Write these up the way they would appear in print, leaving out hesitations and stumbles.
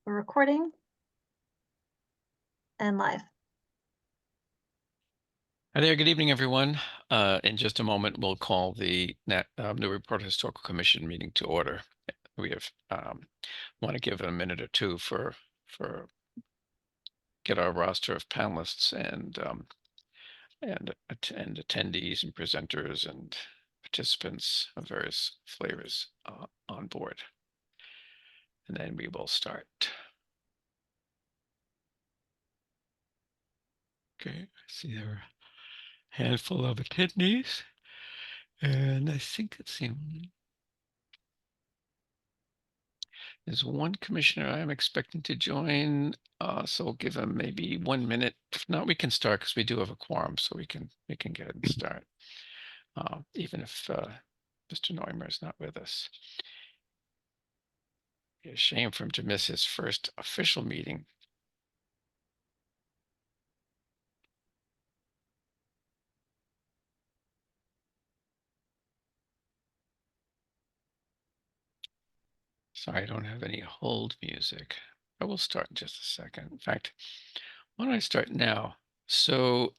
We're recording and live. Hi there. Good evening, everyone. In just a moment, we'll call the Newburyport Historical Commission meeting to order. We have want to give it a minute or two for get our roster of panelists and attendees and presenters and participants of various flavors on board, and then we will start. Okay, I see there are a handful of attendees, and I think it's the There's one commissioner I'm expecting to join, so we'll give him maybe 1 minute. If not, we can start because we do have a quorum, so we can get it and start, even if Mr. Neumer is not with us. Be a shame for him to miss his first official meeting. Sorry, I don't have any hold music. I will start in just a second. In fact, why don't I start now? So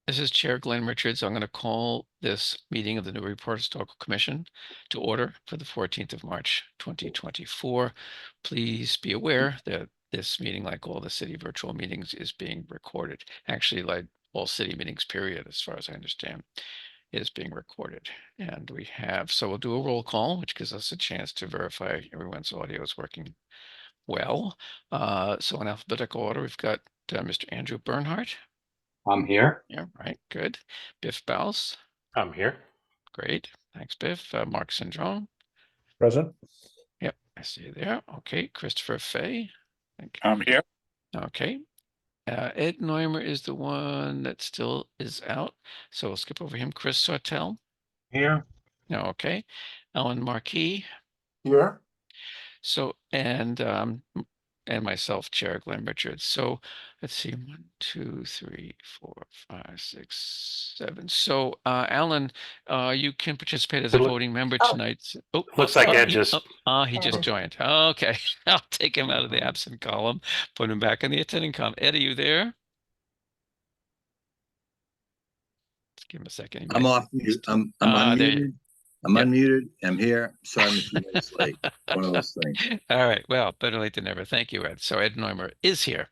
this is Chair Glenn Richards. I'm going to call this meeting of the Newburyport Historical Commission to order for the 14th of March, 2024. Please be aware that this meeting, like all the city virtual meetings, is being recorded. Actually, like all city meetings, period, as far as I understand, is being recorded. And so we'll do a roll call, which gives us a chance to verify everyone's audio is working well. So in alphabetical order, we've got Mr. Andrew Bernhardt. I'm here. Yeah, right, good. Biff Baus. I'm here. Great, thanks, Biff. Mark Syndrome. Present. Yep, I see you there. Okay, Christopher Fay. I'm here. Okay. Ed Neumer is the one that still is out, so we'll skip over him. Chris Sartell. Here. Okay. Alan Marquis. Here. So, and myself, Chair Glenn Richards. So let's see, 1, 2, 3, 4, 5, 6, 7. So Alan, you can participate as a voting member tonight. Oh, Looks like Ed just. he just joined. Okay, I'll take him out of the absent column, put him back in the attending column. Ed, are you there? Let's give him a second. I'm off mute. I'm unmuted. I'm unmuted. I'm here. Sorry, I'm a few minutes late. One of those things. All right. Well, better late than never. Thank you, Ed. So Ed Neumer is here.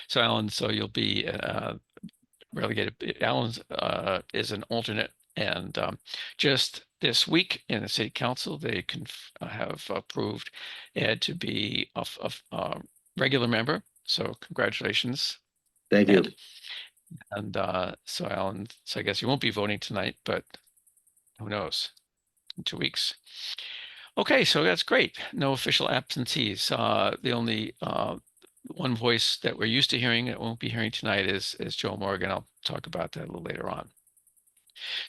So Alan, so you'll be relegated. Alan is an alternate, and just this week in the city council, they can have approved Ed to be a regular member. So congratulations. Thank Ed. you. And so Alan, so I guess you won't be voting tonight, but who knows? In 2 weeks. Okay, so that's great. No official absentees. The only one voice that we're used to hearing that won't be hearing tonight is Joe Morgan. I'll talk about that a little later on.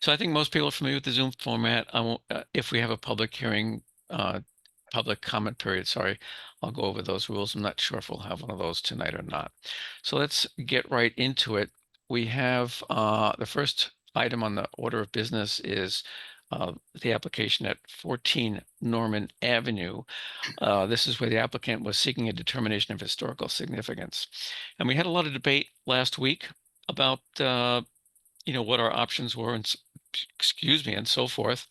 So I think most people are familiar with the Zoom format. I won't, if we have a public hearing, public comment period, sorry, I'll go over those rules. I'm not sure if we'll have one of those tonight or not. So let's get right into it. We have the first item on the order of business is the application at 14 Norman Avenue. This is where the applicant was seeking a determination of historical significance. And we had a lot of debate last week about what our options were and and so forth.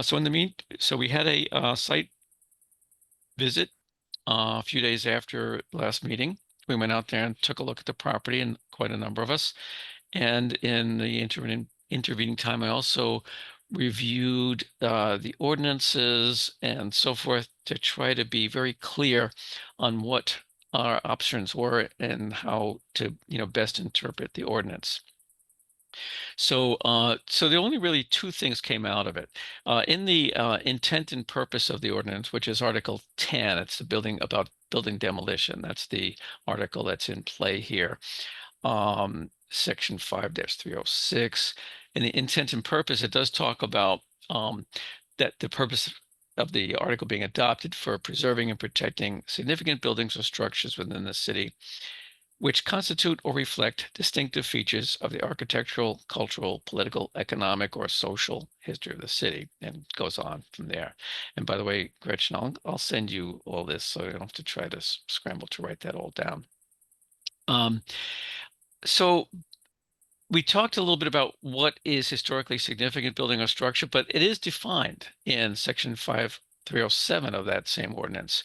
So we had a site visit a few days after last meeting. We went out there and took a look at the property, and quite a number of us. And in the intervening time, I also reviewed the ordinances and so forth to try to be very clear on what our options were and how to best interpret the ordinance. So the only really two things came out of it. In the intent and purpose of the ordinance, which is Article 10, it's the building demolition. That's the article that's in play here. Section 5-306. In the intent and purpose, it does talk about that the purpose of the article being adopted for preserving and protecting significant buildings or structures within the city, which constitute or reflect distinctive features of the architectural, cultural, political, economic, or social history of the city, and goes on from there. And by the way, Gretchen, I'll send you all this so you don't have to try to scramble to write that all down. So we talked a little bit about what is historically significant building or structure, but it is defined in section 5307 of that same ordinance.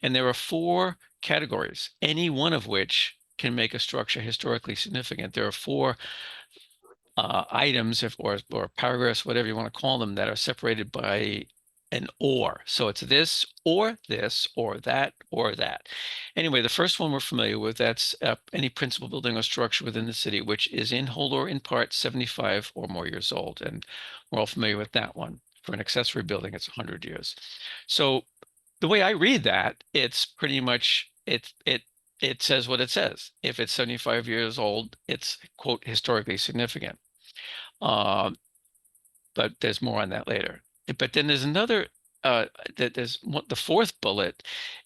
And there are 4 categories, any one of which can make a structure historically significant. There are 4 items or paragraphs, whatever you want to call them, that are separated by an or. So it's this or that or that. Anyway, the first one we're familiar with, that's any principal building or structure within the city, which is in whole or in part 75 or more years old. And we're all familiar with that one. For an accessory building, it's 100 years. So the way I read that, it's pretty much, it says what it says. If it's 75 years old, it's, quote, historically significant. But there's more on that later. But then there's another, there's the 4th bullet.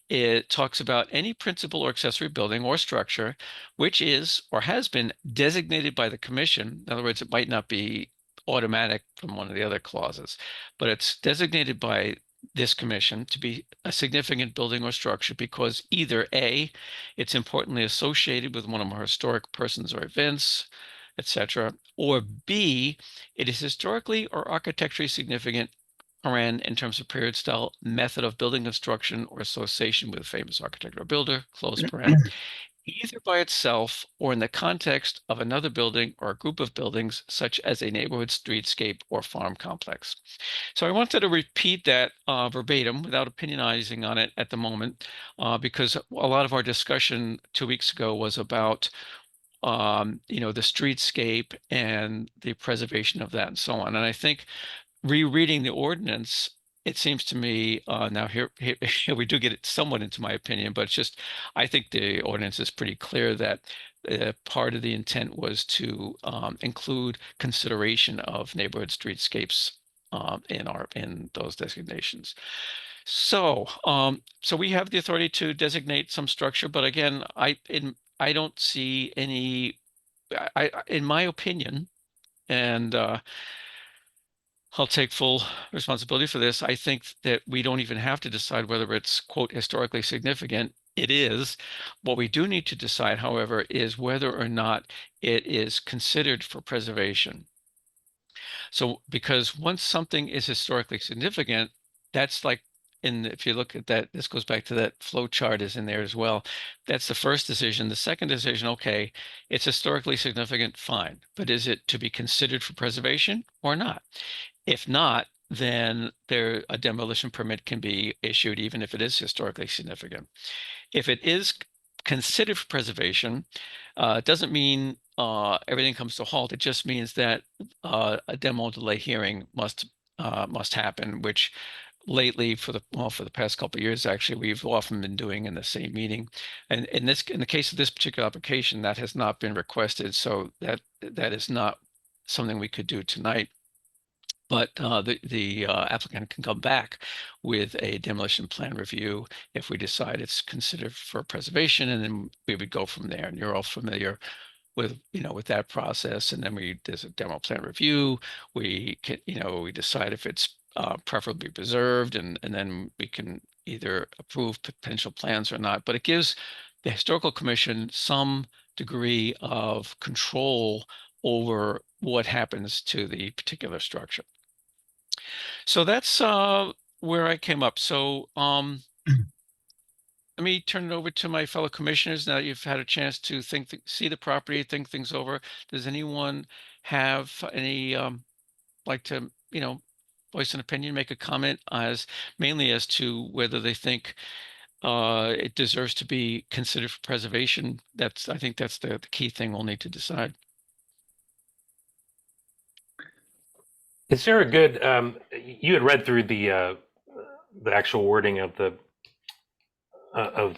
It talks about any principal or accessory building or structure which is or has been designated by the commission. In other words, it might not be automatic from one of the other clauses, but it's designated by this commission to be a significant building or structure because either A, it's importantly associated with one of our historic persons or events, etc., or B, it is historically or architecturally significant, in terms of period, style, method of building construction, or association with a famous architect or builder, close paren, either by itself or in the context of another building or a group of buildings, such as a neighborhood, streetscape, or farm complex. So I wanted to repeat that verbatim without opinionizing on it at the moment, because a lot of our discussion 2 weeks ago was about the streetscape and the preservation of that and so on. And I think rereading the ordinance, it seems to me, now here we do get it somewhat into my opinion, but it's just, I think the ordinance is pretty clear that part of the intent was to include consideration of neighborhood streetscapes in those designations. So we have the authority to designate some structure, but again, I don't see any, in my opinion, and I'll take full responsibility for this. I think that we don't even have to decide whether it's, quote, historically significant. It is. What we do need to decide, however, is whether or not it is considered for preservation. So because once something is historically significant, that's like, if you look at that, this goes back to that flow chart is in there as well. That's the first decision. The second decision, okay, it's historically significant, fine. But is it to be considered for preservation or not? If not, then a demolition permit can be issued even if it is historically significant. If it is considered for preservation, it doesn't mean everything comes to a halt. It just means that a demo delay hearing must happen, which lately for the past couple of years, actually, we've often been doing in the same meeting. And in the case of this particular application, that has not been requested. So that is not something we could do tonight. But the applicant can come back with a demolition plan review if we decide it's considered for preservation, and then we would go from there. And you're all familiar with with that process. And then there's a demo plan review. We can we decide if it's preferably preserved, and then we can either approve potential plans or not. But it gives the historical commission some degree of control over what happens to the particular structure. So that's where I came up. So let me turn it over to my fellow commissioners now that you've had a chance to see the property, think things over. Does anyone have any like to voice an opinion, make a comment mainly as to whether they think it deserves to be considered for preservation? I think that's the key thing we'll need to decide. Is there a good, you had read through the actual wording of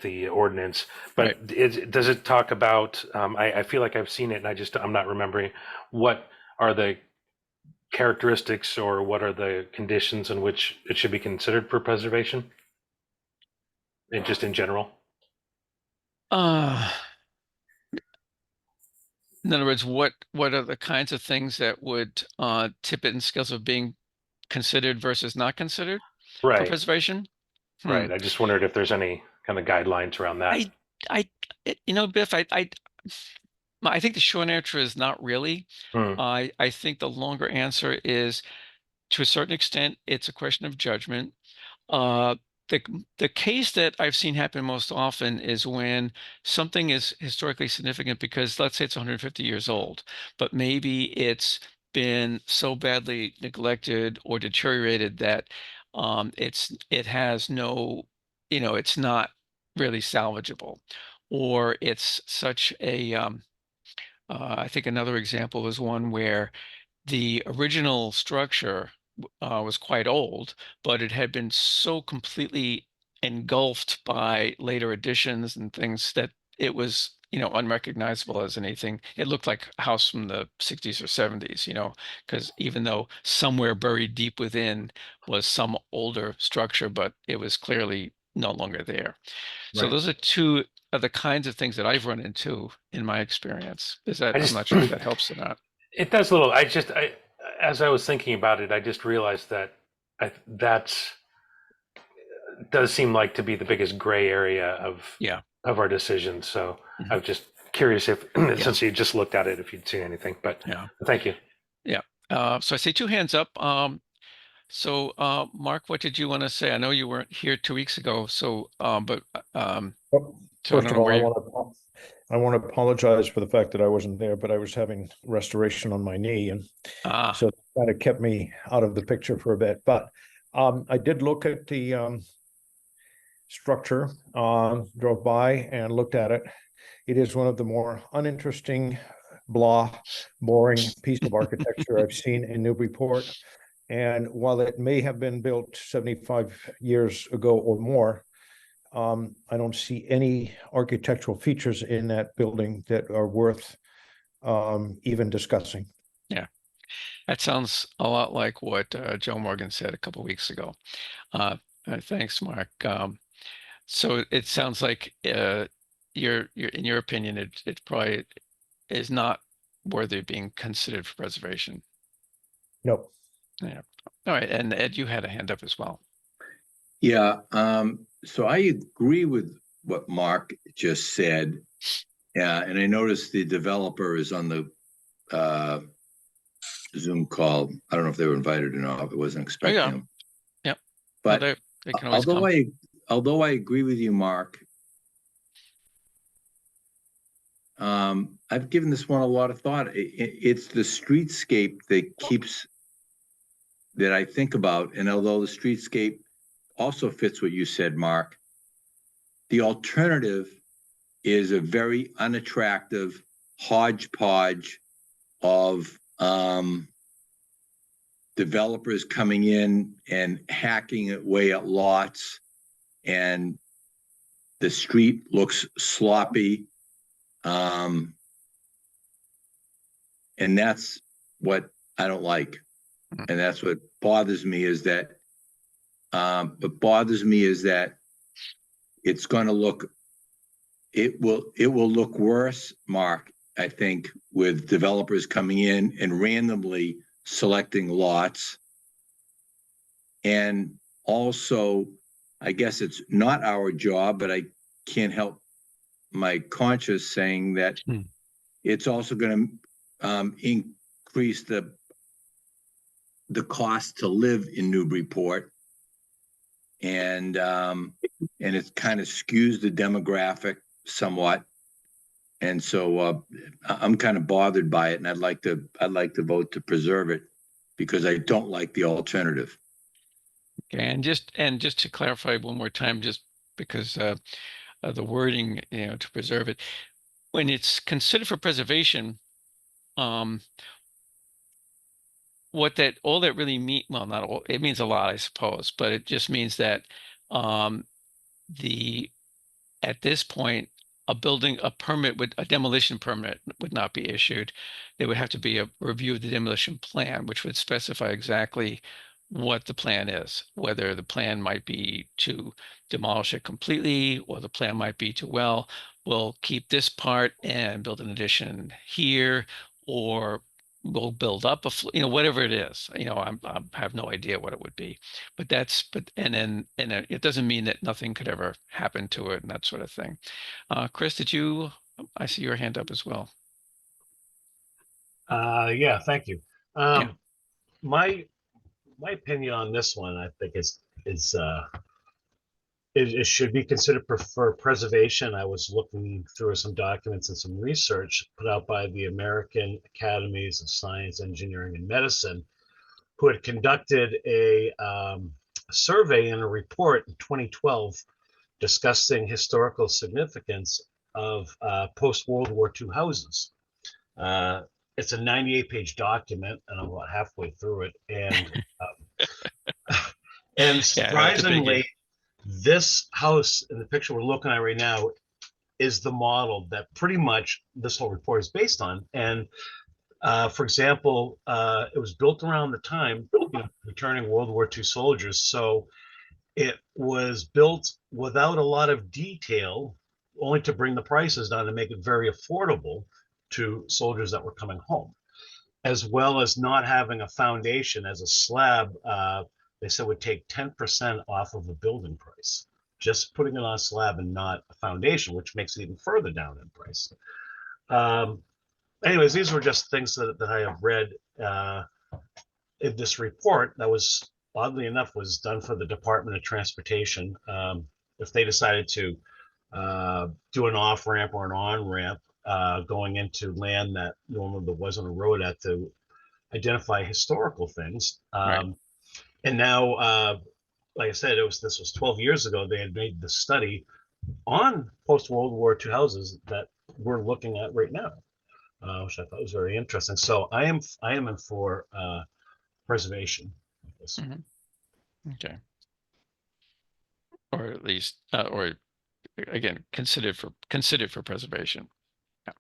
the ordinance, but Right. does it talk about, I feel like I've seen it and I'm not remembering, what are the characteristics or what are the conditions in which it should be considered for preservation? And just in general? In other words, what are the kinds of things that would tip it in scales of being considered versus not considered for Right. preservation? Hmm. Right. I just wondered if there's any kind of guidelines around that. I, Biff, I think the short answer is not really. Hmm. I think the longer answer is, to a certain extent, it's a question of judgment. Uh, the the case that I've seen happen most often is when something is historically significant because, let's say, it's 150 years old, but maybe it's been so badly neglected or deteriorated that it has no, it's not really salvageable, or it's such a I think another example is one where the original structure was quite old, but it had been so completely engulfed by later additions and things that it was, unrecognizable as anything. It looked like a house from the 60s or 70s, because even though somewhere buried deep within was some older structure, but it was clearly no longer there. So Right. those are two of the kinds of things that I've run into in my experience. I I'm just not sure if that helps or not. it does a little. As I was thinking about it, I just realized that that's does seem like to be the biggest gray area Yeah. of our decisions. So I Mhm. was just curious if, Yeah. since you just looked at it, if you'd seen anything. But Yeah. thank you. Yeah. So I see two hands up. Mark, what did you want to say? I know you weren't here 2 weeks ago, but Well, so I first don't of know all, where you. I want to apologize for the fact that I wasn't there, but I was having restoration on my knee, and Ah, so it kind of kept me out of the picture for a bit. But I did look at the structure, drove by and looked at it. It is one of the more uninteresting, blah, boring piece of architecture I've seen in Newburyport. And while it may have been built 75 years ago or more, I don't see any architectural features in that building that are worth even discussing. yeah. That sounds a lot like what Joe Morgan said a couple weeks ago. Uh, thanks, Mark. So it sounds like in your opinion, it probably is not worthy of being considered for preservation. No. Yeah. All right. And Ed, you had a hand up as well. Yeah, so I agree with what Mark just said. Yeah, and I noticed the developer is on the Zoom call. I don't know if they were invited or not. I wasn't Oh expecting yeah. them. Yep. Well, But they can always although come. I agree with you, Mark, I've given this one a lot of thought. It's the streetscape that I think about, and although the streetscape also fits what you said, Mark, the alternative is a very unattractive hodgepodge of developers coming in and hacking away at lots, and the street looks sloppy. And that's what I don't like. And that's what bothers me is that it's going to look, it will look worse, Mark, I think, with developers coming in and randomly selecting lots. And also, I guess it's not our job, but I can't help my conscience saying that it's also going to increase the cost to live in Newburyport, and it kind of skews the demographic somewhat. And so I'm kind of bothered by it, and I'd like to vote to preserve it because I don't like the alternative. Okay, and just to clarify one more time, just because the wording, to preserve it, when it's considered for preservation, um, all that really mean, well, not all, it means a lot, I suppose, but it just means that um, the at this point, a demolition permit would not be issued. There would have to be a review of the demolition plan, which would specify exactly what the plan is, whether the plan might be to demolish it completely, or the plan might be to, well, we'll keep this part and build an addition here, or we'll build up whatever it is. I have no idea what it would be, but and it doesn't mean that nothing could ever happen to it and that sort of thing. Chris, I see your hand up as well. Yeah, thank you. Yeah. My opinion on this one, I think it should be considered for preservation. I was looking through some documents and some research put out by the American Academies of Science, Engineering, and Medicine, who had conducted a survey and a report in 2012 discussing historical significance of post-World War II houses. It's a 98-page document, and I'm about halfway through it. And surprisingly, this house in the picture we're looking at right now is the model that pretty much this whole report is based on. And for example, it was built around the time, returning World War II soldiers. So it was built without a lot of detail, only to bring the prices down to make it very affordable to soldiers that were coming home, as well as not having a foundation as a slab. They said would take 10% off of a building price, just putting it on a slab and not a foundation, which makes it even further down in price. Anyways, these were just things that I have read in this report that was, oddly enough, was done for the Department of Transportation. If they decided to do an off-ramp or an on-ramp going into land that normally there wasn't a road at, to identify historical things. Right. And now, like I said, this was 12 years ago. They had made the study on post-World War II houses that we're looking at right now, which I thought was very interesting. So I am in for preservation. Okay. Or at least, or again, considered for preservation. Yeah.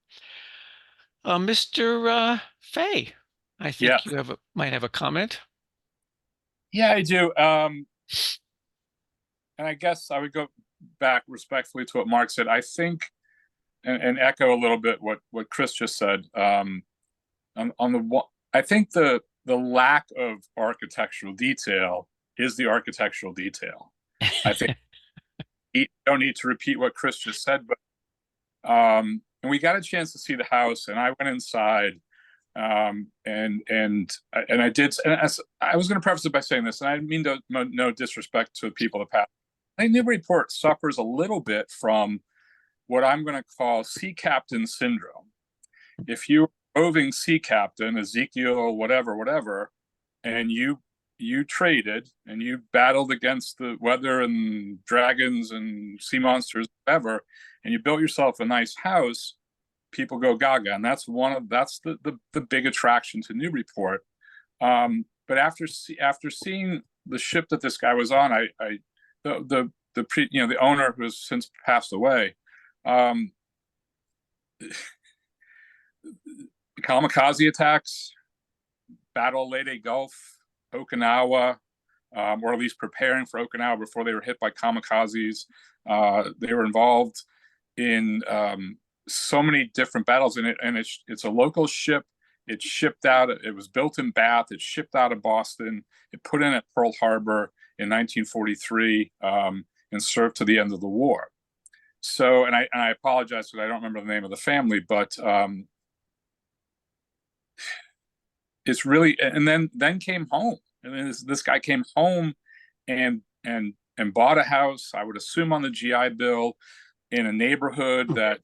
Mr. Fay, I think you might have a comment. Yeah, I do. And I guess I would go back respectfully to what Mark said. I think, and echo a little bit what Chris just said. I think the lack of architectural detail is the architectural detail. I think you don't need to repeat what Chris just said, but and we got a chance to see the house, and I went inside. And I did, and I was going to preface it by saying this, and I mean no disrespect to the people that passed. I think Newburyport suffers a little bit from what I'm going to call sea captain syndrome. If you're roving sea captain, Ezekiel, whatever, and you traded and you battled against the weather and dragons and sea monsters, whatever, and you built yourself a nice house, people go gaga, and that's the big attraction to Newburyport. But after seeing the ship that this guy was on, the owner, who has since passed away, kamikaze attacks, Battle of Leyte Gulf, Okinawa, or at least preparing for Okinawa before they were hit by kamikazes. They were involved in so many different battles, and it's a local ship. It shipped out. It was built in Bath. It shipped out of Boston. It put in at Pearl Harbor in 1943 and served to the end of the war. So, and I apologize because I don't remember the name of the family, but it's really, and then came home. And then this guy came home and bought a house, I would assume on the GI Bill, in a neighborhood that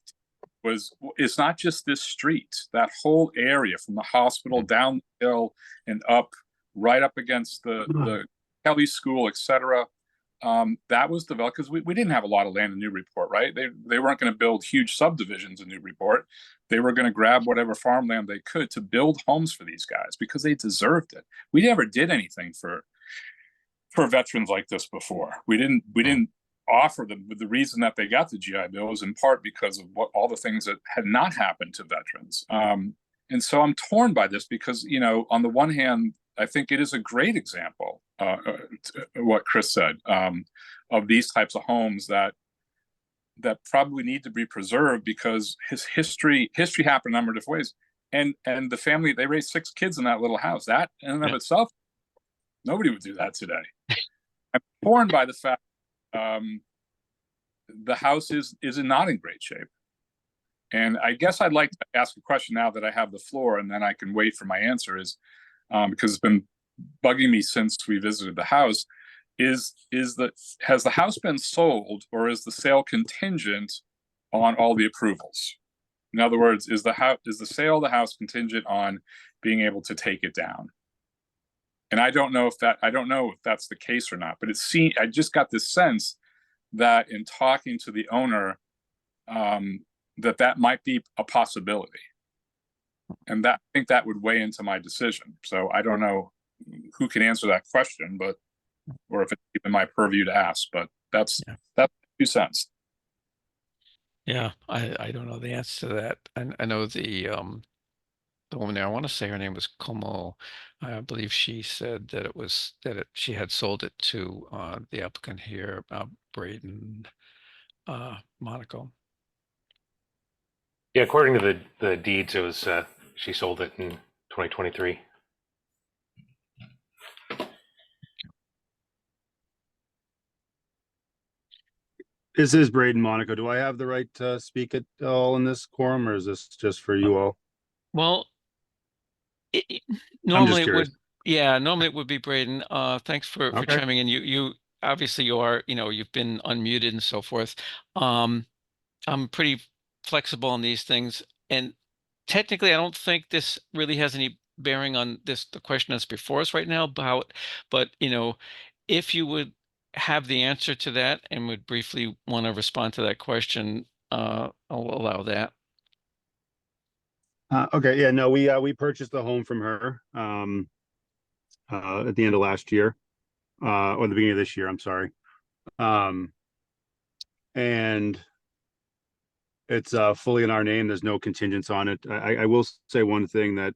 it's not just this street, that whole area from the hospital down the hill and up, right up against the Kelly School, etc. That was developed because we didn't have a lot of land in Newburyport, right? They weren't going to build huge subdivisions in Newburyport. They were going to grab whatever farmland they could to build homes for these guys because they deserved it. We never did anything for veterans like this before. We didn't offer them, but the reason that they got the GI Bill was in part because of all the things that had not happened to veterans. And so I'm torn by this because, on the one hand, I think it is a great example, what Chris said, of these types of homes that that probably need to be preserved because his history happened a number of different ways. And the family, they raised 6 kids in that little house. That in and of itself, nobody would do that today. I'm torn by the fact the house is not in great shape. And I guess I'd like to ask a question now that I have the floor, and then I can wait for my answer, is because it's been bugging me since we visited the house, has the house been sold, or is the sale contingent on all the approvals? In other words, is the sale of the house contingent on being able to take it down? And I don't know if that's the case or not, but I just got this sense that in talking to the owner, that might be a possibility. And I think that would weigh into my decision. So I don't know who can answer that question, or if it's even my purview to ask, but that's 2 cents. Yeah, I don't know the answer to that. I know the woman there, I want to say her name was Como. I believe she said that she had sold it to the applicant here, Braden Monaco. Yeah, according to the deeds, it was she sold it in 2023. This is Braden Monaco. Do I have the right to speak at all in this quorum, or is this just for you all? Well, normally it would be Braden. Thanks for chiming in. You obviously you've been unmuted and so forth. I'm pretty flexible on these things, and technically I don't think this really has any bearing on the question that's before us right now, but if you would have the answer to that and would briefly want to respond to that question, I'll allow that. Okay, yeah, no, we purchased the home from her at the end of last year, or the beginning of this year, I'm sorry. And it's fully in our name. There's no contingents on it. I will say one thing that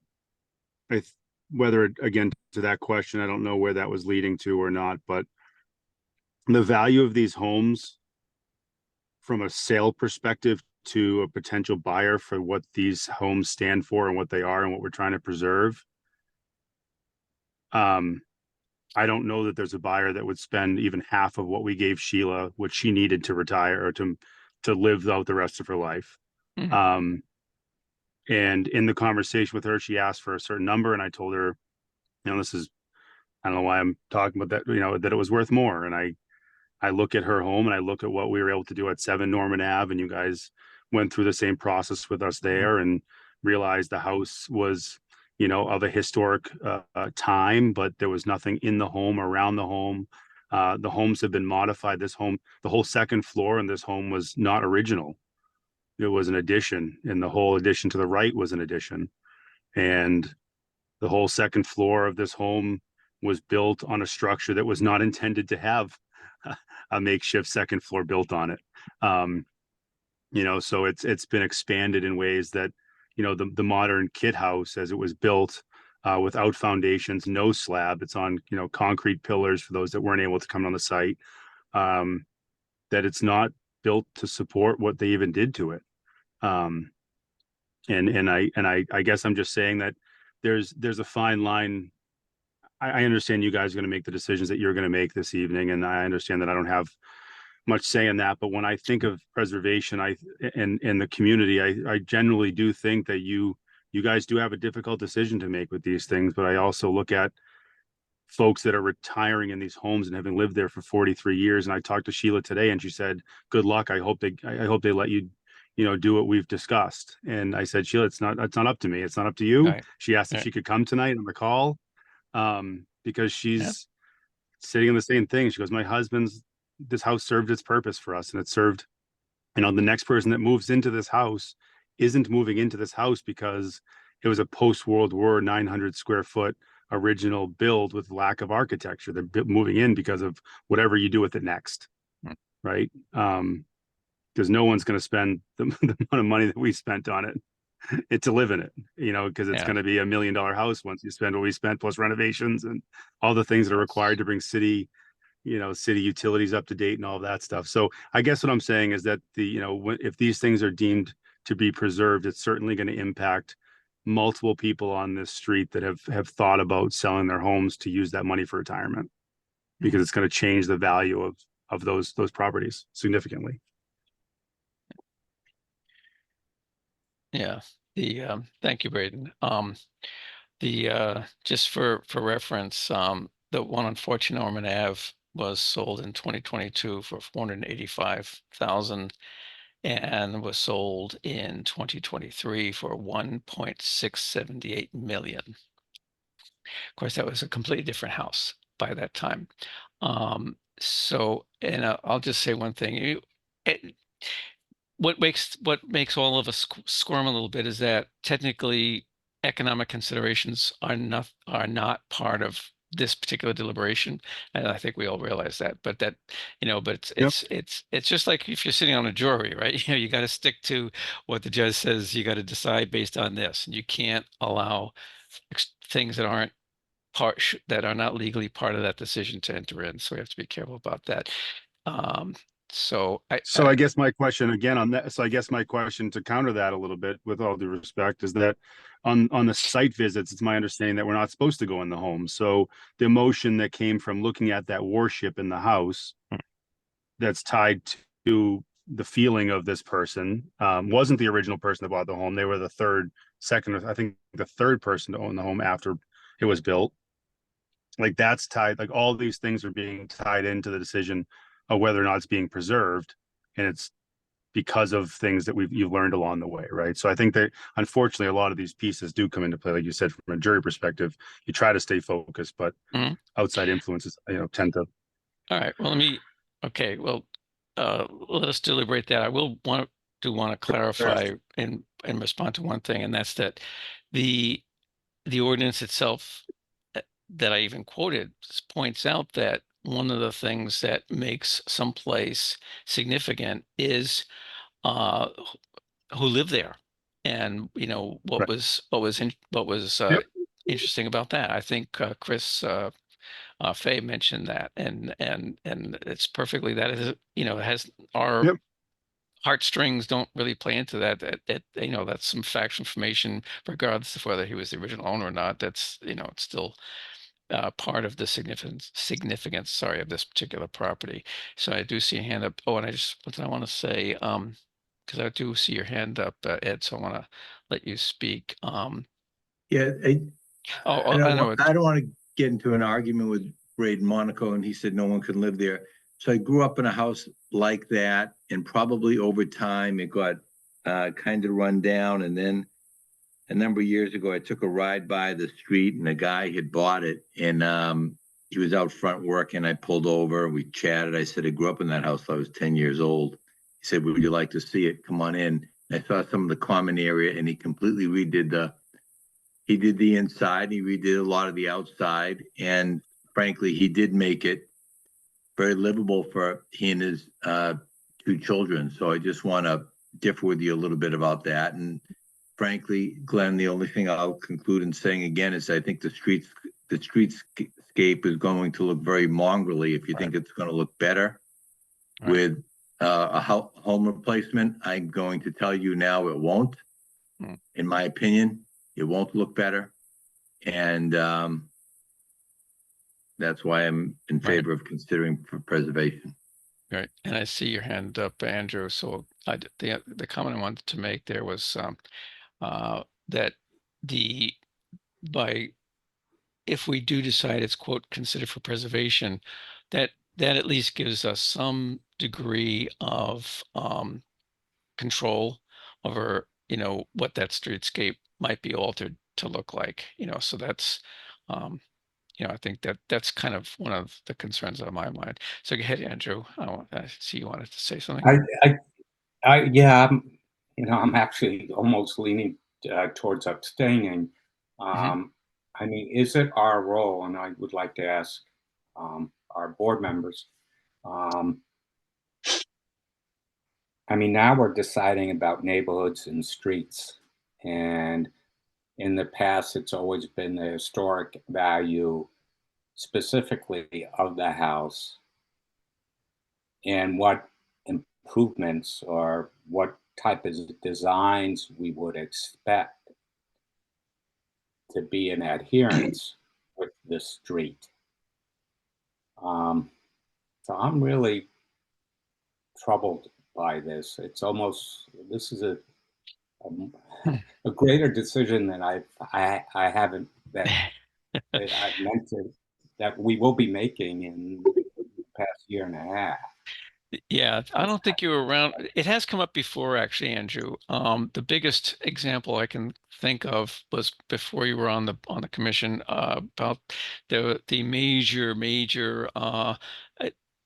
whether again to that question, I don't know where that was leading to or not, but the value of these homes from a sale perspective to a potential buyer for what these homes stand for and what they are and what we're trying to preserve. I don't know that there's a buyer that would spend even half of what we gave Sheila, what she needed to retire or to live out the rest of her life. Mm-hmm. And in the conversation with her, she asked for a certain number, and I told her, I don't know why I'm talking about that, that it was worth more. And I look at her home and I look at what we were able to do at 7 Norman Ave, and you guys went through the same process with us there and realized the house was, of a historic time, but there was nothing in the home, around the home. The homes have been modified. This home, the whole second floor in this home was not original. It was an addition, and the whole addition to the right was an addition. And the whole second floor of this home was built on a structure that was not intended to have a makeshift second floor built on it. So it's been expanded in ways that, the modern kit house, as it was built without foundations, no slab, it's on, concrete pillars for those that weren't able to come on the site, that it's not built to support what they even did to it. And I guess I'm just saying that there's a fine line. I understand you guys are going to make the decisions that you're going to make this evening, and I understand that I don't have much say in that. But when I think of preservation, in the community, I generally do think that you guys do have a difficult decision to make with these things. But I also look at folks that are retiring in these homes and having lived there for 43 years. And I talked to Sheila today, and she said, "Good luck. I hope they let you." Do what we've discussed. And I said, Sheila, it's not up to me. It's not up to you. Right. She asked if she could come tonight on the call, because she's sitting in the same thing. She goes, this house served its purpose for us, and it served, the next person that moves into this house isn't moving into this house because it was a post-World War 900 square foot original build with lack of architecture. They're moving in because of whatever you do with it next. Right. Because no one's going to spend the amount of money that we spent on it to live in it, because it's going to be $1 million house once you spend what we spent, plus renovations and all the things that are required to bring city, city utilities up to date and all that stuff. So I guess what I'm saying is that if these things are deemed to be preserved, it's certainly going to impact multiple people on this street that have thought about selling their homes to use that money for retirement, because it's going to change the value of those properties significantly. Yeah. Thank you, Braden. Just for reference, the one on 14 Norman Ave was sold in 2022 for 485,000 and was sold in 2023 for 1.678 million. Of course, that was a completely different house by that time. I'll just say one thing. What makes all of us squirm a little bit is that technically economic considerations are not part of this particular deliberation, and I think we all realize that. But it's just like if you're sitting on a jury, right? You got to stick to what the judge says. You got to decide based on this, and you can't allow things that aren't that are not legally part of that decision to enter in. So we have to be careful about that. I guess my question again on that. So I guess my question to counter that a little bit, with all due respect, is that on the site visits, it's my understanding that we're not supposed to go in the home. So the emotion that came from looking at that warship in the house, that's tied to the feeling of this person, wasn't the original person that bought the home. They were the third person to own the home after it was built. Like that's tied. Like all these things are being tied into the decision of whether or not it's being preserved, and it's because of things that you've learned along the way, right? So I think that unfortunately a lot of these pieces do come into play, like you said, from a jury perspective. You try to stay focused, but outside influences, tend to. All right. Well, let us deliberate that. I will want to clarify and respond to one thing, and that's that the ordinance itself that I even quoted points out that one of the things that makes some place significant is who lived there, and what was interesting about that. I think Chris Fay mentioned that, and it's perfectly that is has our heartstrings don't really play into that. That's some factual information, regardless of whether he was the original owner or not. That's it's still part of the significance, sorry, of this particular property. So I do see a hand up. Oh, and what did I want to say? Because I do see your hand up, Ed. So I want to let you speak. Yeah, I know. I don't want to get into an argument with Braden Monaco, and he said no one could live there. So I grew up in a house like that, and probably over time it got kind of run down, and then a number of years ago, I took a ride by the street and a guy had bought it, and he was out front working. I pulled over, we chatted. I said, I grew up in that house. I was 10 years old. He said, would you like to see it? Come on in. And I saw some of the common area, and he completely redid the inside. He redid a lot of the outside. And frankly, he did make it very livable for he and his two children. So I just want to differ with you a little bit about that. And frankly, Glenn, the only thing I'll conclude in saying again is I think the streetscape is going to look very mongrelly. If you think it's going to look better with a home replacement, I'm going to tell you now it won't. In my opinion, it won't look better. And that's why I'm in favor of considering for preservation. Right. And I see your hand up, Andrew. So the comment I wanted to make there was that if we do decide it's quote considered for preservation, that at least gives us some degree of control over what that streetscape might be altered to look like. So that's I think that's kind of one of the concerns on my mind. So go ahead, Andrew. I see you wanted to say something. Yeah, I'm actually almost leaning towards abstaining. I mean, is it our role? And I would like to ask our board members. I mean, now we're deciding about neighborhoods and streets, and in the past, it's always been the historic value specifically of the house and what improvements or what type of designs we would expect to be in adherence with the street. So I'm really troubled by this. It's almost, this is a greater decision than I haven't, that I've meant to, that we will be making in the past year and a half. Yeah, I don't think you were around. It has come up before, actually, Andrew. The biggest example I can think of was before you were on the commission, about the major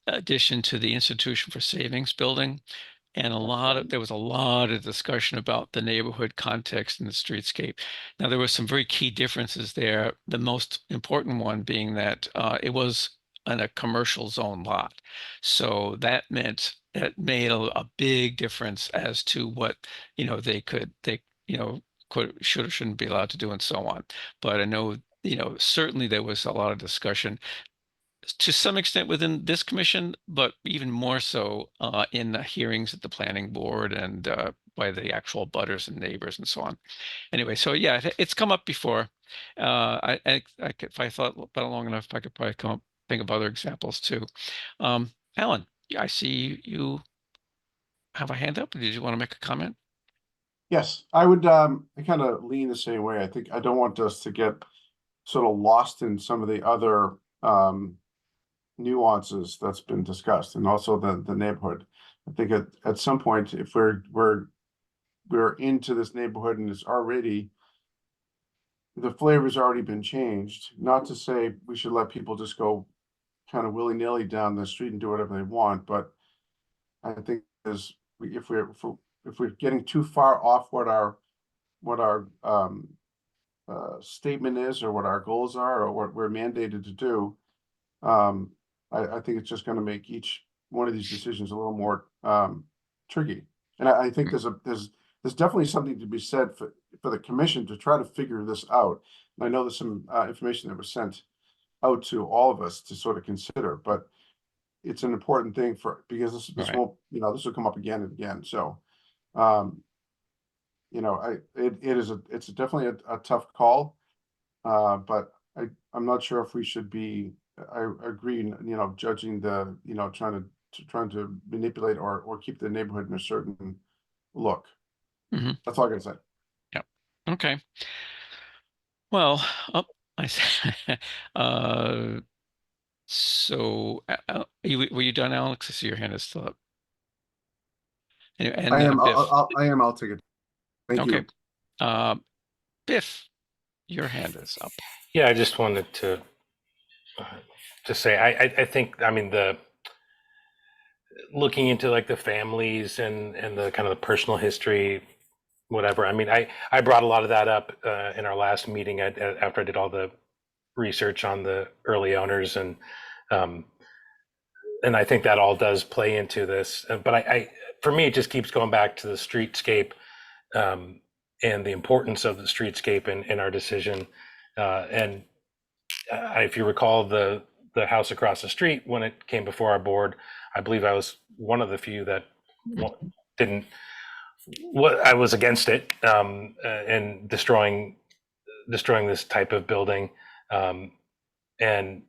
addition to the Institution for Savings building. And there was a lot of discussion about the neighborhood context and the streetscape. Now, there were some very key differences there. The most important one being that it was in a commercial zone lot. So that made a big difference as to what, they should or shouldn't be allowed to do and so on. But I know, certainly there was a lot of discussion to some extent within this commission, but even more so in the hearings at the planning board and by the actual butters and neighbors and so on. Anyway, so yeah, it's come up before. If I thought about it long enough, I could probably think of other examples too. Alan, I see you have a hand up. Did you want to make a comment? Yes, I would I kind of lean the same way. I think I don't want us to get sort of lost in some of the other nuances that's been discussed, and also the neighborhood. I think at some point, if we're into this neighborhood and it's already, the flavor's already been changed, not to say we should let people just go kind of willy-nilly down the street and do whatever they want, but I think if we're getting too far off what our statement is, or what our goals are, or what we're mandated to do, I think it's just going to make each one of these decisions a little more tricky. And I think there's definitely something to be said for the commission to try to figure this out. And I know there's some information that was sent out to all of us to sort of consider, but it's an important thing because this Right. won't, this will come up again and again. So, it's definitely a tough call, but I'm not sure if we should be. I agree, judging trying to manipulate or keep the neighborhood in a certain look. Mm-hmm. That's all I gotta say. Yep. Okay. Well, so were you done, Alex? I see your hand is still up. And I am. Biff. I'll take it. Thank you. Okay. Biff, your hand is up. Yeah, I just wanted to say I think, the looking into like the families and the kind of the personal history, whatever. I brought a lot of that up in our last meeting after I did all the research on the early owners, and I think that all does play into this. But for me, it just keeps going back to the streetscape and the importance of the streetscape in our decision. And if you recall the house across the street, when it came before our board, I believe I was one of the few that didn't. I was against it and destroying this type of building, and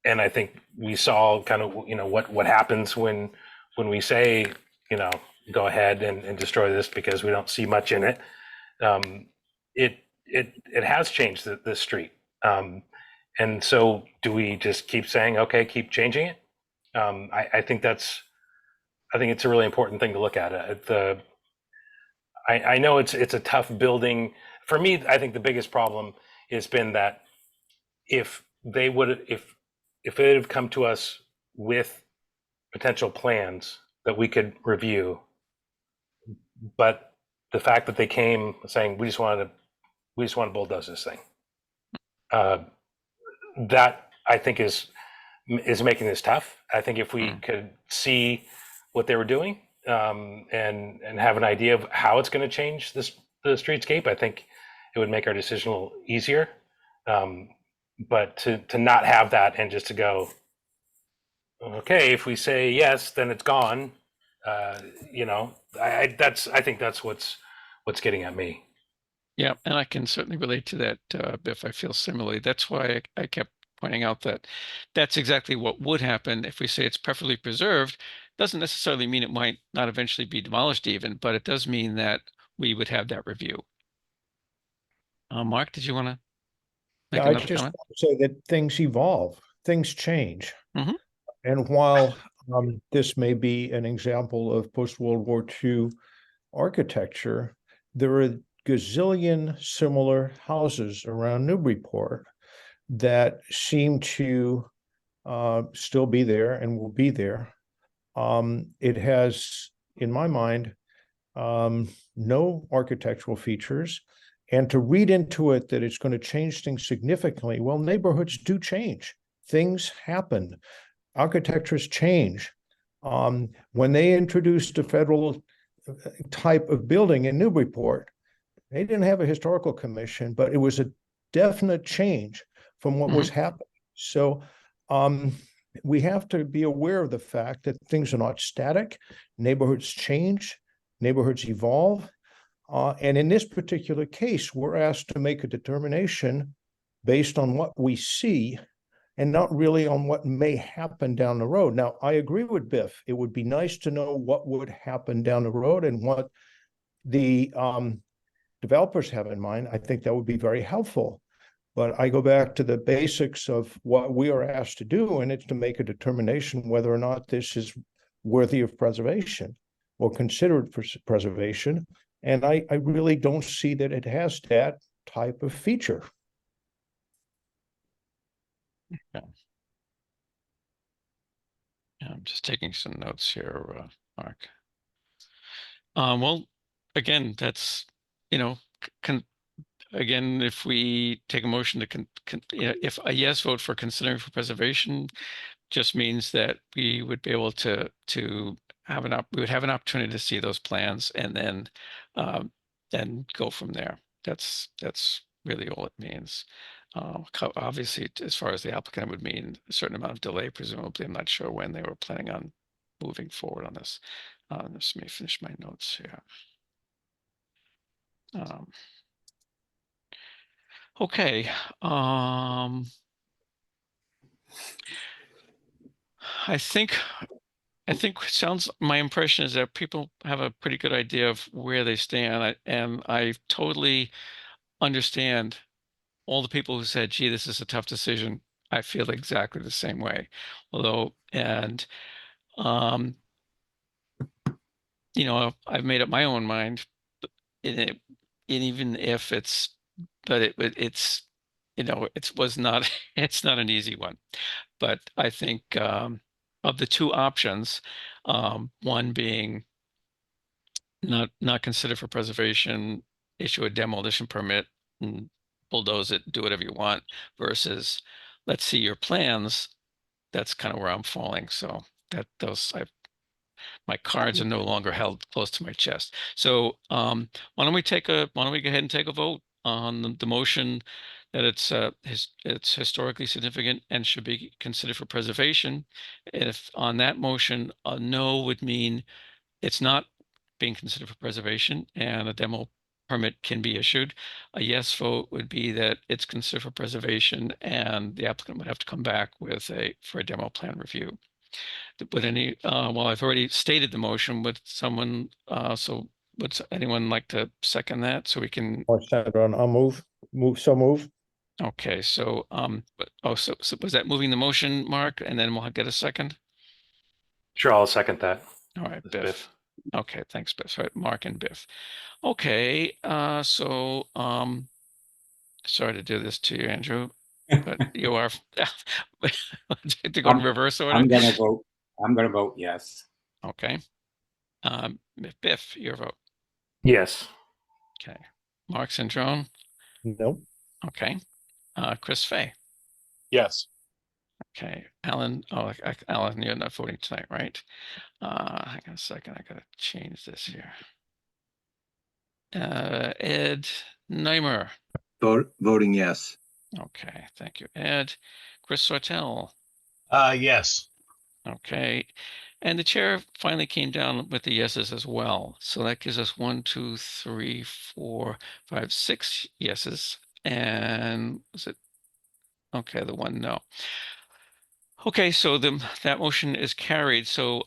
I think we saw kind of what happens when we say go ahead and destroy this because we don't see much in it. It has changed the street. And so do we just keep saying, okay, keep changing it? I think it's a really important thing to look at. I know it's a tough building. For me, I think the biggest problem has been that if they had come to us with potential plans that we could review, but the fact that they came saying we just want to bulldoze this thing, that I think is making this tough. I think if we could see what they were doing and have an idea of how it's going to change the streetscape, I think it would make our decision a little easier. But to not have that and just to go, Okay, if we say yes, then it's gone. You know, I think that's what's getting at me. Yeah, and I can certainly relate to that, Biff. I feel similarly. That's why I kept pointing out that that's exactly what would happen if we say it's preferably preserved. Doesn't necessarily mean it might not eventually be demolished even, but it does mean that we would have that review. Mark, did you want to make Yeah, I another just comment? want to say that things evolve, things change. Mhm. And while this may be an example of post-World War II architecture, there are a gazillion similar houses around Newburyport that seem to still be there and will be there. It has, in my mind, no architectural features. And to read into it that it's going to change things significantly, well, neighborhoods do change. Things happen. Architectures change. When they introduced a federal type of building in Newburyport, they didn't have a historical commission, but it was a definite change from what was happening. So we have to be aware of the fact that things are not static. Neighborhoods change, neighborhoods evolve. And in this particular case, we're asked to make a determination based on what we see and not really on what may happen down the road. Now, I agree with Biff. It would be nice to know what would happen down the road and what the developers have in mind. I think that would be very helpful. But I go back to the basics of what we are asked to do, and it's to make a determination whether or not this is worthy of preservation or considered for preservation. And I really don't see that it has that type of feature. Yeah. I'm just taking some notes here, Mark. Well, again, that's, you know, again, if we take a motion to you know, if a yes vote for considering for preservation just means that we would be able to have we would have an opportunity to see those plans and then go from there. That's really all it means. Obviously, as far as the applicant would mean a certain amount of delay, presumably. I'm not sure when they were planning on moving forward on this. Let me finish my notes here. Okay. I think my impression is that people have a pretty good idea of where they stand. And I totally understand all the people who said, gee, this is a tough decision. I feel exactly the same way. Although, and, you know, I've made up my own mind in it, and even if it's, but it's, you know, it was not, it's not an easy one. But I think of the two options, one being not considered for preservation, issue a demolition permit and bulldoze it, do whatever you want, versus let's see your plans. That's kind of where I'm falling. So my cards are no longer held close to my chest. So why don't we go ahead and take a vote on the motion that it's historically significant and should be considered for preservation. If on that motion, a no would mean it's not being considered for preservation and a demo permit can be issued. A yes vote would be that it's considered for preservation and the applicant would have to come back for a demo plan review. Would well, I've already stated the motion, would someone, would anyone like to second that so we can? I'll move. Okay, so, so was that moving the motion, Mark? And then we'll get a second? Sure, I'll second that. All right, Biff. Okay, thanks, Biff. Sorry, Mark and Biff. Okay, so sorry to do this to you, Andrew, but you are to go in reverse order. I'm gonna vote yes. Okay. Biff, your vote. Yes. Okay. Mark Cendrone. Nope. Okay. Chris Fay. Yes. Okay. Alan. Oh, Alan, you're not voting tonight, right? Hang on a second. I gotta change this here. Ed Neimer. Voting yes. Okay, thank you, Ed. Chris Sortel. Yes. Okay. And the chair finally came down with the yeses as well. So that gives us 1, 2, 3, 4, 5, 6 yeses. And was it? Okay, the one no. Okay, so that motion is carried. So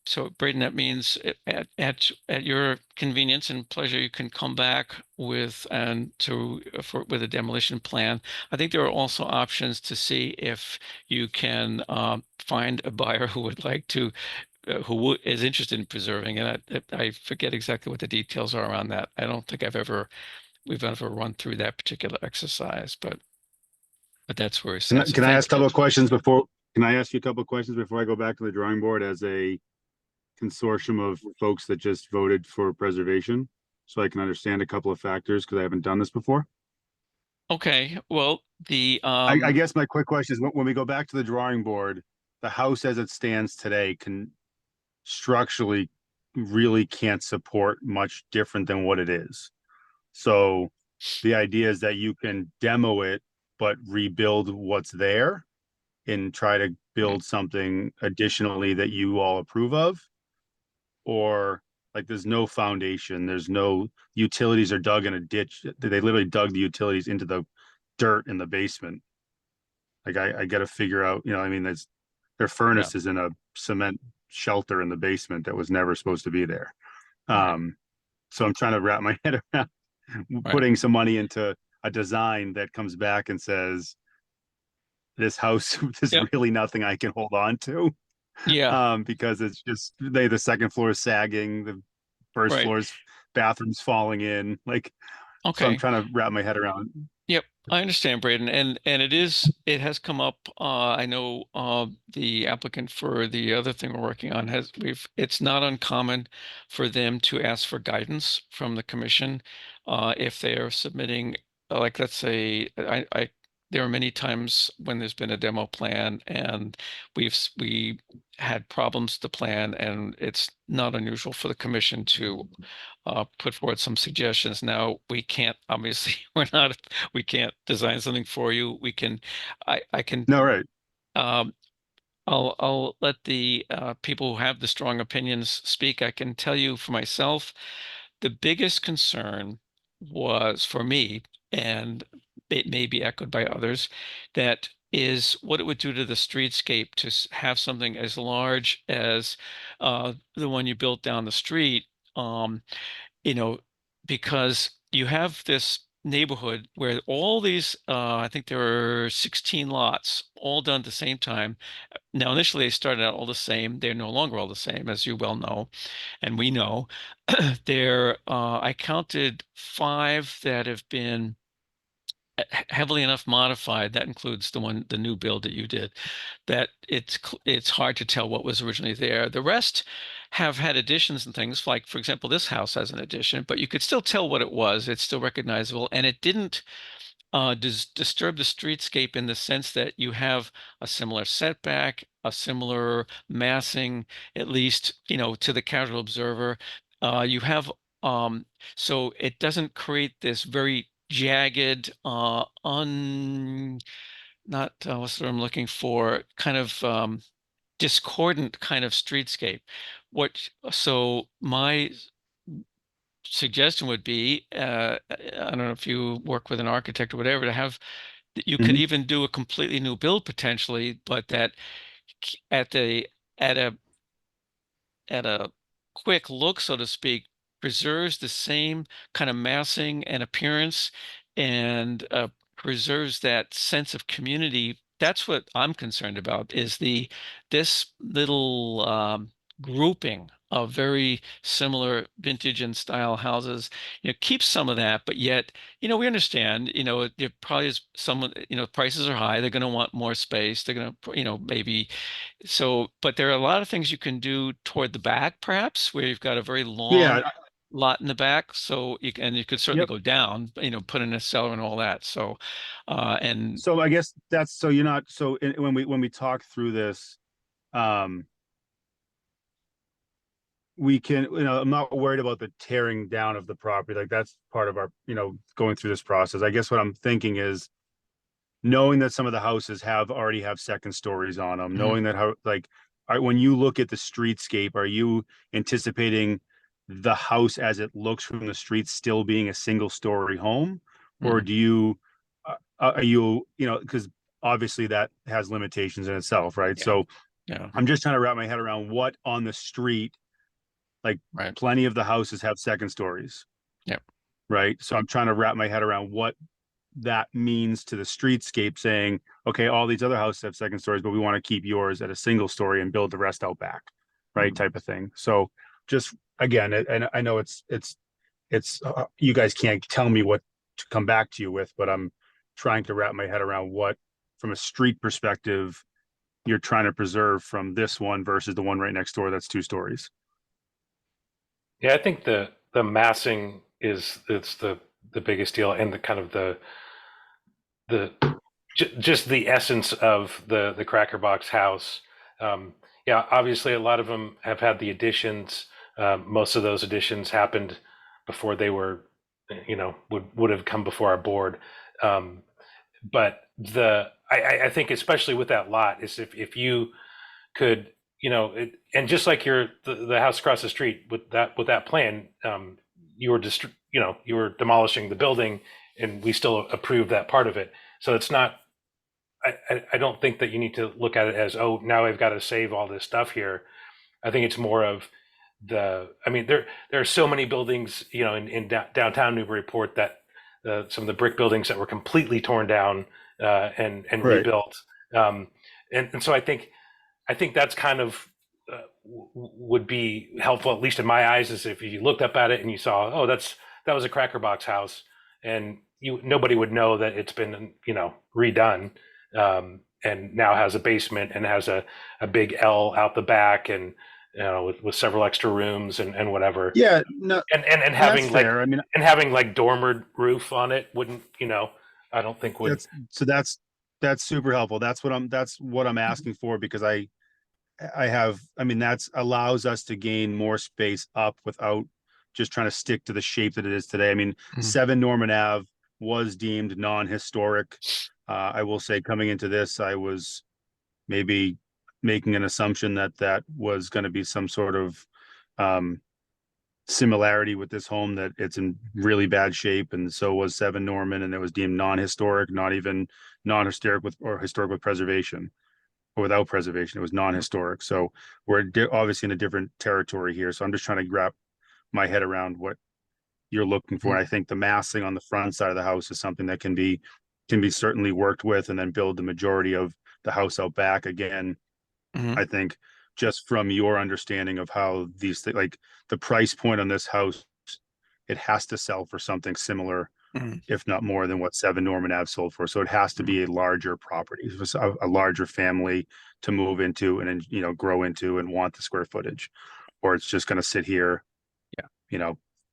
so Braden, that means at your convenience and pleasure, you can come back with with a demolition plan. I think there are also options to see if you can find a buyer who would like to is interested in preserving it. I forget exactly what the details are around that. I don't think we've ever run through that particular exercise, but that's where we stand. So Can I thank ask a couple of questions before? Can I ask you a couple of questions before I go back to the drawing board as a consortium of folks that just voted for preservation, so I can understand a couple of factors because I haven't done this before? Okay, well, I guess my quick question is when we go back to the drawing board, the house as it stands today can structurally really can't support much different than what it is. So the idea is that you can demo it, but rebuild what's there and try to build something additionally that you all approve of, or like there's no foundation, there's no utilities are dug in a ditch. They literally dug the utilities into the dirt in the basement. Like I got to figure out, I mean, their Yeah. furnace is in a cement shelter in the basement that was never supposed to be there. Right. So I'm trying to wrap my head around putting some money into a design that comes back and says, this house, there's Yep. really nothing I can hold on to. Yeah. Because it's just the second floor is sagging, the first Right. floor's bathroom's falling in. Like, so I'm Okay. trying to wrap my head around. Yep, I understand, Braden, and it has come up. I know the applicant for the other thing we're working on it's not uncommon for them to ask for guidance from the commission if they are submitting, like let's say, there are many times when there's been a demo plan and we had problems with the plan, and it's not unusual for the commission to put forward some suggestions. Now, we can't, obviously, we can't design something for you. I can, No, right. um, I'll let the people who have the strong opinions speak. I can tell you for myself, the biggest concern was for me, and it may be echoed by others, that is what it would do to the streetscape to have something as large as the one you built down the street. Um, you know, because you have this neighborhood where all these, I think there were 16 lots, all done at the same time. Now, initially, they started out all the same. They're no longer all the same, as you well know, and we know. I counted 5 that have been heavily enough modified. That includes the new build that you did, that it's hard to tell what was originally there. The rest have had additions and things, like, for example, this house has an addition, but you could still tell what it was. It's still recognizable, and it didn't disturb the streetscape in the sense that you have a similar setback, a similar massing, at least, to the casual observer. You have so it doesn't create this very jagged, not what's what I'm looking for, kind of discordant kind of streetscape. So my suggestion would be, I don't know if you work with an architect or whatever, to have that you could Mhm. even do a completely new build potentially, but that at the at a at a quick look, so to speak, preserves the same kind of massing and appearance, and preserves that sense of community. That's what I'm concerned about, is this little grouping of very similar vintage and style houses. Keep some of that, but yet, we understand, there probably is someone, prices are high. They're going to want more space. They're going to, maybe so, but there are a lot of things you can do toward the back, perhaps, where you've got a very long Yeah. lot in the back. So you could certainly Yep. go down, put in a cellar and all that. So, and So I guess that's, so you're not, so when we talk through this, we can, I'm not worried about the tearing down of the property. Like, that's part of our, going through this process. I guess what I'm thinking is, knowing that some of the houses already have second stories on them, Mhm. knowing that how, like, when you look at the streetscape, are you anticipating the house as it looks from the street still being a single story home? Or do you, are you, because obviously that has limitations in itself, right? Yeah. So Yeah. I'm just trying to wrap my head around what on the street, like Right. plenty of the houses have second stories. Yep. Right. So I'm trying to wrap my head around what that means to the streetscape, saying, okay, all these other houses have second stories, but we want to keep yours at a single story and build the rest out back, right? Type of thing. So just again, and I know it's you guys can't tell me what to come back to you with, but I'm trying to wrap my head around what, from a street perspective, you're trying to preserve from this one versus the one right next door that's 2 stories. Yeah, I think the massing it's the biggest deal, and the kind of the just the essence of the Cracker Box house. Yeah, obviously a lot of them have had the additions. Most of those additions happened before they were, would have come before our board. But I think especially with that lot is if you could, and just like the house across the street with that plan, you were you were demolishing the building, and we still approved that part of it. So it's not. I don't think that you need to look at it as, oh, now I've got to save all this stuff here. I think it's more of there are so many buildings, in downtown Newburyport that some of the brick buildings that were completely torn down and Right. rebuilt. And so I think that's kind of would be helpful, at least in my eyes, is if you looked up at it and you saw, oh, that was a Cracker Box house, and nobody would know that it's been redone, and now has a basement and has a big L out the back, and with several extra rooms and whatever. Yeah, no, and having like fair. I mean, and having like dormered roof on it wouldn't, I don't think would. That's super helpful. That's what I'm asking for, because that's allows us to gain more space up without just trying to stick to the shape that it is today. I mean, 7 Norman Ave was deemed non-historic. I will say, coming into this, I was maybe making an assumption that was going to be some sort of similarity with this home, that it's in really bad shape, and so was 7 Norman, and it was deemed non-historic, not even non-historic or historic with preservation, or without preservation. It was non-historic. So we're obviously in a different territory here. So I'm just trying to wrap my head around what you're looking for. And I think the massing on the front side of the house is something that can be certainly worked with, and then build the majority of the house out back. Again, I think just from your understanding of how these things, like the price point on this house, it has to sell for something similar, if not more than what 7 Norman Ave sold for. So it has to be a larger property, a larger family to move into and, grow into and want the square footage, or it's just going to sit here,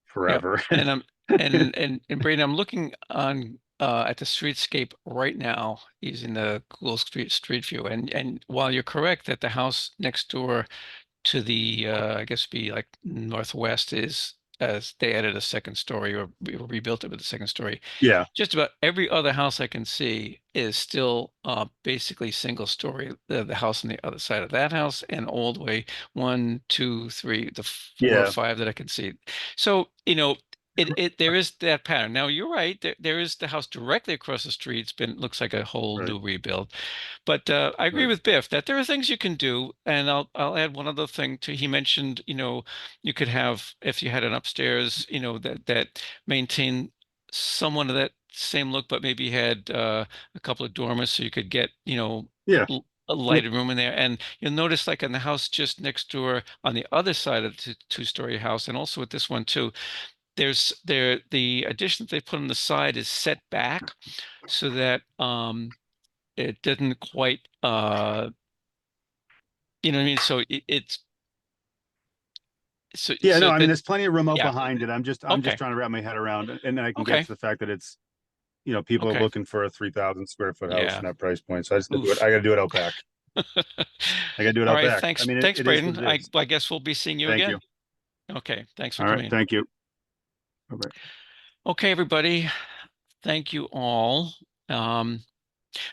forever. Yeah. And Braden, I'm looking on at the streetscape right now using the Google Street View, and while you're correct that the house next door to the I guess be like northwest is, as they added a second story or rebuilt it with a second story. Yeah. Just about every other house I can see is still basically single story. The house on the other side of that house, and all the way 1, 2, 3, the 4 or 5 that I can see. So there is that pattern. Now you're right. There is the house directly across the street. Looks like a whole new rebuild. But I agree with Biff that there are things you can do, and I'll add one other thing too. He mentioned, you could have, if you had an upstairs, that maintain somewhat of that same look, but maybe had a couple of dormers, so you could get, a lighted room in there. And you'll notice, like in the house just next door on the other side of the 2-story house, and also with this one too, the addition that they put on the side is set back so that it didn't quite you know what I mean? So it's so yeah, so no, I mean, that, there's plenty of room out yeah. behind it. I'm just trying to wrap my head around it, and then I can get Okay. to the fact that it's, people are Okay. looking for a 3,000 square foot house Yeah. in that price point. So I got to do it out back. I got to do it All out right, back. thanks. I mean, Thanks, it is what Braden. it is. I guess we'll be seeing you Thank again. you. Okay, thanks for All coming right, in. thank you. All right. Okay, everybody. Thank you all.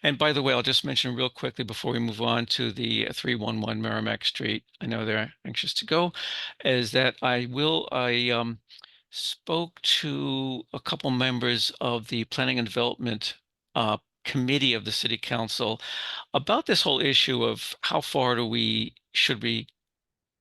And by the way, I'll just mention real quickly before we move on to the 311 Merrimack Street. I know they're anxious to go, is that I spoke to a couple members of the Planning and Development Committee of the City Council about this whole issue of how far should we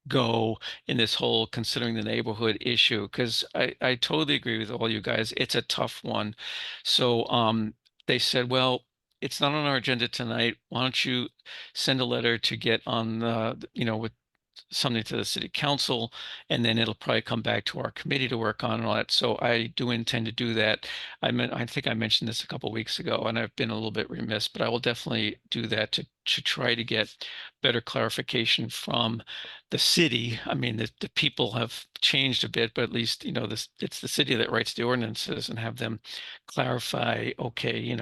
go in this whole considering the neighborhood issue, because I totally agree with all you guys. It's a tough one. So they said, well, it's not on our agenda tonight. Why don't you send a letter to get on with something to the city council, and then it'll probably come back to our committee to work on and all that. So I do intend to do that. I think I mentioned this a couple of weeks ago, and I've been a little bit remiss, but I will definitely do that to try to get better clarification from the city. I mean, the people have changed a bit, but at least, it's the city that writes the ordinances, and have them clarify, okay,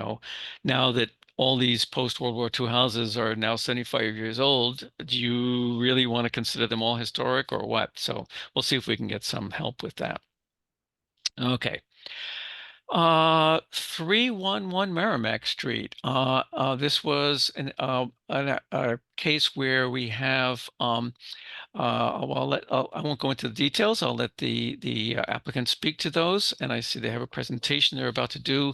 now that all these post-World War II houses are now 75 years old, do you really want to consider them all historic or what? So we'll see if we can get some help with that. Okay. 311 Merrimack Street. This was a case where we have well, I won't go into the details. I'll let the applicant speak to those. And I see they have a presentation they're about to do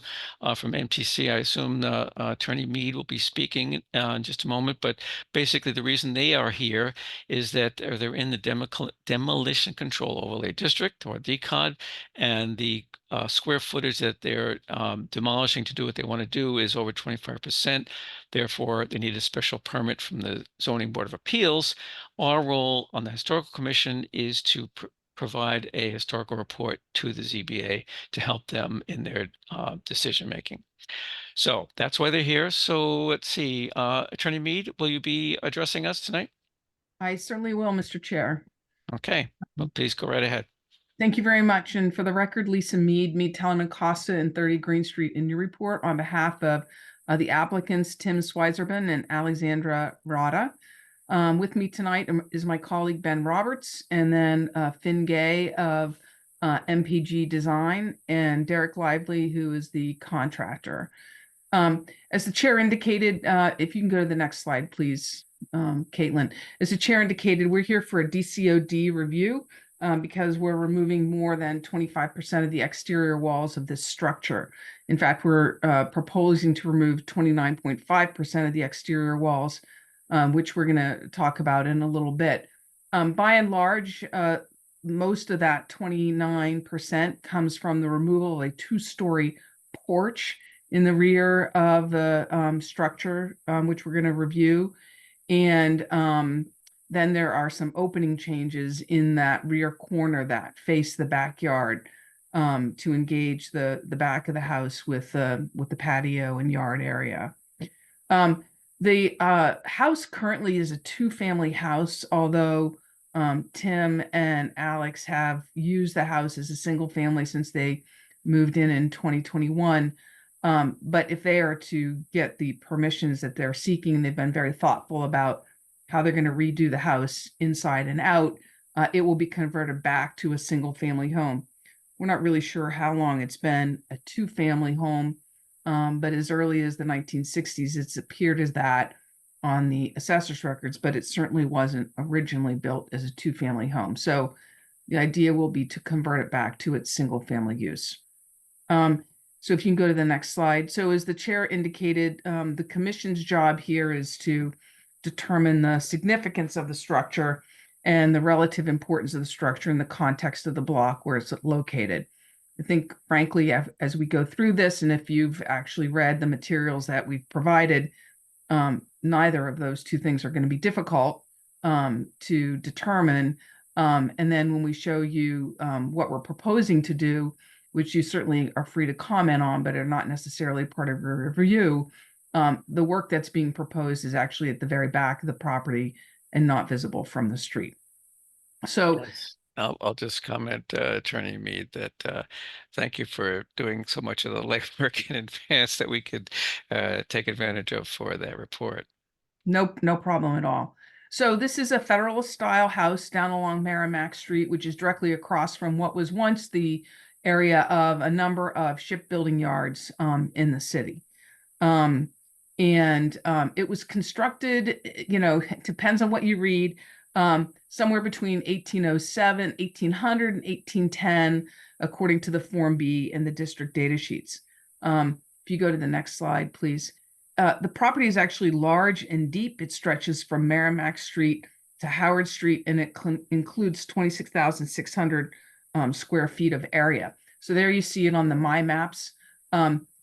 from MTC. I assume Attorney Mead will be speaking in just a moment. But basically, the reason they are here is that they're in the Demolition Control Overlay District, or DCOD, and the square footage that they're demolishing to do what they want to do is over 25%. Therefore, they need a special permit from the Zoning Board of Appeals. Our role on the Historical Commission is to provide a historical report to the ZBA to help them in their decision making. So that's why they're here. So let's see, Attorney Mead, will you be addressing us tonight? I certainly will, Mr. Chair. Okay, well, please go right ahead. Thank you very much. And for the record, Lisa Mead, Tellerman Costa and 30 Green Street in Newburyport, on behalf of the applicants, Tim Sweiserman and Alexandra Rada. With me tonight is my colleague, Ben Roberts, and then Finn Gay of MPG Design, and Derek Lively, who is the contractor. As the chair indicated, if you can go to the next slide, please, Caitlin. As the chair indicated, we're here for a DCOD review because we're removing more than 25% of the exterior walls of this structure. In fact, we're proposing to remove 29.5% of the exterior walls, which we're going to talk about in a little bit. By and large, most of that 29% comes from the removal of a two-story porch in the rear of the structure, which we're going to review. And then there are some opening changes in that rear corner that face the backyard to engage the back of the house with the patio and yard area. The house currently is a two-family house, although Tim and Alex have used the house as a single family since they moved in 2021. But if they are to get the permissions that they're seeking, they've been very thoughtful about how they're going to redo the house inside and out. It will be converted back to a single family home. We're not really sure how long it's been a two-family home, but as early as the 1960s, it's appeared as that on the assessor's records, but it certainly wasn't originally built as a two-family home. So the idea will be to convert it back to its single-family use. So if you can go to the next slide. So as the chair indicated, the commission's job here is to determine the significance of the structure and the relative importance of the structure in the context of the block where it's located. I think, frankly, as we go through this, and if you've actually read the materials that we've provided, neither of those two things are going to be difficult to determine. And then when we show you what we're proposing to do, which you certainly are free to comment on, but are not necessarily part of your review, the work that's being proposed is actually at the very back of the property and not visible from the street. So yes. I'll just comment, Attorney Mead, that thank you for doing so much of the legwork in advance that we could take advantage of for that report. Nope, no problem at all. So this is a Federalist style house down along Merrimack Street, which is directly across from what was once the area of a number of shipbuilding yards in the city. And And it was constructed, you know, it depends on what you read, somewhere between 1807, 1800, and 1810, according to the Form B and the district data sheets. If you go to the next slide, please. The property is actually large and deep. It stretches from Merrimack Street to Howard Street, and it includes 26,600 square feet of area. So there you see it on the My Maps.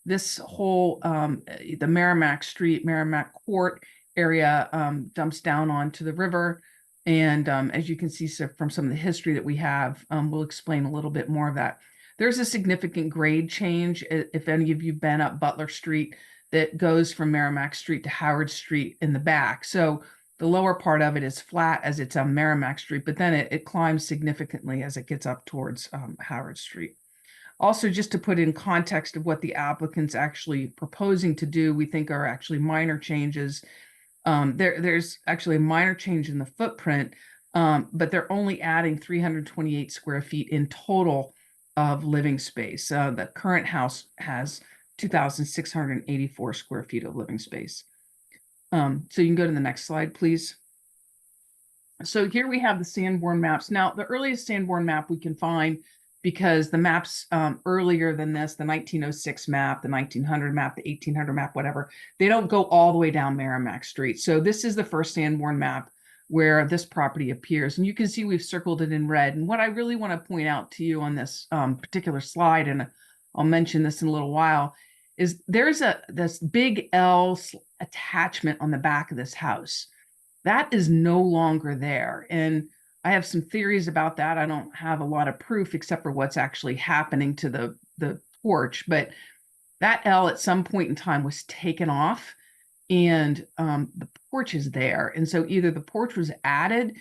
This whole, the Merrimack Street, Merrimack Court area dumps down onto the river. And as you can see from some of the history that we have, we'll explain a little bit more of that. There's a significant grade change, if any of you've been up Butler Street, that goes from Merrimack Street to Howard Street in the back. So the lower part of it is flat as it's on Merrimack Street, but then it climbs significantly as it gets up towards Howard Street. Also, just to put in context of what the applicant's actually proposing to do, we think are actually minor changes. There's actually a minor change in the footprint, but they're only adding 328 square feet in total of living space. The current house has 2,684 square feet of living space. So you can go to the next slide, please. So here we have the Sanborn maps. Now, the earliest Sanborn map we can find, because the maps earlier than this, the 1906 map, the 1900 map, the 1800 map, whatever, they don't go all the way down Merrimack Street. So this is the first Sanborn map where this property appears. And you can see we've circled it in red. And what I really want to point out to you on this particular slide, and I'll mention this in a little while, is there's this big L attachment on the back of this house. That is no longer there. And I have some theories about that. I don't have a lot of proof except for what's actually happening to the porch, but that L at some point in time was taken off, and the porch is there. And so either the porch was added,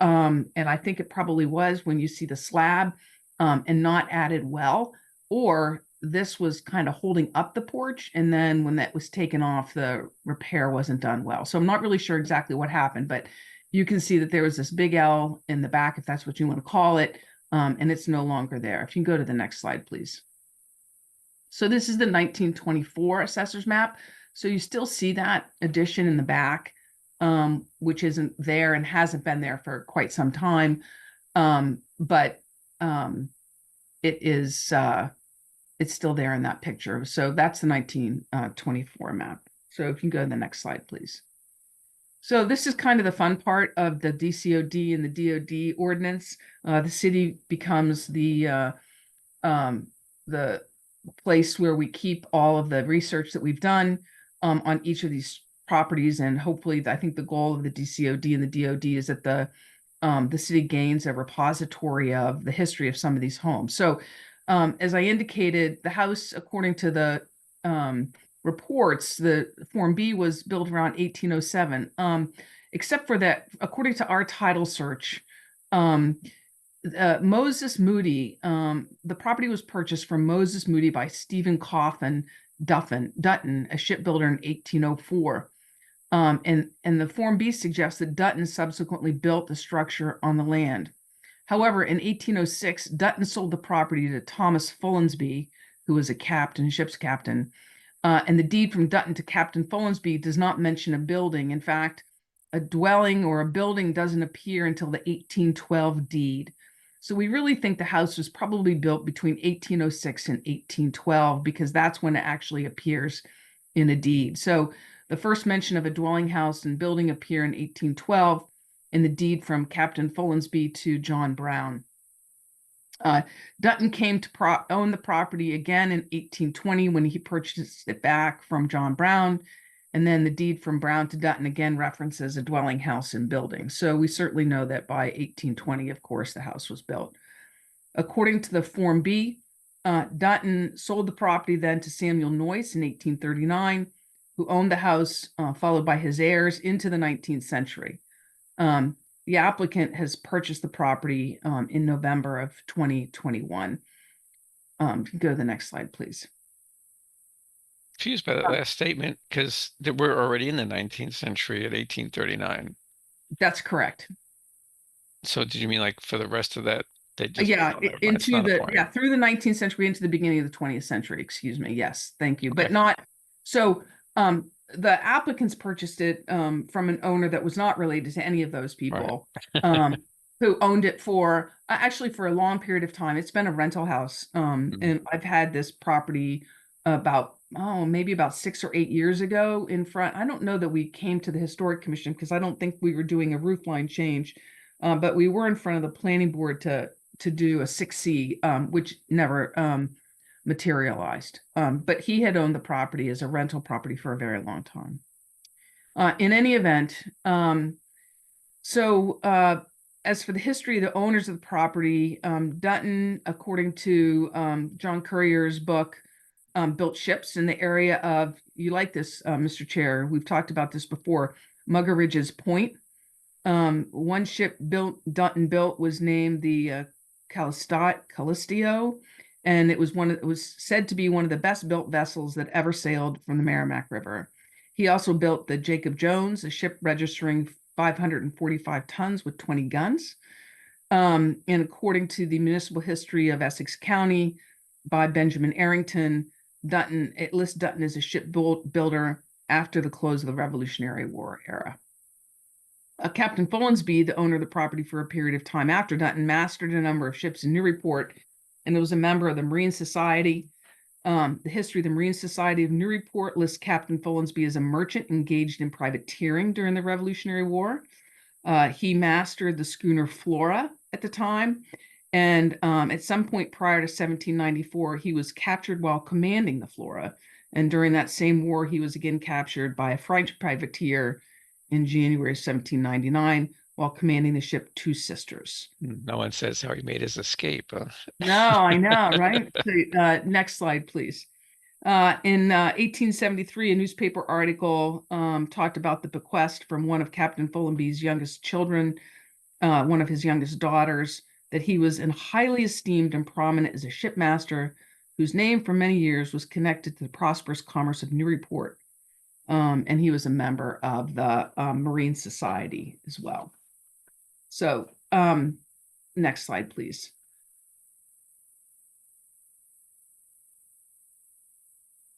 and I think it probably was when you see the slab, and not added well, or this was kind of holding up the porch, and then when that was taken off, the repair wasn't done well. So I'm not really sure exactly what happened, but you can see that there was this big L in the back, if that's what you want to call it, and it's no longer there. If you can go to the next slide, please. So this is the 1924 assessor's map. So you still see that addition in the back, which isn't there and hasn't been there for quite some time, but it is it's still there in that picture. So that's the 1924 map. So if you can go to the next slide, please. So this is kind of the fun part of the DCOD and the DOD ordinance. The city becomes the place where we keep all of the research that we've done on each of these properties. And hopefully, I think the goal of the DCOD and the DOD is that the city gains a repository of the history of some of these homes. So as I indicated, the house, according to the reports, the Form B was built around 1807, except for that, according to our title search, Moses Moody, the property was purchased from Moses Moody by Stephen Coffin Dutton, a shipbuilder, in 1804. And the Form B suggests that Dutton subsequently built the structure on the land. However, in 1806, Dutton sold the property to Thomas Follansby, who was a captain, ship's captain. And the deed from Dutton to Captain Follansby does not mention a building. In fact, a dwelling or a building doesn't appear until the 1812 deed. So we really think the house was probably built between 1806 and 1812, because that's when it actually appears in a deed. So the first mention of a dwelling house and building appear in 1812 in the deed from Captain Follansby to John Brown. Dutton came to own the property again in 1820 when he purchased it back from John Brown. And then the deed from Brown to Dutton again references a dwelling house and building. So we certainly know that by 1820, of course, the house was built. According to the Form B, Dutton sold the property then to Samuel Noyce in 1839, who owned the house, followed by his heirs into the 19th century. The applicant has purchased the property in November of 2021. Go to the next slide, please. Confused by that last statement, because we're already in the 19th century at 1839. That's correct. So did you mean like for the rest of that? They just, into the through the 19th century into the beginning of the 20th century. Excuse me. Yes, thank you. Okay. But not so. the applicants purchased it from an owner that was not related to any of those people, who owned it for actually for a long period of time. It's been a rental house, and I've had this property about maybe about 6 or 8 years ago in front. I don't know that we came to the Historic Commission because I don't think we were doing a roof line change, but we were in front of the planning board to do a 6C, which never materialized. But he had owned the property as a rental property for a very long time. In any event, as for the history of the owners of the property, Dutton, according to John Currier's book, built ships in the area of, you like this, Mr. Chair, we've talked about this before, Muggeridge's Point. One ship Dutton built was named the Callistio, and it was said to be one of the best built vessels that ever sailed from the Merrimack River. He also built the Jacob Jones, a ship registering 545 tons with 20 guns. And according to the Municipal History of Essex County by Benjamin Arrington, it lists Dutton as a ship builder after the close of the Revolutionary War era. Captain Follansbee, the owner of the property for a period of time after Dutton, mastered a number of ships in Newburyport and was a member of the Marine Society. The history of the Marine Society of Newburyport lists Captain Follansbee as a merchant engaged in privateering during the Revolutionary War. He mastered the schooner Flora at the time, and at some point prior to 1794, he was captured while commanding the Flora. And during that same war, he was again captured by a French privateer in January 1799 while commanding the ship Two Sisters. No one says how he made his escape. No, I know, right? So, next slide, please. In 1873, a newspaper article talked about the bequest from one of Captain Follansbee's youngest children, one of his youngest daughters, that he was highly esteemed and prominent as a shipmaster, whose name for many years was connected to the prosperous commerce of Newburyport. And he was a member of the Marine Society as well. So, next slide, please.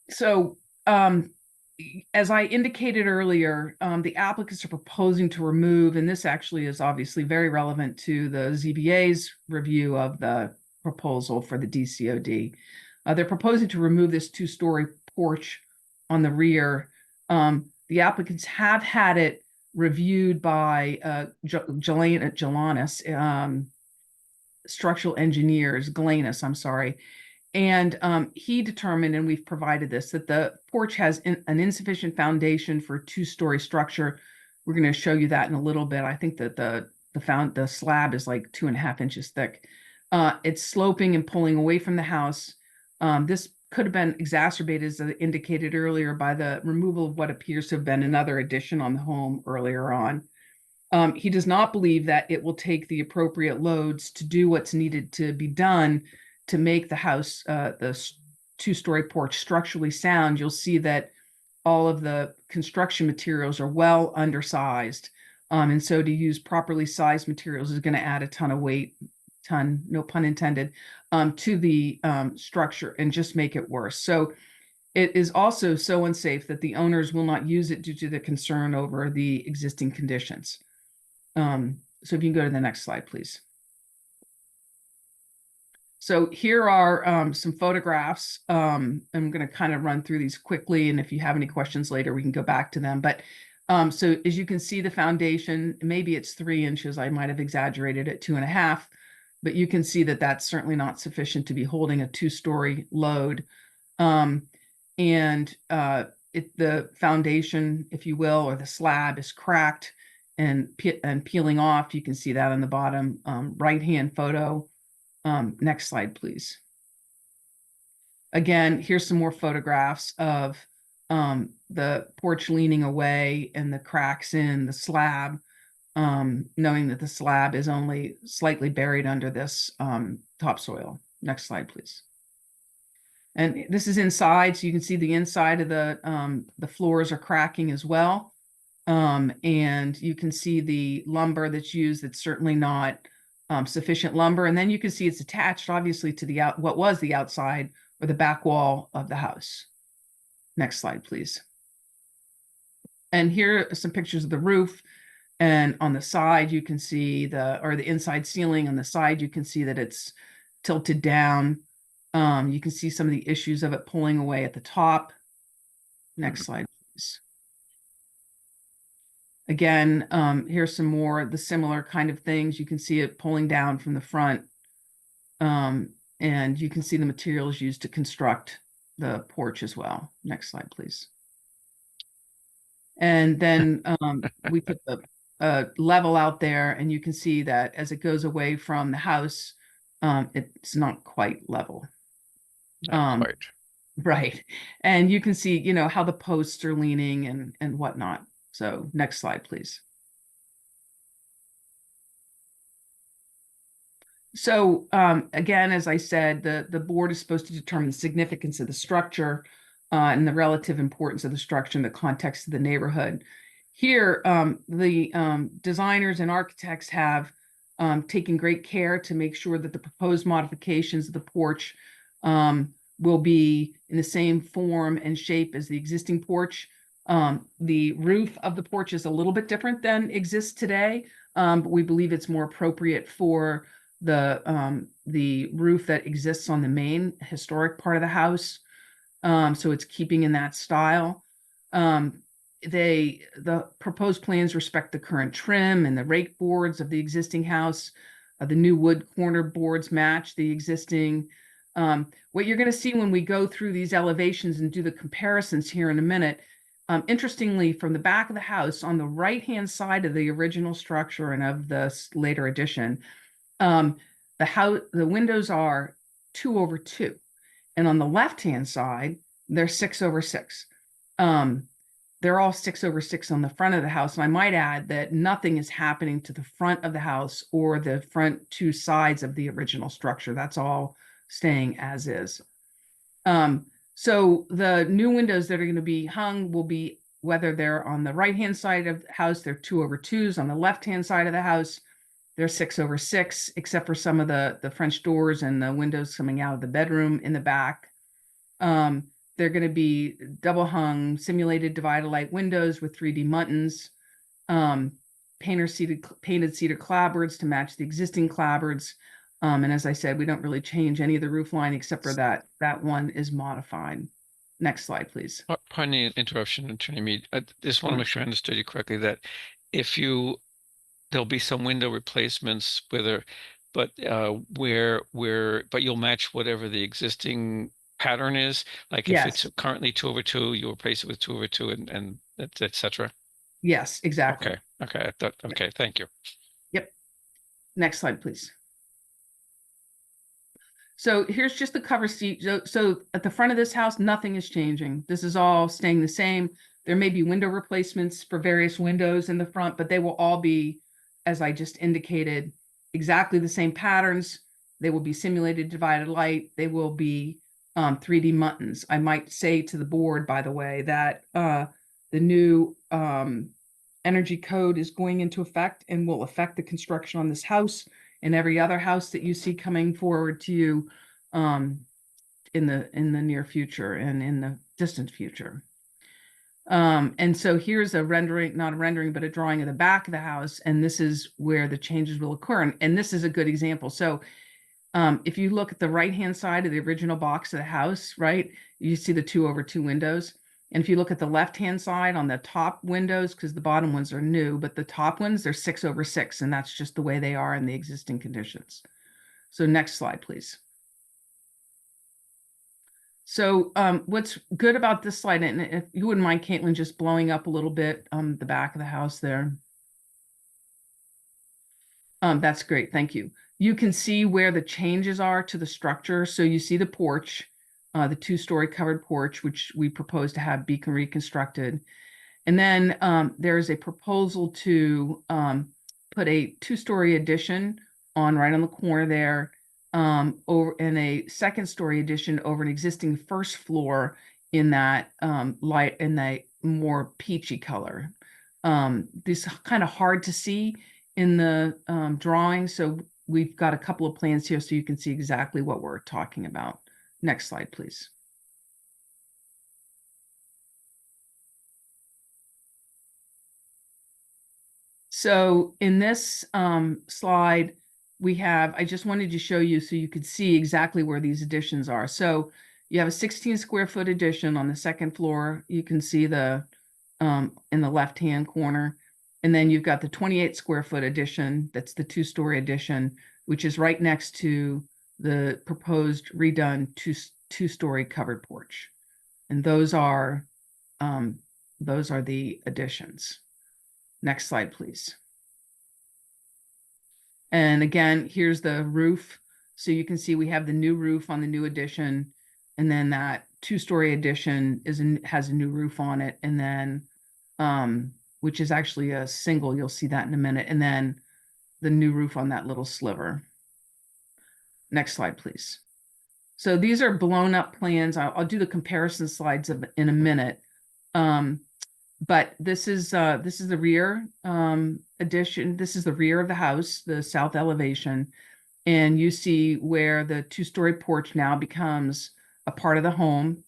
So, as I indicated earlier, the applicants are proposing to remove, and this actually is obviously very relevant to the ZBA's review of the proposal for the DCOD. They're proposing to remove this two-story porch on the rear. The applicants have had it reviewed by Galanis, structural engineers, Galanis, I'm sorry. And he determined, and we've provided this, that the porch has an insufficient foundation for a two-story structure. We're going to show you that in a little bit. I think that the slab is like 2.5 inches thick. It's sloping and pulling away from the house. This could have been exacerbated, as indicated earlier, by the removal of what appears to have been another addition on the home earlier on. He does not believe that it will take the appropriate loads to do what's needed to be done to make the house, the two-story porch, structurally sound. You'll see that all of the construction materials are well undersized. And so to use properly sized materials is going to add a ton of weight, no pun intended, to the structure and just make it worse. So it is also so unsafe that the owners will not use it due to the concern over the existing conditions. So if you can go to the next slide, please. So here are some photographs. I'm going to kind of run through these quickly, and if you have any questions later, we can go back to them. But so as you can see, the foundation, maybe it's 3 inches. I might have exaggerated at 2.5, but you can see that that's certainly not sufficient to be holding a two-story load. The foundation, if you will, or the slab is cracked and peeling off. You can see that on the bottom right-hand photo. Next slide, please. Again, here's some more photographs of the porch leaning away and the cracks in the slab, knowing that the slab is only slightly buried under this topsoil. Next slide, please. And this is inside, so you can see the inside of the floors are cracking as well. And you can see the lumber that's used. That's certainly not sufficient lumber. And then you can see it's attached, obviously, to what was the outside or the back wall of the house. Next slide, please. And here are some pictures of the roof. And on the side, you can see the inside ceiling. On the side, you can see that it's tilted down. You can see some of the issues of it pulling away at the top. Next slide, please. Again, here's some more the similar kind of things. You can see it pulling down from the front. And you can see the materials used to construct the porch as well. Next slide, please. And then we put the level out there, and you can see that as it goes away from the house, it's not quite level. Not quite. Right. And you can see, you know, how the posts are leaning and whatnot. So next slide, please. So again, as I said, the board is supposed to determine the significance of the structure and the relative importance of the structure in the context of the neighborhood. Here, the designers and architects have taken great care to make sure that the proposed modifications of the porch will be in the same form and shape as the existing porch. The roof of the porch is a little bit different than exists today, but we believe it's more appropriate for the roof that exists on the main historic part of the house. So it's keeping in that style. The proposed plans respect the current trim and the rake boards of the existing house. The new wood corner boards match the existing. What you're going to see when we go through these elevations and do the comparisons here in a minute, interestingly, from the back of the house on the right-hand side of the original structure and of the later addition, the windows are 2/2, and on the left-hand side, they're 6/6. They're all 6/6 on the front of the house. And I might add that nothing is happening to the front of the house or the front two sides of the original structure. That's all staying as is. So the new windows that are going to be hung will be, whether they're on the right-hand side of the house, they're 2/2s. On the left-hand side of the house, they're 6/6, except for some of the French doors and the windows coming out of the bedroom in the back. They're going to be double hung, simulated divided light windows with 3D muntins, painted cedar clapboards to match the existing clapboards. And as I said, we don't really change any of the roof line except for that one is modified. Next slide, please. Pardon the interruption, Attorney Mead. I just want to make sure I understood you correctly, that there'll be some window replacements but you'll match whatever the existing pattern is. Like if it's Yes. currently 2/2, you replace it with 2/2 and et cetera. Yes, exactly. Okay. Okay. Thank you. Yep. Next slide, please. So here's just the cover sheet. So at the front of this house, nothing is changing. This is all staying the same. There may be window replacements for various windows in the front, but they will all be, as I just indicated, exactly the same patterns. They will be simulated divided light. They will be 3D muntins. I might say to the board, by the way, that the new energy code is going into effect and will affect the construction on this house and every other house that you see coming forward to you in the near future and in the distant future. And so here's a rendering, not a rendering, but a drawing of the back of the house. And this is where the changes will occur. And this is a good example. So if you look at the right-hand side of the original box of the house, right, you see the 2/2 windows. And if you look at the left-hand side on the top windows, because the bottom ones are new, but the top ones, they're 6/6, and that's just the way they are in the existing conditions. So next slide, please. So what's good about this slide, and if you wouldn't mind, Caitlin, just blowing up a little bit the back of the house there. That's great, thank you. You can see where the changes are to the structure. So you see the porch, the 2-story covered porch, which we propose to have beacon reconstructed. And then there's a proposal to put a 2-story addition right on the corner there, over in a 2nd-story addition over an existing 1st floor in that light, in that more peachy color. This is kind of hard to see in the drawing, so we've got a couple of plans here so you can see exactly what we're talking about. Next slide, please. So in this slide, I just wanted to show you so you could see exactly where these additions are. So you have a 16 square foot addition on the second floor. You can see the in the left-hand corner. And then you've got the 28 square foot addition. That's the 2-story addition, which is right next to the proposed redone two-story covered porch. And those are the additions. Next slide, please. And again, here's the roof. So you can see we have the new roof on the new addition, and then that 2-story addition has a new roof on it, and then which is actually a single. You'll see that in a minute, and then the new roof on that little sliver. Next slide, please. So these are blown up plans. I'll do the comparison slides in a minute. But this is the rear addition. This is the rear of the house, the south elevation. And you see where the 2-story porch now becomes a part of the home.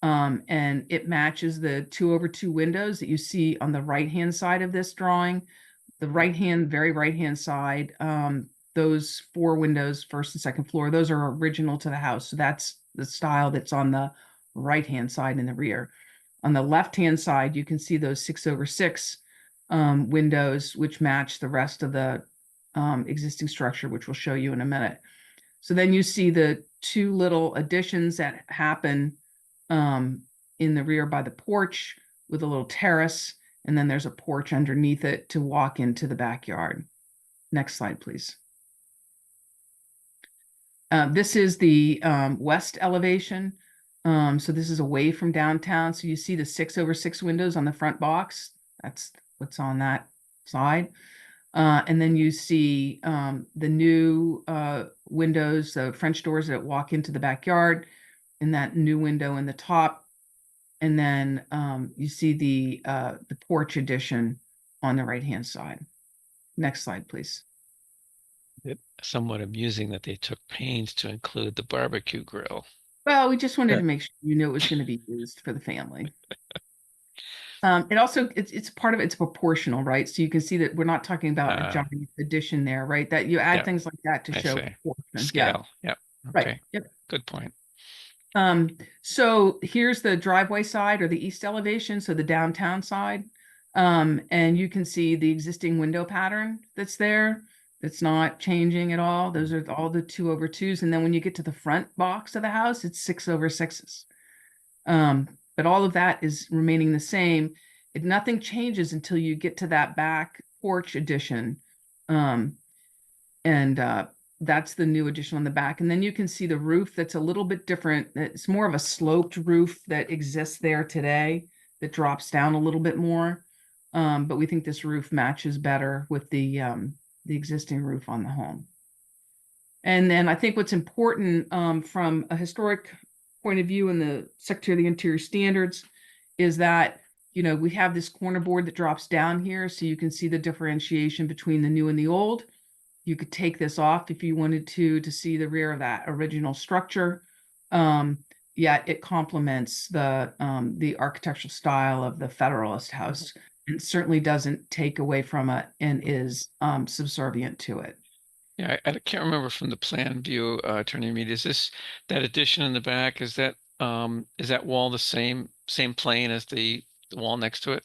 And it matches the 2/2 windows that you see on the right-hand side of this drawing. The very right-hand side, those 4 windows, first and second floor, those are original to the house. So that's the style that's on the right-hand side in the rear. On the left-hand side, you can see those 6/6 windows, which match the rest of the existing structure, which we'll show you in a minute. So then you see the 2 little additions that happen in the rear by the porch with a little terrace, and then there's a porch underneath it to walk into the backyard. Next slide, please. This is the west elevation. So this is away from downtown. So you see the 6/6 windows on the front box. That's what's on that side. And then you see the new windows, the French doors that walk into the backyard, and that new window in the top. And then you see the porch addition on the right-hand side. Next slide, please. It's somewhat amusing that they took pains to include the barbecue grill. Well, we just wanted to make sure you knew it was going to be used for the family. It also, it's part of it's proportional, right? So you can see that we're not talking about a giant addition there, right? That you add things like that to show proportion. Scale. Yeah. Right. Okay. Yep. Good point. So here's the driveway side or the east elevation, so the downtown side. And you can see the existing window pattern that's there. That's not changing at all. Those are all the 2/2s. And then when you get to the front box of the house, it's 6/6s. But all of that is remaining the same. Nothing changes until you get to that back porch addition. That's the new addition on the back. And then you can see the roof that's a little bit different. It's more of a sloped roof that exists there today that drops down a little bit more. But we think this roof matches better with the existing roof on the home. And then I think what's important from a historic point of view in the Secretary of the Interior standards is that, you know, we have this corner board that drops down here, so you can see the differentiation between the new and the old. You could take this off if you wanted to see the rear of that original structure. Yet it complements the architectural style of the Federalist House. It certainly doesn't take away from it and is subservient to it. Yeah, I can't remember from the plan view, Attorney Mead, is this that addition in the back? Is that wall the same plane as the wall next to it?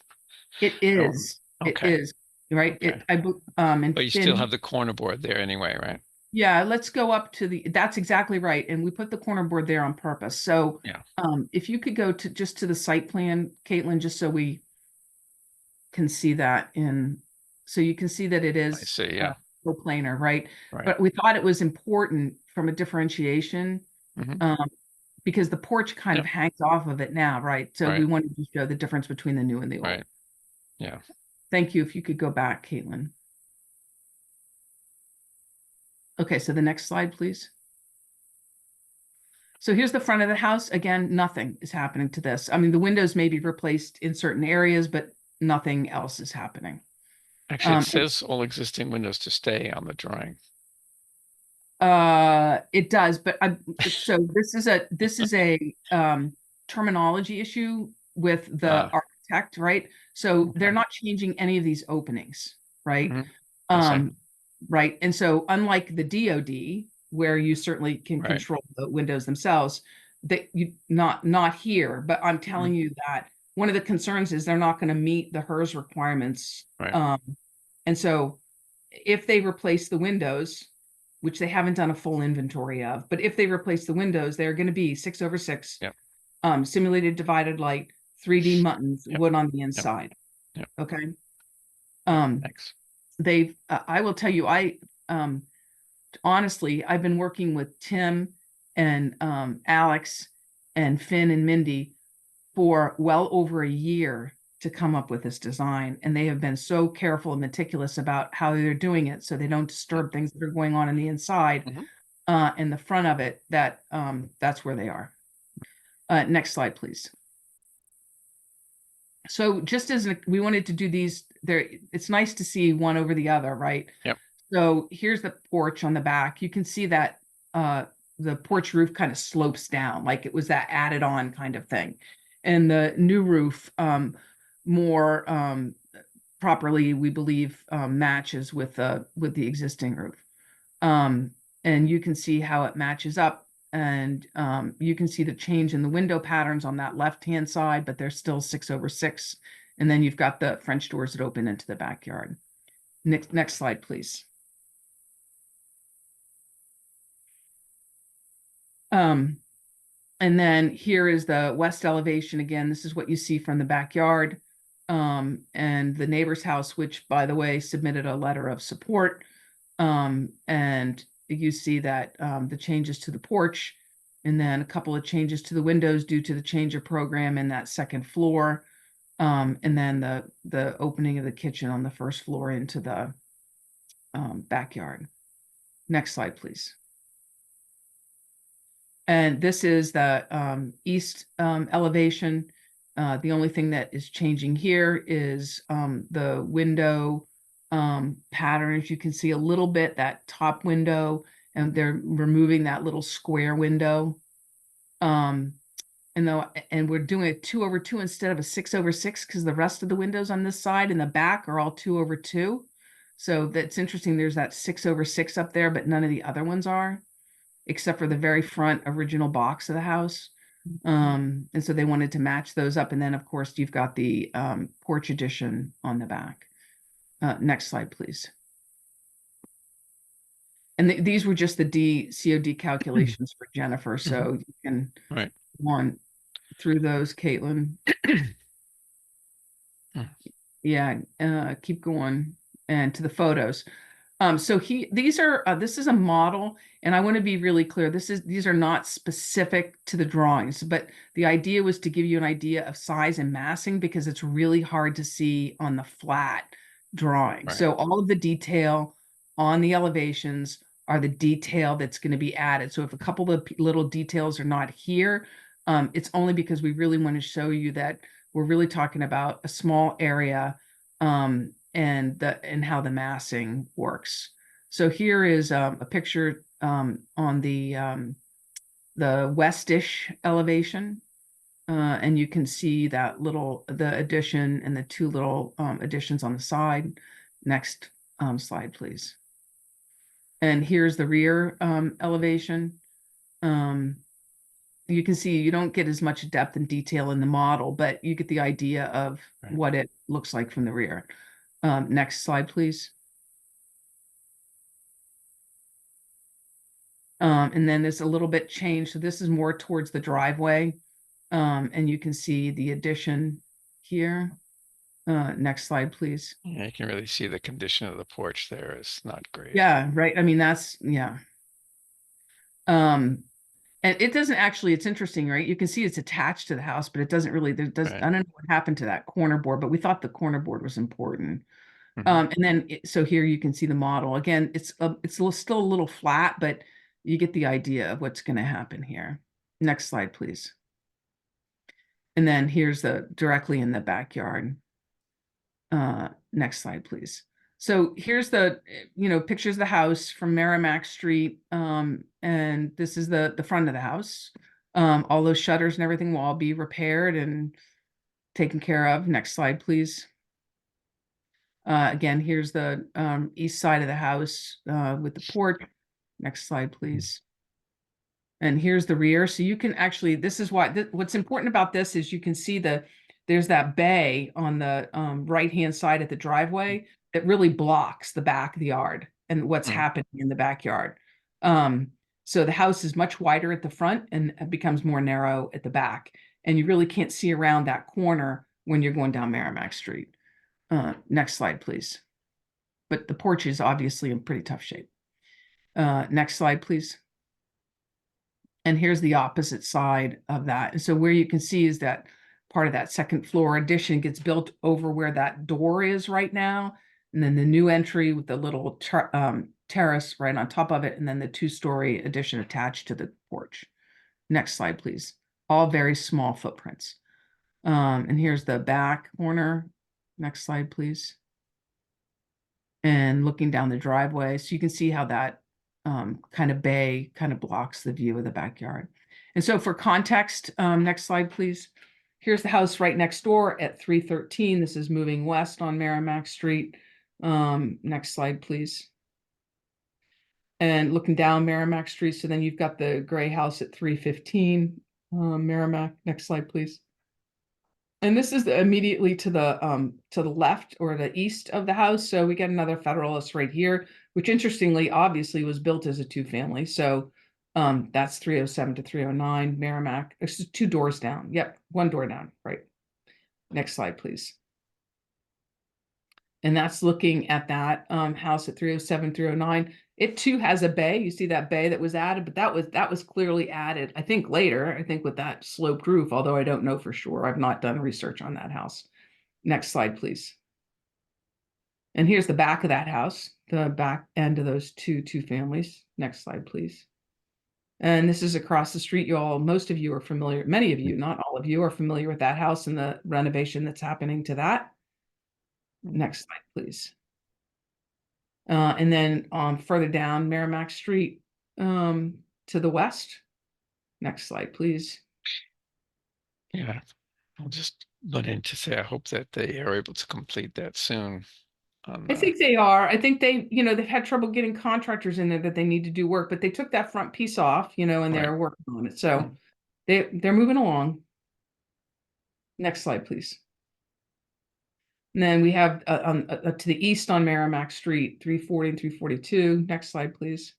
It is. Okay. It is right. Okay. But you still have the corner board there anyway, right? Yeah, let's go up to that's exactly right. And we put the corner board there on purpose. So yeah. If you could go to just to the site plan, Caitlin, just so we can see that so you can see that it is I see, yeah. planar, right? Right. But we thought it was important from a differentiation because the porch kind of hangs off of it now, right? So we wanted to show the difference between the new and the old. Right. Yeah. Thank you. If you could go back, Caitlin. Okay, so the next slide, please. So here's the front of the house. Again, nothing is happening to this. I mean, the windows may be replaced in certain areas, but nothing else is happening. Actually, it says all existing windows to stay on the drawing. It does, but so this is a terminology issue with the architect, right? So they're not changing any of these openings, right? Mhm. Yes, Right. And so unlike the DoD, where you certainly can Right. control the windows themselves, that you not here, but I'm telling you that one of the concerns is they're not going to meet the HERS requirements. Right. And so if they replace the windows, which they haven't done a full inventory of, but if they replace the windows, they're going to be 6/6, Yep. Simulated divided light, 3D muttons, Yep. wood on the inside. Yep. Okay. Thanks. I will tell you, honestly, I've been working with Tim and Alex and Finn and Mindy for well over a year to come up with this design. And they have been so careful and meticulous about how they're doing it so they don't disturb things that are going on in the inside in the front of it, that that's where they are. Next slide, please. So just as we wanted to do these there, it's nice to see one over the other, right? Yep. So here's the porch on the back. You can see that the porch roof kind of slopes down, like it was that added on kind of thing. And the new roof more properly, we believe, matches with the existing roof. And you can see how it matches up. And you can see the change in the window patterns on that left-hand side, but they're still 6/6. And then you've got the French doors that open into the backyard. Next slide, please. And then here is the west elevation. Again, this is what you see from the backyard. And the neighbor's house, which, by the way, submitted a letter of support. And you see that the changes to the porch, and then a couple of changes to the windows due to the change of program in that second floor. And then the opening of the kitchen on the first floor into the backyard. Next slide, please. And this is the east elevation. The only thing that is changing here is the window pattern. As you can see a little bit, that top window, and they're removing that little square window. And we're doing a 2/2 instead of a 6/6 because the rest of the windows on this side and the back are all 2/2. So that's interesting. There's that 6/6 up there, but none of the other ones are, except for the very front original box of the house. And so they wanted to match those up. And then, of course, you've got the porch addition on the back. Next slide, please. And these were just the COD calculations for Jennifer. So you can go on through those, Caitlin. Yeah, keep going and to the photos. So this is a model, and I want to be really clear. These are not specific to the drawings, but the idea was to give you an idea of size and massing because it's really hard to see on the flat drawing. Right. So all of the detail on the elevations are the detail that's going to be added. So if a couple of little details are not here, it's only because we really want to show you that we're really talking about a small area and how the massing works. So here is a picture on the westish elevation, and you can see that the addition and the two little additions on the side. Next slide, please. And here's the rear elevation. You can see you don't get as much depth and detail in the model, but you get the idea of what it looks like from the rear. Next slide, please. And then there's a little bit change. So this is more towards the driveway. And you can see the addition here. Next slide, please. Yeah, you can really see the condition of the porch there is not great. Yeah, right. I mean, yeah. And it doesn't actually, it's interesting, right? You can see it's attached to the house, but it doesn't really, I don't know what happened to that corner board, but we thought the corner board was important. And then, so here you can see the model. Again, it's still a little flat, but you get the idea of what's going to happen here. Next slide, please. And then here's directly in the backyard. Next slide, please. So here's the, pictures of the house from Merrimack Street. And this is the front of the house. All those shutters and everything will all be repaired and taken care of. Next slide, please. Again, here's the east side of the house with the porch. Next slide, please. And here's the rear. So you can actually, this is why, what's important about this is you can see there's that bay on the right-hand side of the driveway that really blocks the back of the yard and what's happening in the backyard. So the house is much wider at the front and it becomes more narrow at the back. And you really can't see around that corner when you're going down Merrimack Street. Next slide, please. But the porch is obviously in pretty tough shape. Next slide, please. And here's the opposite side of that. And so where you can see is that part of that second floor addition gets built over where that door is right now. And then the new entry with the little terrace right on top of it. And then the 2-story addition attached to the porch. Next slide, please. All very small footprints. And here's the back corner. Next slide, please. And looking down the driveway. So you can see how that kind of bay kind of blocks the view of the backyard. And so for context, next slide, please. Here's the house right next door at 313. This is moving west on Merrimack Street. Next slide, please. And looking down Merrimack Street. So then you've got the gray house at 315 Merrimack. Next slide, please. And this is immediately to the left or the east of the house. So we get another Federalist right here, which interestingly, obviously was built as a 2-family. So that's 307 to 309 Merrimack. It's 2 doors down. Yep, 1 door down. Right. Next slide, please. And that's looking at that house at 307, 309. It too has a bay. You see that bay that was added, but that was clearly added, I think later, I think with that sloped roof, although I don't know for sure. I've not done research on that house. Next slide, please. And here's the back of that house, the back end of those two families. Next slide, please. And this is across the street. Most of you are familiar, many of you, not all of you, are familiar with that house and the renovation that's happening to that. Next slide, please. And then further down Merrimack Street to the west. Next slide, please. Yeah, I'll just butt in to say I hope that they are able to complete that soon. I think they are. I think they've had trouble getting contractors in there that they need to do work, but they took that front piece off, and they're working on it. So they're moving along. Next slide, please. And then we have to the east on Merrimack Street, 340 and 342. Next slide, please.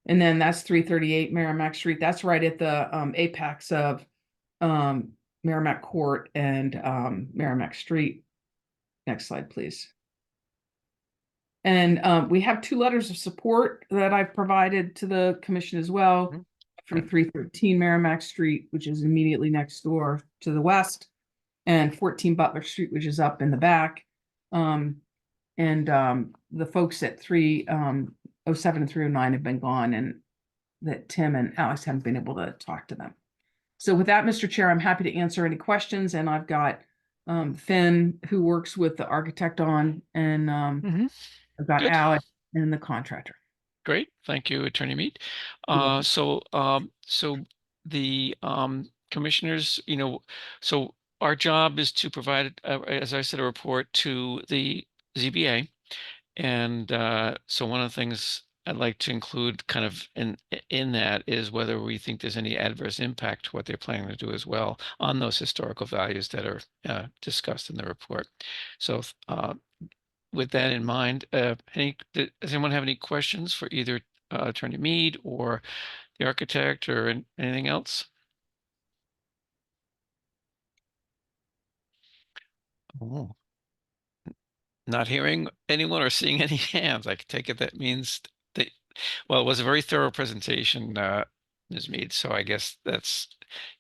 And then that's 338 Merrimack Street. That's right at the apex of Merrimack Court and Merrimack Street. Next slide, please. And we have 2 letters of support that I've provided to the commission as well from 313 Merrimack Street, which is immediately next door to the west, and 14 Butler Street, which is up in the back. The folks at 307 and 309 have been gone, and that Tim and Alex haven't been able to talk to them. So with that, Mr. Chair, I'm happy to answer any questions, and I've got Finn, who works with the architect on, and I've got Alex and the contractor. Great, thank you, Attorney Mead. So the commissioners, so our job is to provide, as I said, a report to the ZBA. And so one of the things I'd like to include kind of in that is whether we think there's any adverse impact to what they're planning to do as well on those historical values that are discussed in the report. So with that in mind, does anyone have any questions for either Attorney Mead or the architect or anything else? Oh, not hearing anyone or seeing any hands. I can take it that means that, well, it was a very thorough presentation, Ms. Mead. So I guess that's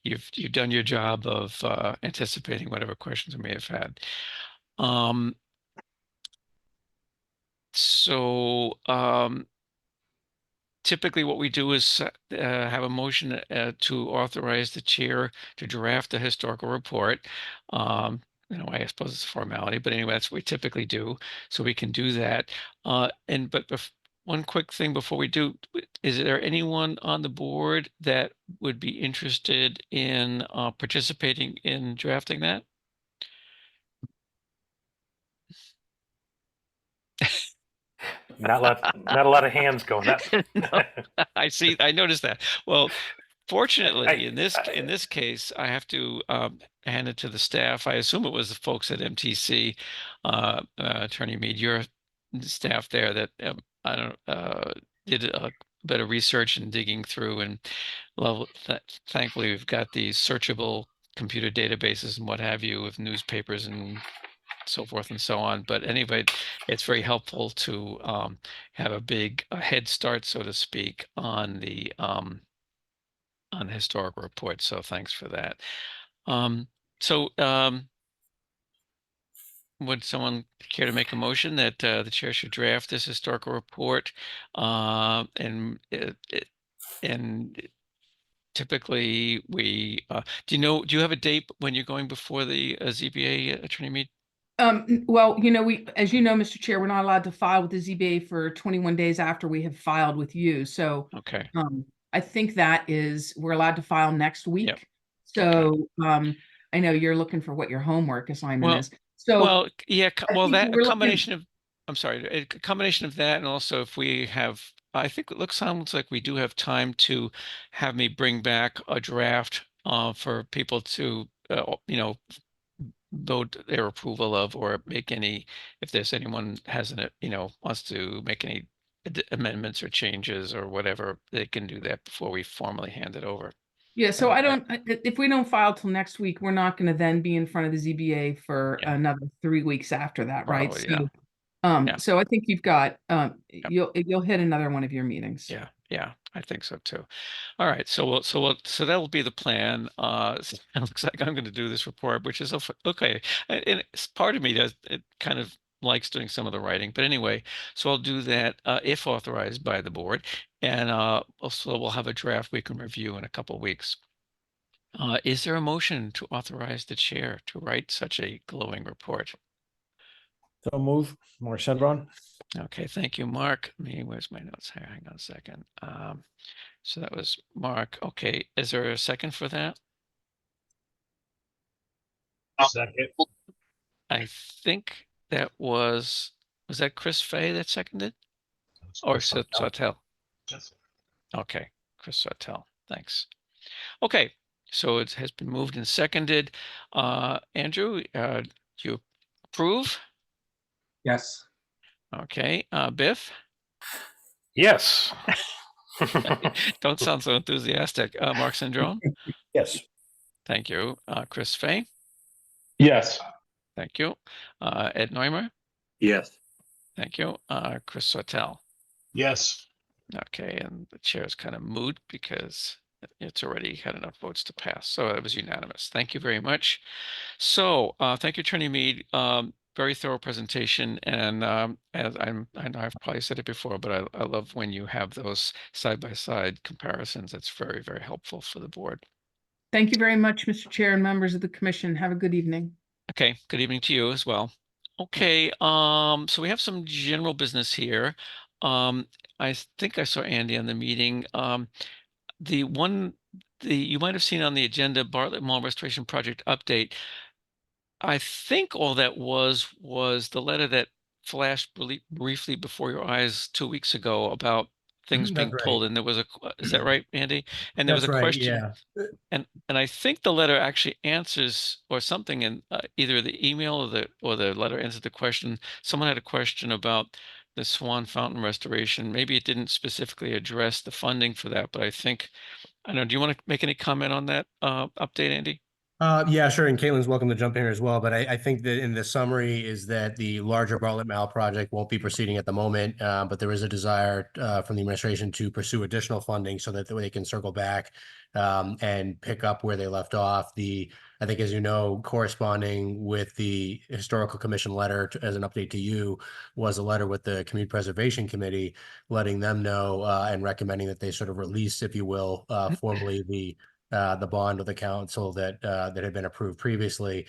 you've done your job of anticipating whatever questions we may have had. Typically what we do is have a motion to authorize the chair to draft a historical report. I suppose it's a formality, but anyway, that's what we typically do. So we can do that. But one quick thing before we do, is there anyone on the board that would be interested in participating in drafting that? Not a lot of hands going up. No, I see. I noticed that. Well, fortunately, I- in this case, I have to hand it to the staff. I assume it was the folks at MTC, Attorney Mead, your staff there that I don't did a bit of research and digging through, and thankfully we've got these searchable computer databases and what have you with newspapers and so forth and so on. But anyway, it's very helpful to have a head start, so to speak, on the historical report. So thanks for that. So would someone care to make a motion that the chair should draft this historical report? And typically we do you have a date when you're going before the ZBA, Attorney Mead? Well, as you know, Mr. Chair, we're not allowed to file with the ZBA for 21 days after we have filed with you. So Okay. I think we're allowed to file next week. Yep. So I know you're looking for what your homework assignment is. So well, yeah, well, think that a we're combination of, I'm sorry, a combination of that, and also if we have, I think it sounds like we do have time to have me bring back a draft for people to, vote their approval of, or make any, if there's anyone has wants to make any amendments or changes or whatever, they can do that before we formally hand it over. Yeah, so if we don't file till next week, we're not going to then be in front of the ZBA for another 3 weeks after that, right? Probably, So, yeah. so I think you've got, you'll hit another one of your meetings. Yeah, I think so too. All right, so that will be the plan. It looks like I'm going to do this report, which is okay. And part of me it kind of likes doing some of the writing, but anyway, so I'll do that if authorized by the board, and also we'll have a draft we can review in a couple of weeks. Is there a motion to authorize the chair to write such a glowing report? So move, Mark Sendron. Okay, thank you, Mark. Where's my notes? Hang on a second. So that was Mark. Okay, is there a second for that? Second. I think that was that Chris Fay that seconded? Or Sautel? Okay, Chris Sautel, thanks. Okay, so it has been moved and seconded. Andrew, do you approve? Yes. Okay, Biff? Yes. Don't sound so enthusiastic. Mark Sandrone? Yes. Thank you. Chris Fay? Yes. Thank you. Ed Neumer? Yes. Thank you. Chris Sautel? Yes. Okay, and the chair is kind of moot because it's already had enough votes to pass. So it was unanimous. Thank you very much. So thank you, Attorney Mead. Very thorough presentation. And as I know I've probably said it before, but I love when you have those side-by-side comparisons. It's very, very helpful for the board. Thank you very much, Mr. Chair and members of the commission. Have a good evening. Okay, good evening to you as well. Okay, so we have some general business here. I think I saw Andy on the meeting. You might have seen on the agenda, Bartlett Mall Restoration Project update. I think all that was the letter that flashed briefly before your eyes 2 weeks ago about things being pulled, and there was is that right, Andy? And there was a question. Yeah. And I think the letter actually answers, or something in either the email or the letter answered the question. Someone had a question about the Swan Fountain restoration. Maybe it didn't specifically address the funding for that, but I don't know. Do you want to make any comment on that update, Andy? Yeah, sure. And Caitlin's welcome to jump in here as well. But I think that in the summary is that the larger Bartlett Mall project won't be proceeding at the moment, but there is a desire from the administration to pursue additional funding so that they can circle back and pick up where they left off. I think, as you know, corresponding with the Historical Commission letter as an update to you was a letter with the Community Preservation Committee, letting them know and recommending that they sort of release, if you will, formally the bond of the council that had been approved previously,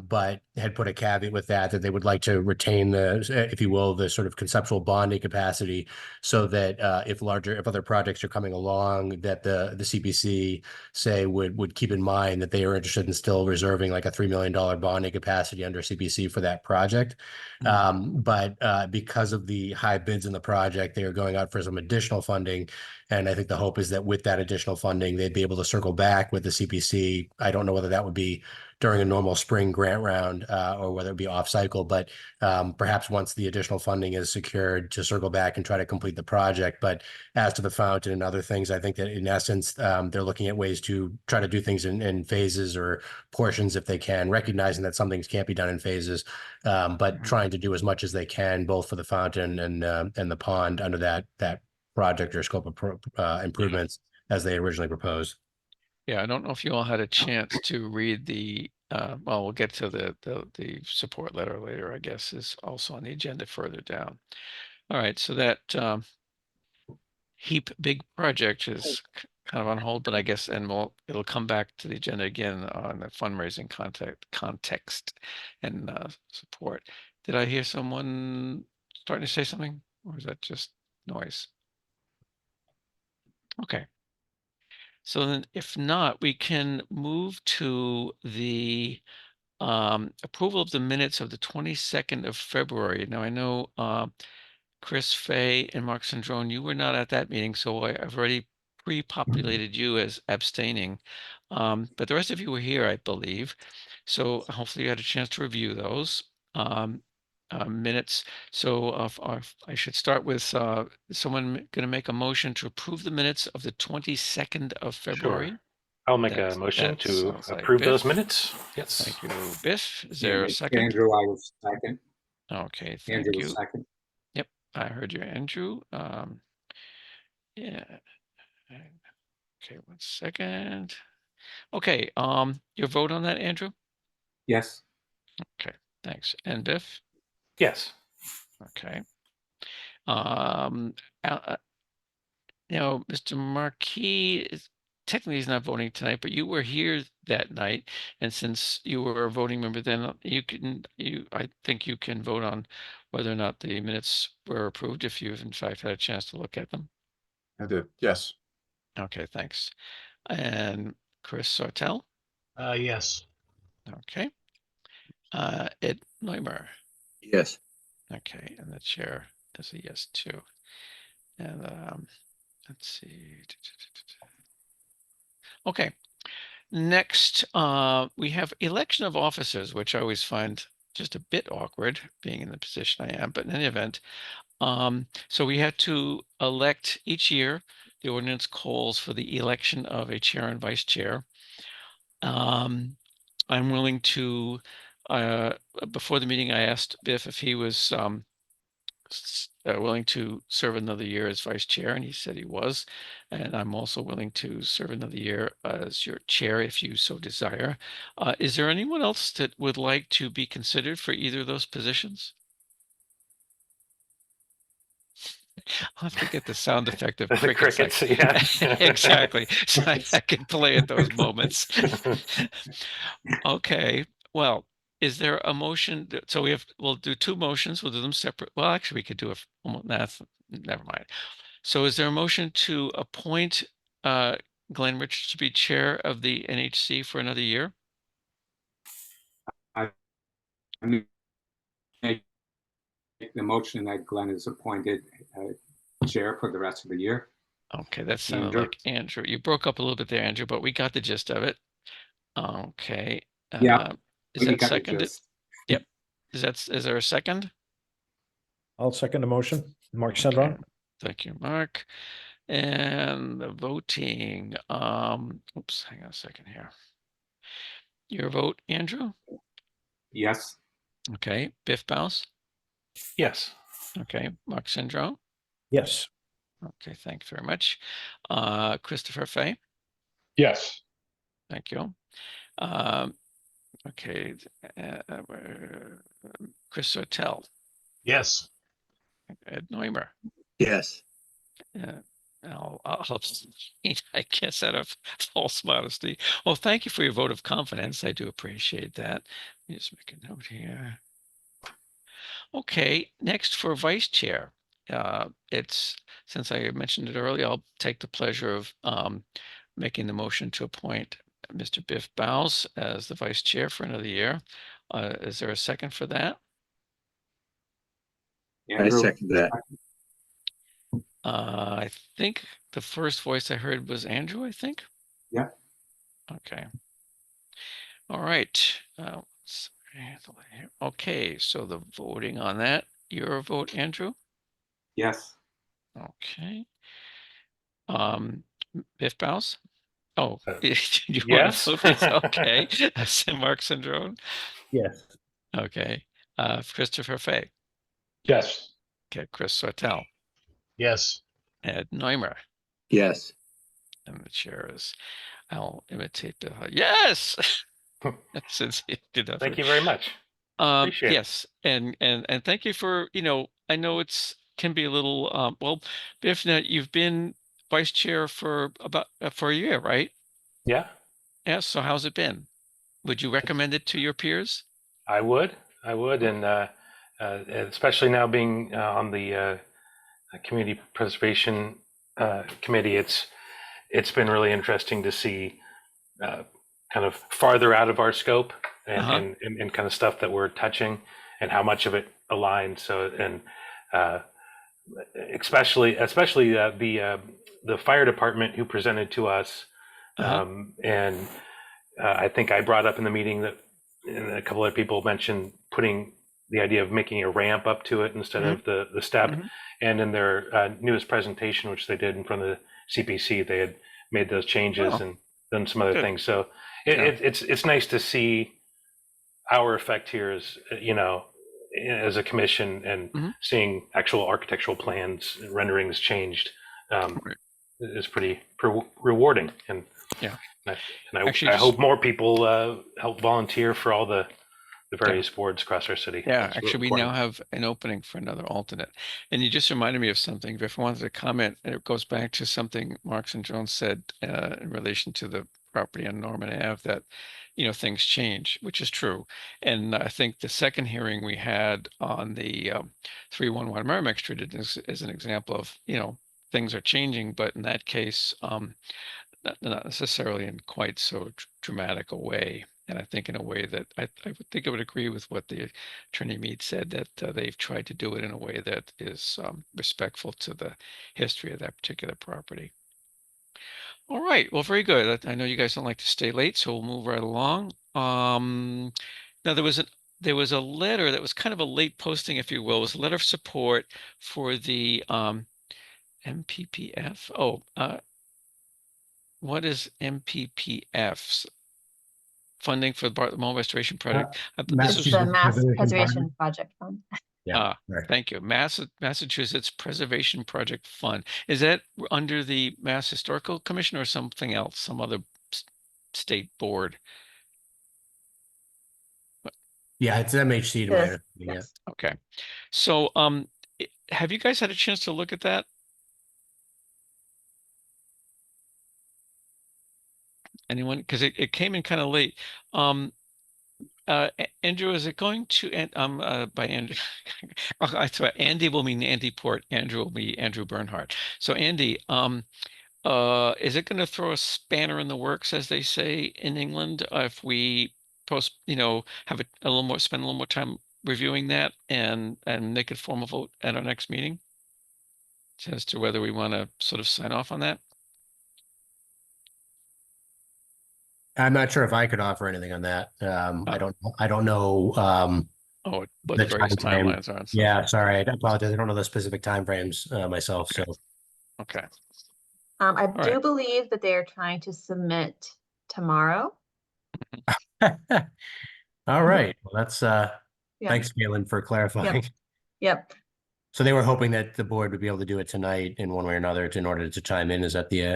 but had put a caveat with that they would like to retain the, if you will, the sort of conceptual bonding capacity, so that if other projects are coming along, that the CPC say would keep in mind that they are interested in still reserving like a $3 million bonding capacity under CPC for that project. But because of the high bids in the project, they are going out for some additional funding. And I think the hope is that with that additional funding, they'd be able to circle back with the CPC. I don't know whether that would be during a normal spring grant round or whether it be off cycle, but perhaps once the additional funding is secured, to circle back and try to complete the project. But as to the fountain and other things, I think that in essence, they're looking at ways to try to do things in phases or portions if they can, recognizing that some things can't be done in phases, but trying to do as much as they can, both for the fountain and the pond under that project or scope of improvements as they originally proposed. Yeah, I don't know if you all had a chance to read the, well, we'll get to the support letter later, I guess, is also on the agenda further down. All right, so that HEAP big project is kind of on hold, but I guess, and it'll come back to the agenda again on the fundraising context and support. Did I hear someone starting to say something, or is that just noise? Okay. So then if not, we can move to the approval of the minutes of the 22nd of February. Now I know Chris Fay and Mark Sandrone, you were not at that meeting, so I've already pre-populated you as abstaining. But the rest of you were here, I believe. So hopefully you had a chance to review those minutes. So I should start with someone going to make a motion to approve the minutes of the 22nd of February. Sure. I'll make a motion to approve those minutes. Yes. Thank you, Biff. Is there a second? Andrew, I will second. Okay, thank Andrew you. will second. Yep, I heard you, Andrew. Yeah. Okay, 1 second. Okay, your vote on that, Andrew? Yes. Okay, thanks. And Biff? Yes. Okay. Now, Mr. Marquis is technically he's not voting tonight, but you were here that night, and since you were a voting member, then I think you can vote on whether or not the minutes were approved if you've in fact had a chance to look at them. I did, yes. Okay, thanks. And Chris Sartell? Yes. Okay. Ed Neumer? Yes. Okay, and the chair is a yes too. And let's see. Okay. Next, we have election of officers, which I always find just a bit awkward being in the position I am, but in any event, so we have to elect each year. The ordinance calls for the election of a chair and vice chair. I'm willing to, before the meeting, I asked Biff if he was willing to serve another year as vice chair, and he said he was. And I'm also willing to serve another year as your chair if you so desire. Is there anyone else that would like to be considered for either of those positions? I'll have to get the sound effect of The crickets. crickets, yeah. Exactly. So I can play at those moments. Okay. Well, is there a motion? So we'll do two motions. We'll do them separate. Well, actually, we could do never mind. So is there a motion to appoint Glenn Richards to be chair of the NHC for another year? I make the motion that Glenn is appointed chair for the rest of the year. Okay, that sounded Andrew? like Andrew. You broke up a little bit there, Andrew, but we got the gist of it. Okay. Yeah, Is that got the seconded? gist. Yep. Is there a second? I'll second the motion. Mark Okay. Sandron? Thank you, Mark. And the voting. Oops, hang on a second here. Your vote, Andrew? Yes. Okay. Biff Bouse? Yes. Okay. Mark Sandro? Yes. Okay, thanks very much. Christopher Fay? Yes. Thank you. Okay. Chris Sortel? Yes. Ed Neumer? Yes. I'll I guess out of false modesty. Well, thank you for your vote of confidence. I do appreciate that. Let me just make a note here. Okay, next for vice chair. It's, since I mentioned it earlier, I'll take the pleasure of making the motion to appoint Mr. Biff Bowles as the vice chair for another year. Is there a second for that? I second that. I think the first voice I heard was Andrew, I think. Yeah. Okay. All right. Okay, so the voting on that, your vote, Andrew? Yes. Okay. Biff Bowles? Oh, you want Yes. to vote this? Okay. Mark Syndrome? Yes. Okay. Christopher Fay? Yes. Okay, Chris Sortel? Yes. Ed Neumer? Yes. And the chair is, I'll imitate the, yes! Since he did that. Thank you very much. Appreciate it. Yes, and thank you for, I know it's can be a little well, Biff, now you've been vice chair for about for a year, right? Yeah, Yeah, so how's it been? Would you recommend it to your peers? I would, and especially now being on the community preservation committee, it's been really interesting to see kind of farther out of our scope and kind of stuff that we're touching and how much of it aligns. So and especially the fire department who presented to us, and I think I brought up in the meeting that, and a couple of people mentioned putting the idea of making a ramp up to it instead of the step. And in their newest presentation, which they did in front of the CPC, they had made those changes and done some other things. So it's nice to see our effect here as, as a commission and seeing actual architectural plans and renderings changed is pretty rewarding. And I hope more people help volunteer for all the various boards across our city. Yeah, That's actually, really we now important. have an opening for another alternate. And you just reminded me of something. If I wanted to comment, and it goes back to something Marks and Jones said in relation to the property on Norman Ave, that, things change, which is true. And I think the second hearing we had on the 311 Merrimack Street is an example of, things are changing, but in that case, not necessarily in quite so dramatic a way. And I think in a way that I would think I would agree with what the Attorney Mead said, that they've tried to do it in a way that is respectful to the history of that particular property. All right, well, very good. I know you guys don't like to stay late, so we'll move right along. Now there was a letter that was kind of a late posting, if you will. It was a letter of support for the MPPF. What is MPPF's funding for the Bartlett Mall Restoration Project? It's the Mass Preservation Project Fund. Yeah. Thank you. Massachusetts Preservation Project Fund. Is that under the Mass Historical Commission or something else, some other state board? Yeah, it's MHC. Yes. Yeah. Okay. So, have you guys had a chance to look at that? Anyone? Because it came in kind of late. Andrew, is it going to end by Andrew? I thought Andy will mean Andy Port. Andrew will be Andrew Bernhardt. So Andy, is it going to throw a spanner in the works, as they say in England, if we have a little more, spend a little more time reviewing that and make a formal vote at our next meeting as to whether we want to sort of sign off on that? I'm not sure if I could offer anything on that. I don't know. What the the various timeframe. timelines are. And stuff. Yeah, sorry, I apologize. I don't know the specific timeframes myself. Okay. So Okay. I All do right. believe that they are trying to submit tomorrow. all right. Well, that's Yeah. thanks, Caitlin, for clarifying. Yep. So they were hoping that the board would be able to do it tonight in one way or another in order to chime in. Is that the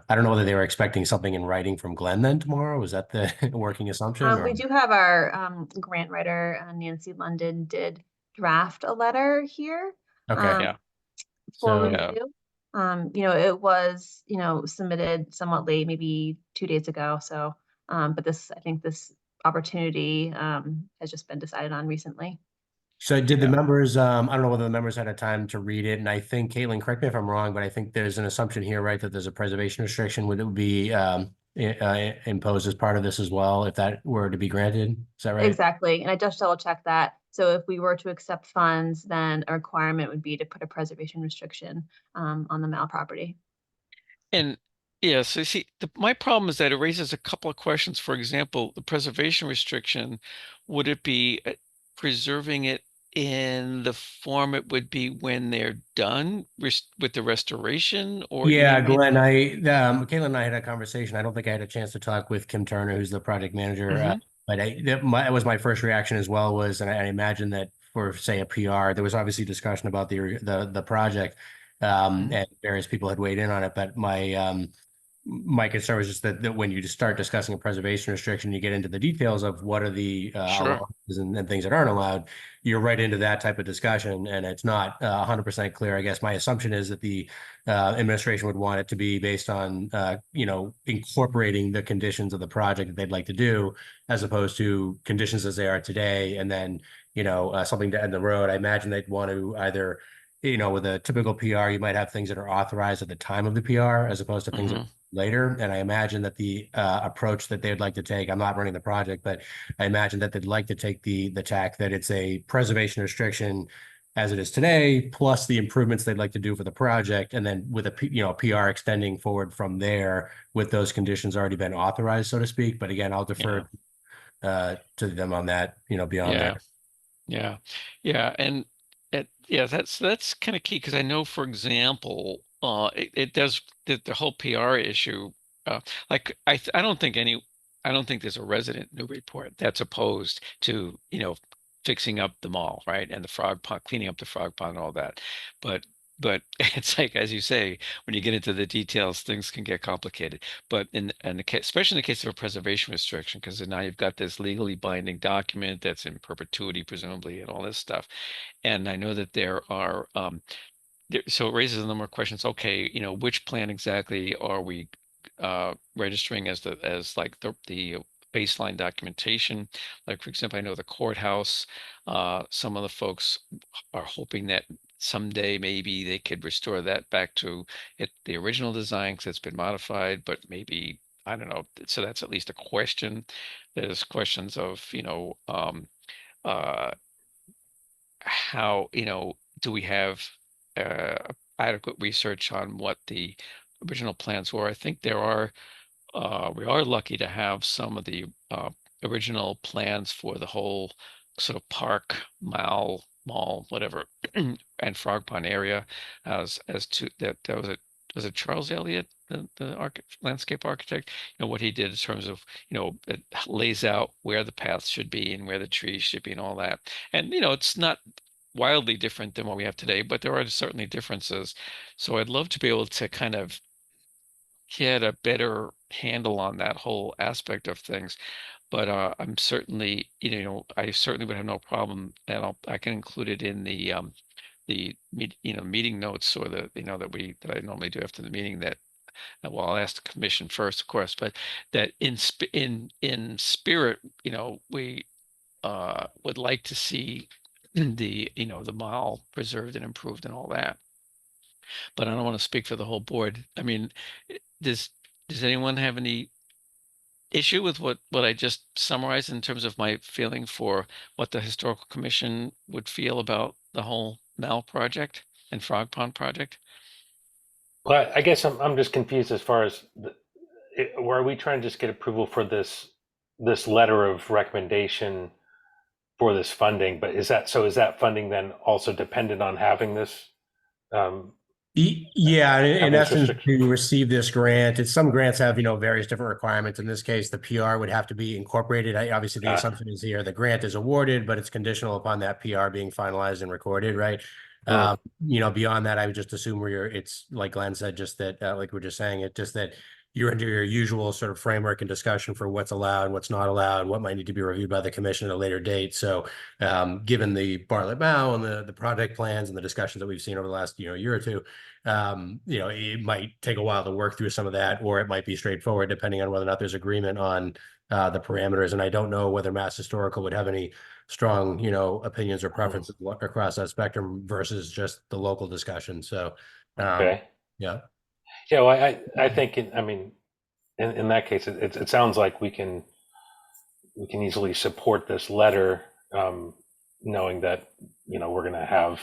I don't know whether they were expecting something in writing from Glenn then tomorrow. Was that the working assumption? We do have our grant writer, Nancy London, did draft a letter here Okay. Yeah. for So review. It was, submitted somewhat late, maybe 2 days ago. So, but I think this opportunity has just been decided on recently. So did the Yeah. members, I don't know whether the members had a time to read it, and I think, Caitlin, correct me if I'm wrong, but I think there's an assumption here, right, that there's a preservation restriction. Would it be imposed as part of this as well, if that were to be granted? Is that right? Exactly. And I just double checked that. So if we were to accept funds, then a requirement would be to put a preservation restriction on the Mal property. And yeah, so see, my problem is that it raises a couple of questions. For example, the preservation restriction, would it be preserving it in the form it would be when they're done with the restoration, or you know Yeah, what I mean? Glenn, Caitlin and I had a conversation. I don't think I had a chance to talk with Kim Turner, who's the project manager. But that was my first reaction as well, and I imagine that for, say, a PR, there was obviously discussion about the project, and various people had weighed in on it. But my concern was just that when you just start discussing a preservation restriction, you get into the details of what are the Sure. allowances and things that aren't allowed. You're right into that type of discussion, and it's not 100% clear. I guess my assumption is that the administration would want it to be based on incorporating the conditions of the project that they'd like to do, as opposed to conditions as they are today, and then something to end the road. I imagine they'd want to either, with a typical PR, you might have things that are authorized at the time of the PR as opposed to things that later. And I imagine that the approach that they'd like to take, I'm not running the project, but I imagine that they'd like to take the tack that it's a preservation restriction as it is today, plus the improvements they'd like to do for the project, and then with a PR extending forward from there with those conditions already been authorized, so to speak. But again, I'll defer to them on that, beyond that. Yeah. And that's kind of key, because I know, for example, it does the whole PR issue. Like I don't think there's a resident in Newburyport that's opposed to fixing up the mall, right, and the frog pond, cleaning up the frog pond, and all that. But it's like, as you say, when you get into the details, things can get complicated. But especially in the case of a preservation restriction, because now you've got this legally binding document that's in perpetuity, presumably, and all this stuff. And I know that there are so it raises a number of questions. Okay, which plan exactly are we registering as like the baseline documentation? Like, for example, I know the courthouse, some of the folks are hoping that someday maybe they could restore that back to the original design, because it's been modified, but maybe, I don't know. So that's at least a question. There's questions of, uh, how, do we have uh, adequate research on what the original plans were? I think we are lucky to have some of the original plans for the whole sort of park, mall, whatever, and Frog Pond area, as to that was it Charles Elliott, the landscape architect, what he did in terms of, it lays out where the paths should be and where the trees should be and all that. And it's not wildly different than what we have today, but there are certainly differences. So I'd love to be able to kind of get a better handle on that whole aspect of things. But I'm certainly, I certainly would have no problem, and I can include it in the meeting notes, or that I normally do after the meeting, that well, I'll ask the commission first, of course, but that in spirit, we would like to see the mall preserved and improved and all that. But I don't want to speak for the whole board. I mean, does anyone have any issue with what I just summarized in terms of my feeling for what the historical commission would feel about the whole Mal project and Frog Pond project? Well, I guess I'm just confused as far as where are we trying to just get approval for this letter of recommendation for this funding? But is that funding then also dependent on having this? Yeah, in essence, restriction? to receive this grant, some grants have, various different requirements. In this case, the PR would have to be incorporated. Obviously, the assumption is here the grant is awarded, but it's conditional upon that PR being finalized and recorded, right? Beyond that, I would just assume it's like Glenn said, just that, like we're just saying, it just that you're into your usual sort of framework and discussion for what's allowed, what's not allowed, what might need to be reviewed by the commission at a later date. So given the Bartlett Mow and the project plans and the discussions that we've seen over the last year or two, it might take a while to work through some of that, or it might be straightforward depending on whether or not there's agreement on the parameters. And I don't know whether Mass Historical would have any strong, opinions or preferences across that spectrum versus just the local discussion. So, Okay. yeah. Yeah, well, I think, in that case, it sounds like we can easily support this letter, knowing that, we're going to have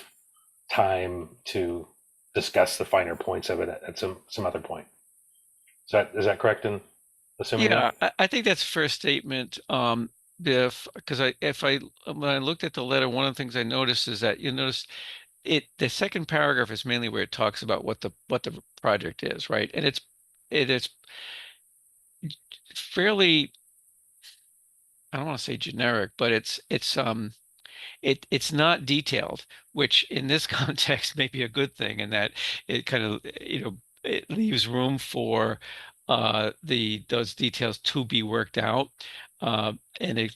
time to discuss the finer points of it at some other point. Is that correct in assuming Yeah, that? I think that's a fair statement. Because when I looked at the letter, one of the things I noticed is that you notice the second paragraph is mainly where it talks about what the project is, right? And it is fairly, I don't want to say generic, but it's not detailed, which in this context may be a good thing in that it kind of, it leaves room for those details to be worked out. And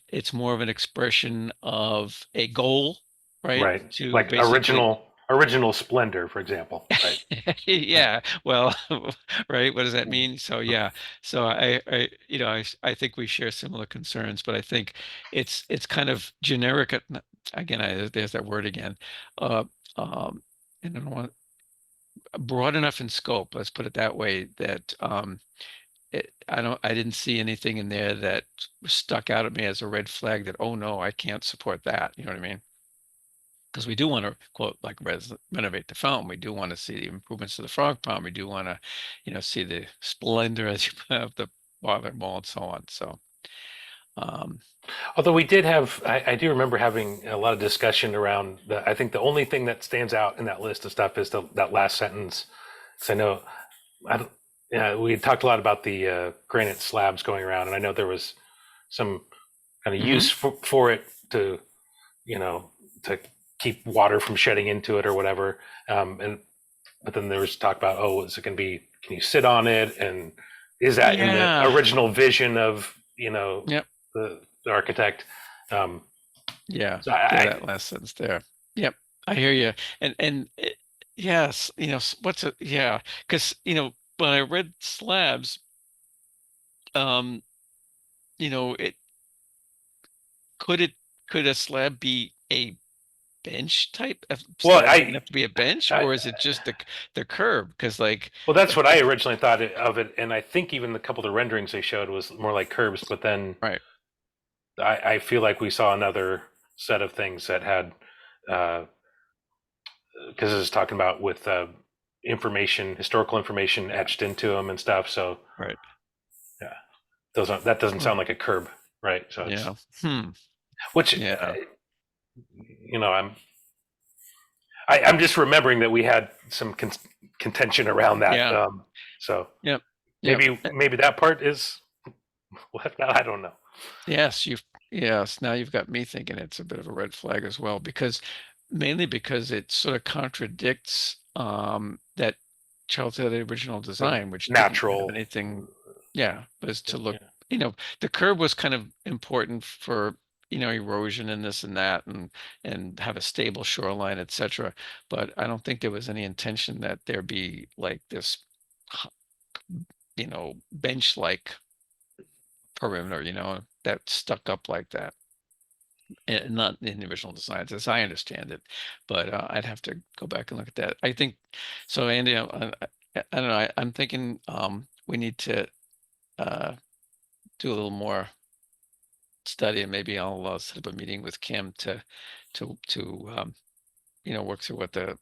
it's more of an expression of a goal, right? Right. To Like basically, original splendor, for example. Right. yeah, well, right. What does that mean? So yeah, so I think we share similar concerns, but I think it's kind of generic. Again, there's that word again. Uh, I don't want broad enough in scope. Let's put it that way. That I didn't see anything in there that stuck out at me as a red flag. That, oh no, I can't support that. You know what I mean? Because we do want to quote like renovate the fountain. We do want to see the improvements to the frog pond. We do want to, see the splendor as you of the boiler wall and so on. So, Although we did have, I do remember having a lot of discussion around I think the only thing that stands out in that list of stuff is that last sentence. So I know, we talked a lot about the granite slabs going around, and I know there was some kind of use for it to, to keep water from shedding into it or whatever. But then there was talk about, oh, is it going to be, can you sit on it? And is that in the original vision of, Yep. the architect? Yeah. So That last sentence there. Yep. I hear you. Yes, yeah. Because, when I read slabs, it could a slab be a bench type of Well, slab big enough to be a bench, or is it just the curb? Because well, that's what I originally thought of it, and I think even the couple of the renderings they showed was more like curbs. But then, right, I feel like we saw another set of things that had, because it's talking about with historical information etched into them and stuff. So right, yeah, that doesn't sound like a curb, right? So yeah, which yeah. I'm just remembering that we had some contention around that. Yeah. So Yep. maybe that part is left out. I don't know. Yes, now you've got me thinking it's a bit of a red flag as well, mainly because it sort of contradicts that Charles Taylor original design, which didn't natural have anything. Yeah, was to look. The curb was kind of important for erosion and this and that, and have a stable shoreline, etc. But I don't think there was any intention that there be like this, bench-like perimeter, that stuck up like that. And not in the original designs, as I understand it, but I'd have to go back and look at that. I think so, Andy. I don't know. I'm thinking we need to do a little more study, and maybe I'll set up a meeting with Kim to work through what the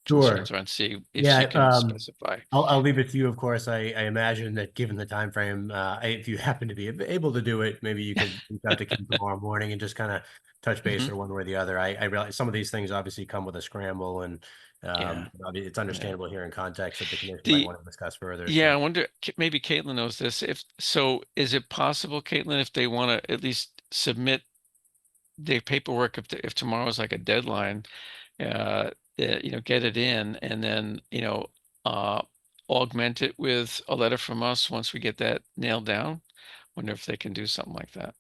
concerns are and see if she can specify. I'll leave it to you, of course. I imagine that given the time frame, if you happen to be able to do it, maybe you could reach out to Kim tomorrow morning and just kind of touch base or one way or the other. I realize some of these things obviously come with a scramble, and it's understandable here in context that the commission might want to discuss further. Yeah, I wonder, maybe Caitlin knows this. Is it possible, Caitlin, if they want to at least submit the paperwork, if tomorrow is like a deadline, get it in, and then augment it with a letter from us once we get that nailed down. Wonder if they can do something like that.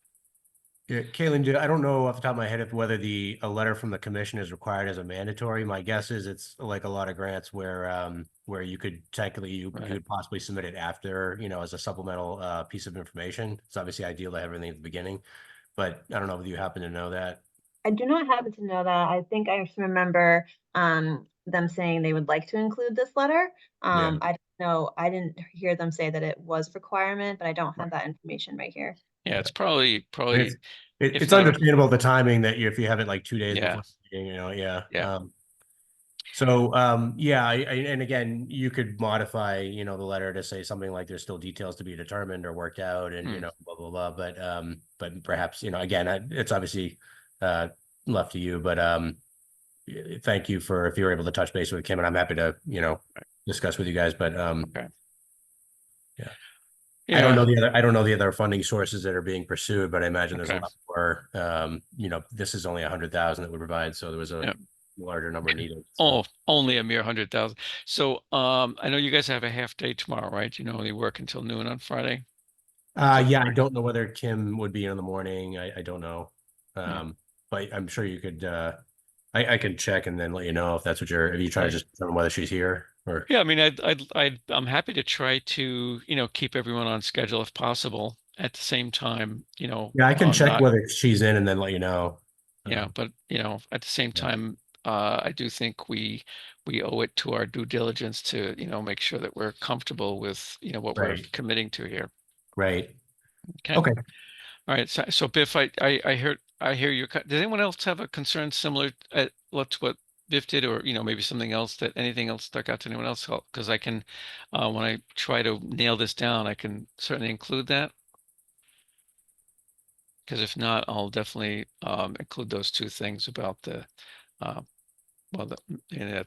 Yeah, Caitlin, I don't know off the top of my head if whether a letter from the commission is required as a mandatory. My guess is it's like a lot of grants where you could technically you could possibly submit it after, as a supplemental piece of information. It's obviously ideal to have everything at the beginning, but I don't know if you happen to know that. I do not happen to know that. I think I just remember them saying they would like to include this letter. Yeah. I don't know. I didn't hear them say that it was a requirement, but I don't have that information right here. Yeah, it's probably It's not- understandable the timing that if you have it like 2 days Yeah. before the meeting, yeah. Yeah. And again, you could modify, the letter to say something like there's still details to be determined or worked out and, blah, blah, blah. But perhaps, again, it's obviously left to you, but thank you for if you were able to touch base with Kim, and I'm happy to, discuss with you guys, but Okay. yeah. Yeah. I don't know the other funding sources that are being pursued, but I imagine there's a Okay. lot more. This is only 100,000 that would provide, so there was a larger number needed. Oh, only a mere 100,000. So I know you guys have a half day tomorrow, right? You only work until noon on Friday. Yeah, I don't know whether Kim would be in the morning. I don't know. But I'm sure you could I can check and then let you know if that's what if you try to just determine whether she's here or. Yeah, I mean, I'm happy to try to, keep everyone on schedule if possible. At the same time, Yeah, I can check whether she's in and then let you know. Yeah, but at the same time, I do think we owe it to our due diligence to, make sure that we're comfortable with, what we're committing to here. Right. Okay. Okay. All right. So Biff, I hear your. Does anyone else have a concern similar to what Biff did, or maybe something else anything else stuck out to anyone else? Because I can, when I try to nail this down, I can certainly include that. Because if not, I'll definitely include those two things about the, the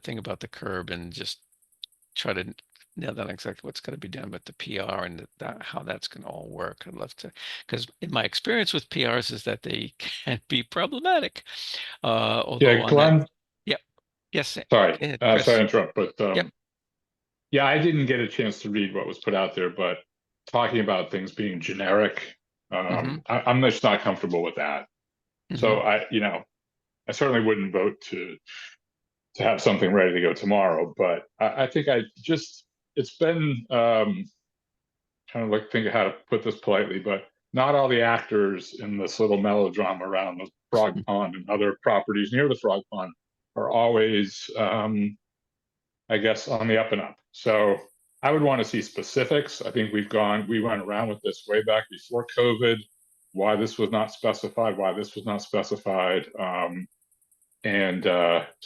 thing about the curb and just try to nail down exactly what's going to be done with the PR and how that's going to all work. I'd love to, because in my experience with PRs is that they can be problematic. Although Glenn. Yep. Yes. Sorry. Chris. Sorry to interrupt, but Yep. yeah, I didn't get a chance to read what was put out there, but talking about things being generic, I'm just not comfortable with that. So I certainly wouldn't vote to have something ready to go tomorrow, but I think it's been trying to think of how to put this politely, but not all the actors in this little melodrama around the Frog Pond and other properties near the Frog Pond are always, I guess, on the up and up. So I would want to see specifics. I think we went around with this way back before COVID, why this was not specified, so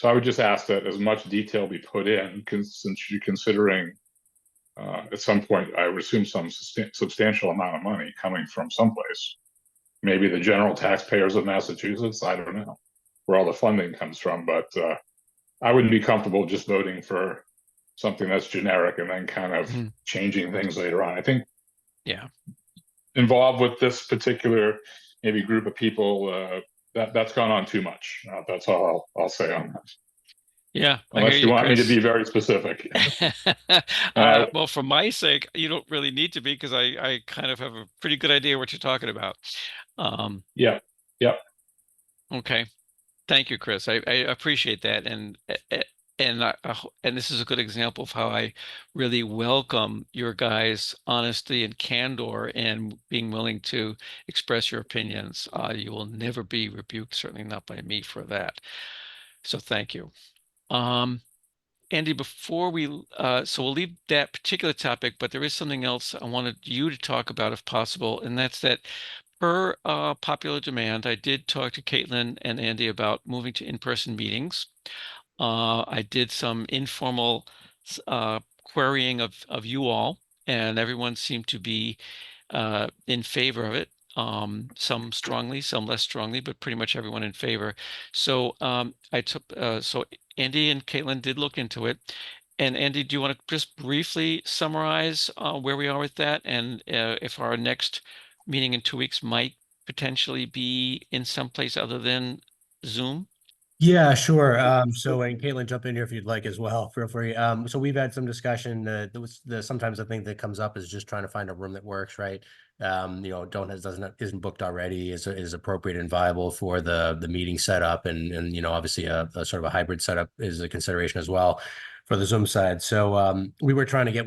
I would just ask that as much detail be put in, since you're considering at some point, I would assume some substantial amount of money coming from someplace. Maybe the general taxpayers of Massachusetts, I don't know where all the funding comes from, but I wouldn't be comfortable just voting for something that's generic and then kind of changing things later on. I think involved with this particular maybe group of people, that's gone on too much. That's all I'll say on that. Yeah. Unless you want me to be very specific. Well, for my sake, you don't really need to be, because I kind of have a pretty good idea what you're talking about. Yeah. Okay. Thank you, Chris. I appreciate that. And this is a good example of how I really welcome your guys' honesty and candor and being willing to express your opinions. You will never be rebuked, certainly not by me, for that. So thank you. Andy, before so we'll leave that particular topic, but there is something else I wanted you to talk about if possible, and that's that per popular demand, I did talk to Caitlin and Andy about moving to in-person meetings. I did some informal querying of you all, and everyone seemed to be in favor of it. Some strongly, some less strongly, but pretty much everyone in favor. So so Andy and Caitlin did look into it. And Andy, do you want to just briefly summarize where we are with that, and if our next meeting in 2 weeks might potentially be in some place other than Zoom? Yeah, sure. So, and Caitlin, jump in here if you'd like as well. Feel free. So we've had some discussion. Sometimes the thing that comes up is just trying to find a room that works, right? Isn't booked already, is appropriate and viable for the meeting setup, and obviously a sort of a hybrid setup is a consideration as well for the Zoom side. So we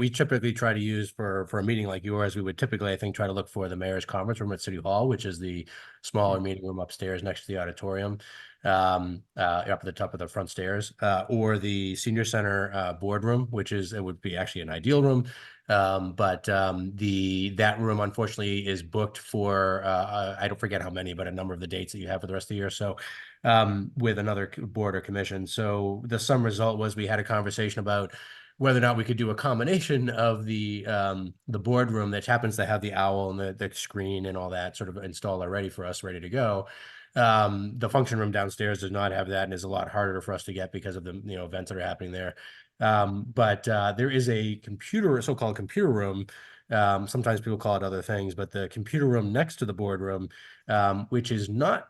typically try to use for a meeting like yours, we would typically, I think, try to look for the mayor's conference room at City Hall, which is the smaller meeting room upstairs next to the auditorium, up at the top of the front stairs, or the senior center boardroom, it would be actually an ideal room. But that room unfortunately is booked for I don't forget how many, but a number of the dates that you have for the rest of the year. So with another board or commission. So the sum result was we had a conversation about whether or not we could do a combination of the boardroom that happens to have the owl and the screen and all that sort of installed already for us, ready to go. The function room downstairs does not have that and is a lot harder for us to get because of the events that are happening there. But there is a so-called computer room. Sometimes people call it other things, but the computer room next to the boardroom, which is not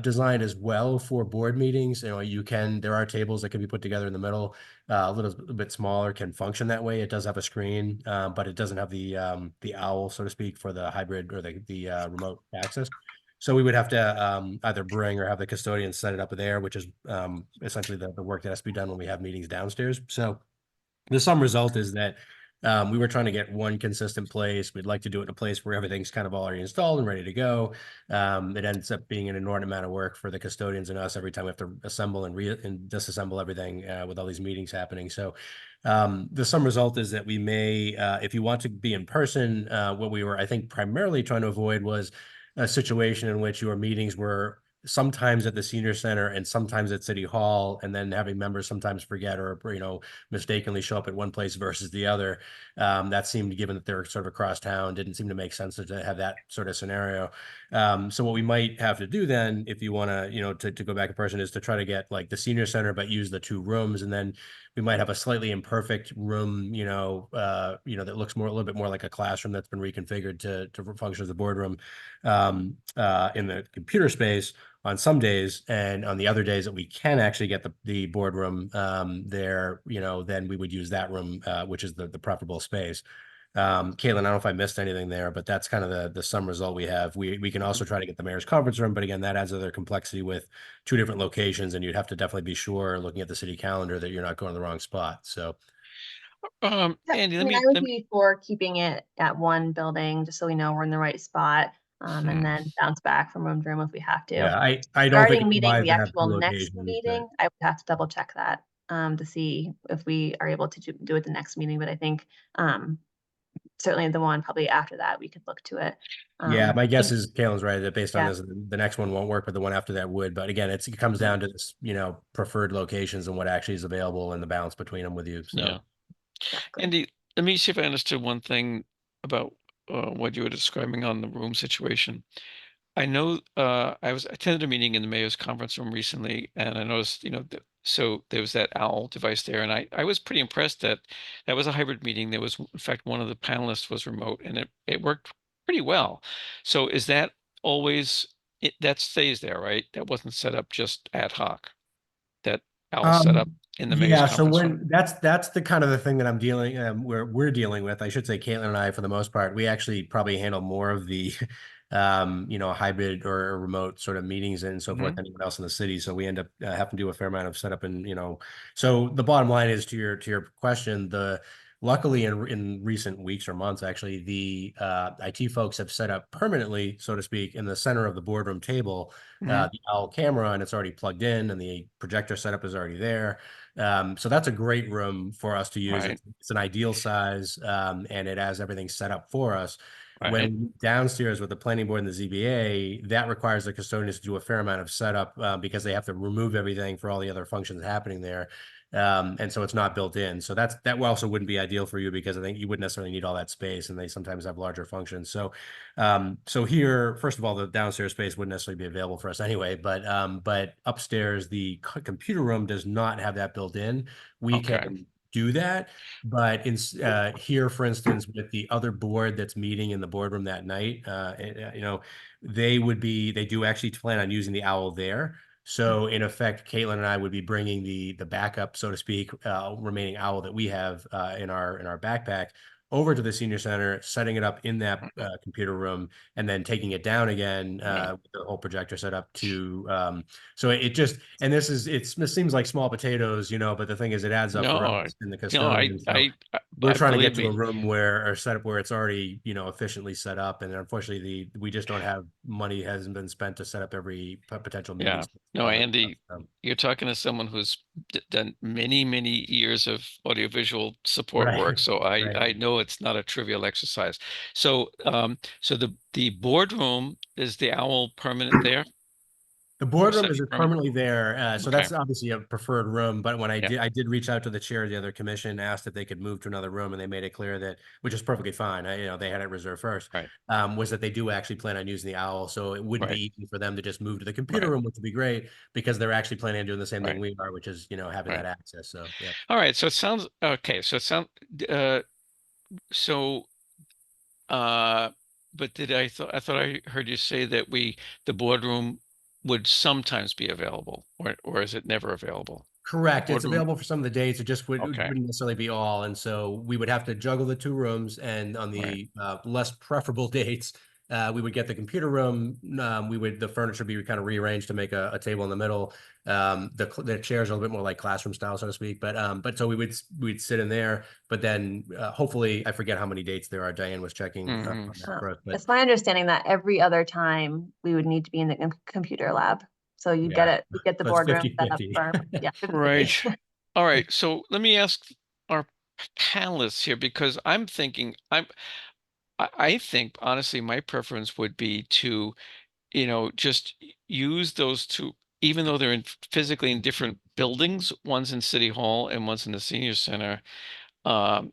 designed as well for board meetings. There are tables that can be put together in the middle, a little bit smaller, can function that way. It does have a screen, but it doesn't have the owl, so to speak, for the hybrid or the remote access. So we would have to either bring or have the custodian set it up there, which is essentially the work that has to be done when we have meetings downstairs. So the sum result is that we were trying to get one consistent place. We'd like to do it in a place where everything's kind of already installed and ready to go. It ends up being an inordinate amount of work for the custodians and us every time we have to assemble and disassemble everything with all these meetings happening. So the sum result is that we may, if you want to be in person, what we were, I think, primarily trying to avoid was a situation in which your meetings were sometimes at the senior center and sometimes at City Hall, and then having members sometimes forget or mistakenly show up at one place versus the other. That seemed, given that they're sort of across town, didn't seem to make sense to have that sort of scenario. So what we might have to do then, if you want to go back in person, is to try to get like the senior center, but use the two rooms, and then we might have a slightly imperfect room, that looks a little bit more like a classroom that's been reconfigured to function as a boardroom in the computer space on some days, and on the other days that we can actually get the boardroom there, then we would use that room, which is the preferable space. Caitlin, I don't know if I missed anything there, but that's kind of the sum result we have. We can also try to get the mayor's conference room, but again, that adds other complexity with two different locations, and you'd have to definitely be sure, looking at the city calendar, that you're not going to the wrong spot. So, Andy, I would be for keeping it at one building, just so we know we're in the right spot, and then bounce back from room to room if we have to. Yeah, I don't think Regarding meeting the actual next meeting, I would have to double check that to see if we are able to do it the next meeting. But I think certainly the one probably after that we could look to it. Yeah, my guess is Caitlin's right, that based on Yeah. this, the next one won't work, but the one after that would. But again, it comes down to this, preferred locations and what actually is available and the balance between them with you. So, yeah. Exactly. Andy, let me see if I understood one thing about what you were describing on the room situation. I know I attended a meeting in the mayor's conference room recently, and I noticed, so there was that owl device there, and I was pretty impressed that was a hybrid meeting. There was, in fact, one of the panelists was remote, and it worked pretty well. So is that always that stays there, right? That wasn't set up just ad hoc. That owl set up in the mayor's so conference room. that's the kind of the thing that I'm dealing we're dealing with. I should say Caitlin and I, for the most part, we actually probably handle more of the hybrid or remote sort of meetings and so forth than anyone else in the city. So we end up having to do a fair amount of setup, and so the bottom line is, to your question, luckily in recent weeks or months, actually, the IT folks have set up permanently, so to speak, in the center of the boardroom table, the owl camera, and it's already plugged in, and the projector setup is already there. So that's a great room for us to use. Right. It's an ideal size, and it has everything set up for us. Right. When downstairs with the planning board and the ZBA, that requires the custodians to do a fair amount of setup because they have to remove everything for all the other functions happening there. And so it's not built in. So that also wouldn't be ideal for you, because I think you wouldn't necessarily need all that space, and they sometimes have larger functions. So, so here, first of all, the downstairs space wouldn't necessarily be available for us anyway, but upstairs, the computer room does not have that built in. We can do that, but here, for instance, with the other board that's meeting in the boardroom that night, they do actually plan on using the owl there. So in effect, Caitlin and I would be bringing the backup, so to speak, remaining owl that we have in our backpack over to the senior center, setting it up in that computer room, and then taking it down again with the whole projector set up to. So it just, and this seems like small potatoes, but the thing is, it adds up for No, us and the no, custodians. So we're I trying to get believe to a me. room or setup where it's already, efficiently set up. And unfortunately, we just don't have money hasn't been spent to set up every potential meeting. Yeah. No, Andy, you're talking to someone who's done many, many years of audiovisual support work. So I know it's not a trivial exercise. So, so the boardroom, is the owl permanent there? The boardroom is permanently there, so that's obviously a preferred room. But when I did reach out to the chair of the other commission, asked if they could move to another room, and they made it clear that, which is perfectly fine. They had it reserved first. Was that they do actually plan on using the owl, so it wouldn't be easy for them to just move to the computer room, which would be great because they're actually planning on doing the same thing we are, which is having that access. So yeah. All right. So it sounds okay. So it sounds so. But I thought I heard you say that the boardroom would sometimes be available, or is it never available? Correct. It's available for some of the dates. It just wouldn't necessarily be all. And so we would have to juggle the two rooms, and on the less preferable dates, we would get the computer room. The furniture be kind of rearranged to make a table in the middle. The chairs are a little bit more like classroom style, so to speak. But so we'd sit in there. But then hopefully, I forget how many dates there are. Diane was checking on that for us. But it's my understanding that every other time we would need to be in the computer lab. So you get the boardroom set up for, right. All right. So let me ask our panelists here, because I'm thinking I think honestly my preference would be to, just use those two, even though they're physically in different buildings. One's in City Hall and one's in the senior center. I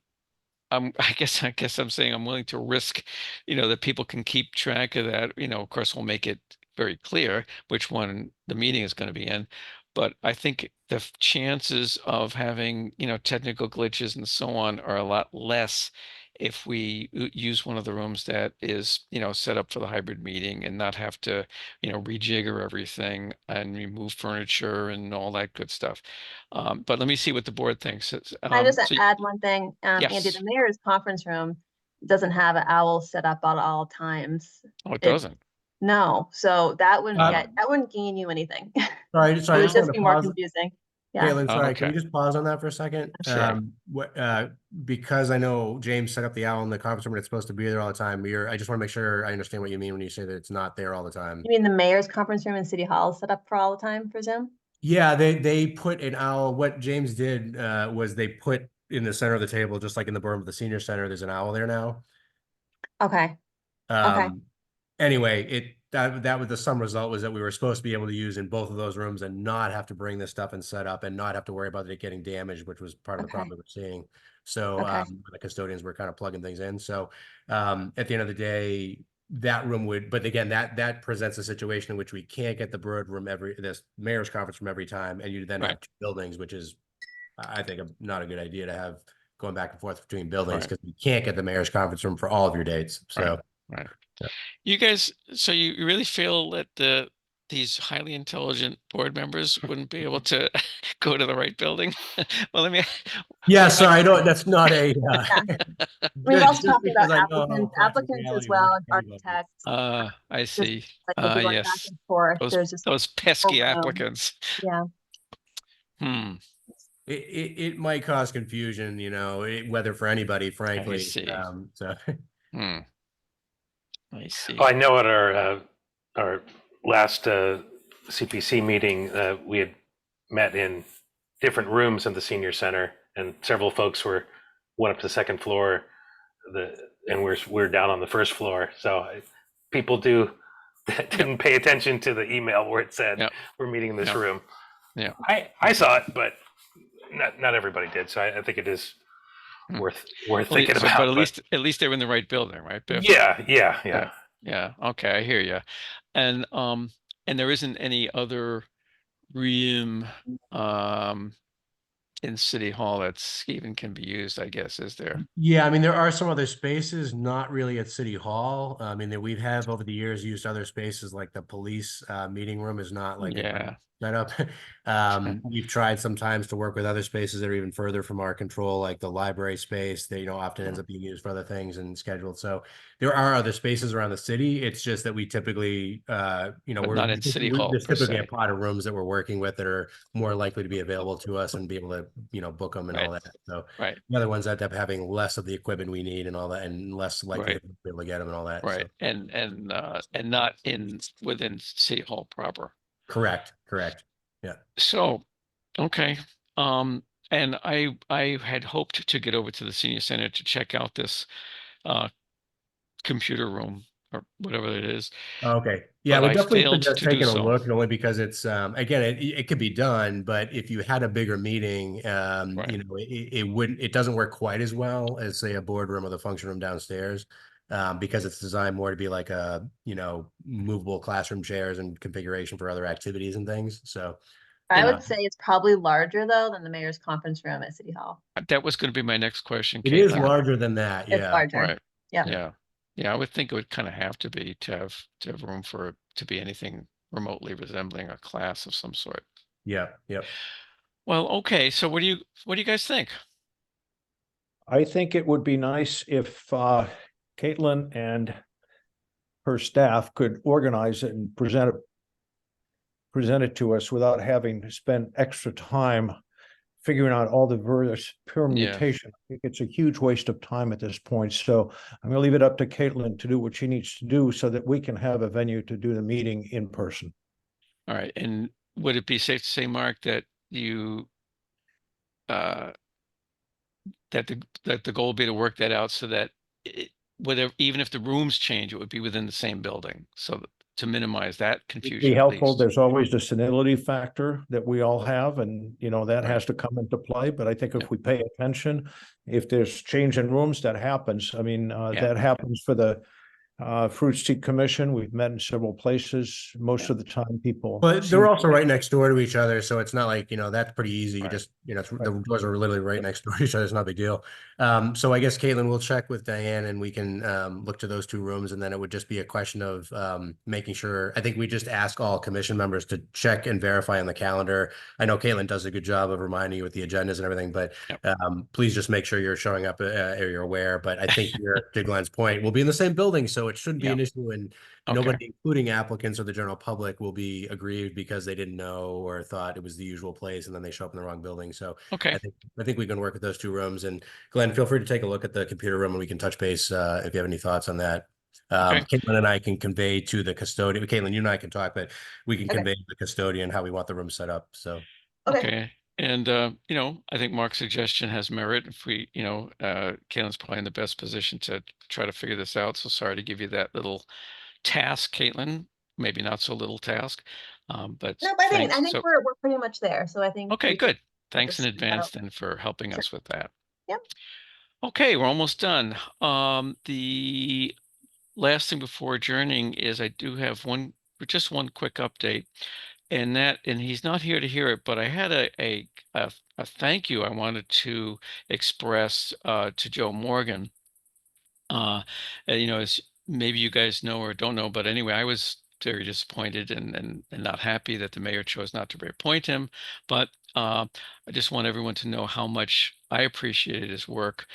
guess I'm saying I'm willing to risk, that people can keep track of that. Of course, we'll make it very clear which one the meeting is going to be in. But I think the chances of having, technical glitches and so on are a lot less if we use one of the rooms that is, set up for the hybrid meeting, and not have to, rejigger everything and remove furniture and all that good stuff. But let me see what the board thinks. I just add one thing, Andy, the mayor's conference room doesn't have an owl set up at all times. Oh, it doesn't? No, so that wouldn't gain you anything. Sorry, it would just be more confusing. Yeah. Caitlin, sorry, can we just pause on that for a second? Sure. Because I know James set up the owl in the conference room and it's supposed to be there all the time. I just want to make sure I understand what you mean when you say that it's not there all the time. You mean the mayor's conference room in City Hall is set up for all the time for Zoom? Yeah, they put an owl. What James did was they put in the center of the table, just like in the berm of the senior center, there's an owl there now. Okay. Okay. Anyway, that was the sum result was that we were supposed to be able to use in both of those rooms and not have to bring this stuff and set up and not have to worry about it getting damaged, which was part of the problem we were seeing. So the custodians were kind of plugging things in. So at the end of the day, that room would, but again, that presents a situation in which we can't get the bird room this mayor's conference room every time, and you then have two buildings, which is, I think, not a good idea to have going back and forth between buildings, because you can't get the mayor's conference room for all of your dates. So you guys, so you really feel that these highly intelligent board members wouldn't be able to go to the right building? Well, let me. Yeah, sorry, I don't. That's not a. We're also talking about applicants as well, and architects. I see. Yes. Back and forth. Those pesky applicants. Yeah. It might cause confusion, whether for anybody, frankly. I see. I see. Oh, I know at our last CPC meeting, we had met in different rooms in the senior center, and several folks went up to the second floor, and we're down on the first floor. So people didn't pay attention to the email where it said we're meeting in this room. Yeah, I saw it, but not everybody did. So I think it is worth thinking about. But at least they were in the right building, right, Biff? Yeah. Okay, I hear you. And there isn't any other room in City Hall that even can be used, I guess, is there? Yeah, I mean, there are some other spaces, not really at City Hall. I mean, that we've over the years used other spaces, like the police meeting room is not like right up. We've tried sometimes to work with other spaces that are even further from our control, like the library space that, you know, often ends up being used for other things and scheduled. So there are other spaces around the city. It's just that we typically, you know, But not in City Hall there's per typically a se. pot of rooms that we're working with that are more likely to be available to us and be able to, you know, book them and all Right. that. So Right. the other ones end up having less of the equipment we need and all that, and less likely Right. to be able to get them and all that. Right. So And not within City Hall proper. correct. Yeah. So, okay. And I had hoped to get over to the senior center to check out this computer room or whatever it is. Okay. Yeah, But we I definitely failed suggest to do taking a so. look, only because it's again, it could be done, but if you had a bigger meeting, you know, it doesn't work quite as well as, say, a boardroom or the function room downstairs, because it's designed more to be like a, you know, movable classroom chairs and configuration for other activities and things. So I would say it's probably larger though than the mayor's conference room at City Hall. That was going to be my next question, it is Caitlin. larger than that. It's Yeah. larger. Right. Yeah. Yeah. Yeah. I would think it would kind of have to be to have room for it to be anything remotely resembling a class of some sort. Yeah. Yep. Well, okay. So what do you guys think? I think it would be nice if Caitlin and her staff could organize it and present it to us without having to spend extra time figuring out all the various permutation. I think it's a huge waste of time at this point. So I'm going to leave it up to Caitlin to do what she needs to do so that we can have a venue to do the meeting in person. All right. And would it be safe to say, Mark, that you that the goal would be to work that out so that whatever, even if the rooms change, it would be within the same building, so to minimize that confusion. Be helpful. There's always the senility factor that we all have, and you know that has to come into play. But I think if we pay attention, if there's change in rooms, that happens. I mean, that happens for the Fruit Street Commission. We've met in several places. Most of the time, people. But they're also right next door to each other, so it's not like, you know, that's pretty easy. You just, you know, the doors are literally right next door to each other. It's not a big deal. So I guess, Caitlin, we'll check with Diane and we can look to those two rooms, and then it would just be a question of making sure. I think we just ask all commission members to check and verify on the calendar. I know Caitlin does a good job of reminding you with the agendas and everything, but please just make sure you're showing up or you're aware. But I think to Glenn's point, we'll be in the same building, so it shouldn't be an issue, and nobody, including applicants or the general public, will be aggrieved because they didn't know or thought it was the usual place and then they show up in the wrong building. So I think we can work with those two rooms. And Glenn, feel free to take a look at the computer room and we can touch base if you have any thoughts on that. Caitlin and I can convey to the custodian. Caitlin, you and I can talk, but we can convey to the custodian how we want the room set up. So okay. And you know, I think Mark's suggestion has merit. If we, you know, Caitlin's probably in the best position to try to figure this out. So sorry to give you that little task, Caitlin. Maybe not so little task, but no, but I think we're pretty much there. So I think okay, good. Thanks in advance then for helping us with that. Yep. Okay, we're almost done. The last thing before adjourning is I do have just one quick update, and he's not here to hear it, but I had a thank you I wanted to express to Joe Morgan. You know, as maybe you guys know or don't know, but anyway, I was very disappointed and not happy that the mayor chose not to reappoint him. But I just want everyone to know how much I appreciated his work.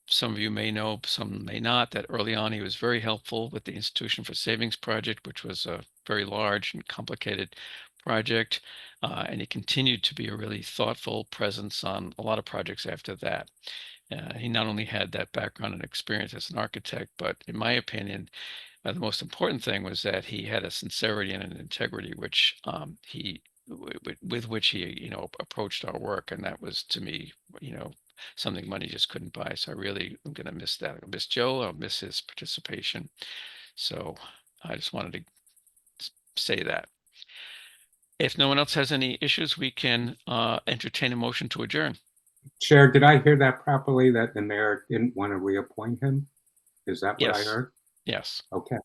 Some of you may know, some may not, that early on he was very helpful with the Institution for Savings Project, which was a very large and complicated project. And he continued to be a really thoughtful presence on a lot of projects after that. He not only had that background and experience as an architect, but in my opinion, the most important thing was that he had a sincerity and an integrity, which with which he, you know, approached our work. And that was, to me, you know, something money just couldn't buy. So I really am going to miss that. I'll miss Joe. I'll miss his participation. So I just wanted to say that. If no one else has any issues, we can entertain a motion to adjourn. Chair, did I hear that properly, that the mayor didn't want to reappoint him? Is that what I heard? Yes. Okay.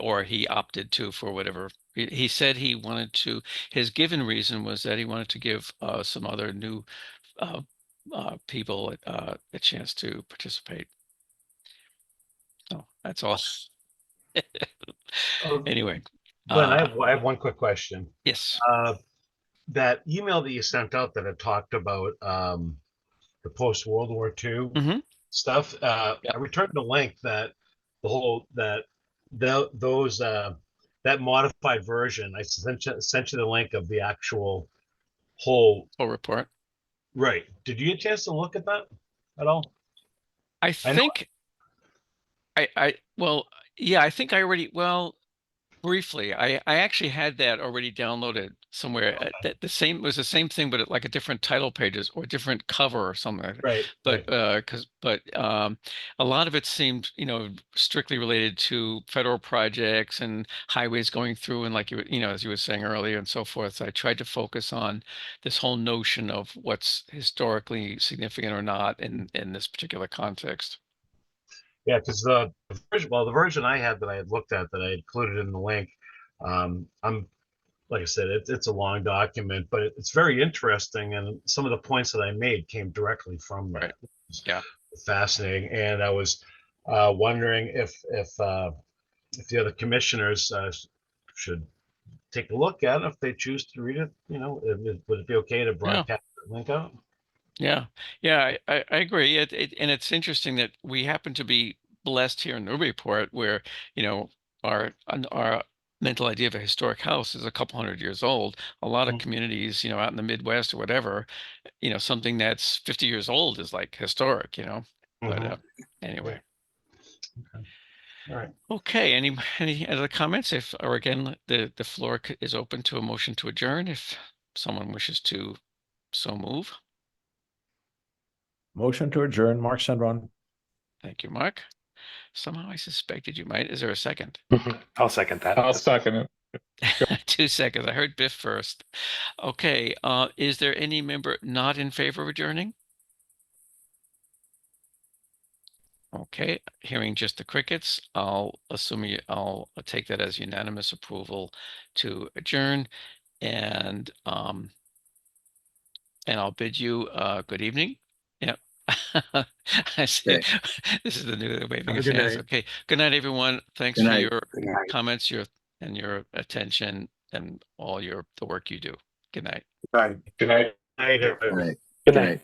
Or he opted to, for whatever. He said he wanted to, his given reason was that he wanted to give some other new people a chance to participate. So that's all. Anyway, Glenn, I have one quick question. yes. That email that you sent out that had talked about the post World War II stuff. I returned the link that the whole that that modified version. I sent you the link of the actual whole report. Right. Did you get a chance to look at that at all? I think well, yeah, I think I already, well, briefly, I actually had that already downloaded somewhere. That the same was the same thing, but like a different title pages or different cover or something like that. Right. But a lot of it seemed, strictly related to federal projects and highways going through, and like as you were saying earlier and so forth. So I tried to focus on this whole notion of what's historically significant or not in this particular context. Yeah, because the version I had that I had looked at that I included in the link, I'm like I said, it's a long document, but it's very interesting, and some of the points that I made came directly from that. Yeah, fascinating. And I was wondering if the other commissioners should take a look at it if they choose to read it. Would it be okay to broadcast the link out? Yeah, I agree. And it's interesting that we happen to be blessed here in Newburyport, where our mental idea of a historic house is a couple hundred years old. A lot of communities, out in the Midwest or whatever, something that's 50 years old is like historic. But anyway. Okay. All right. Okay. Any other comments? Or again, the floor is open to a motion to adjourn if someone wishes to so move. Motion to adjourn, Mark Sendron. Thank you, Mark. Somehow I suspected you might. Is there a second? I'll second that. I'll second it. 2 seconds. I heard Biff first. Okay. Is there any member not in favor of adjourning? Okay. Hearing just the crickets, I'll take that as unanimous approval to adjourn, and I'll bid you good evening. Yep. I see. Okay. This is the new waving Have a his good hands. night. Okay. Good night, everyone. Thanks Good for night. your Good night. comments, your attention, and all the work you do. Good night. Right. Good night. Good Good night. Good night.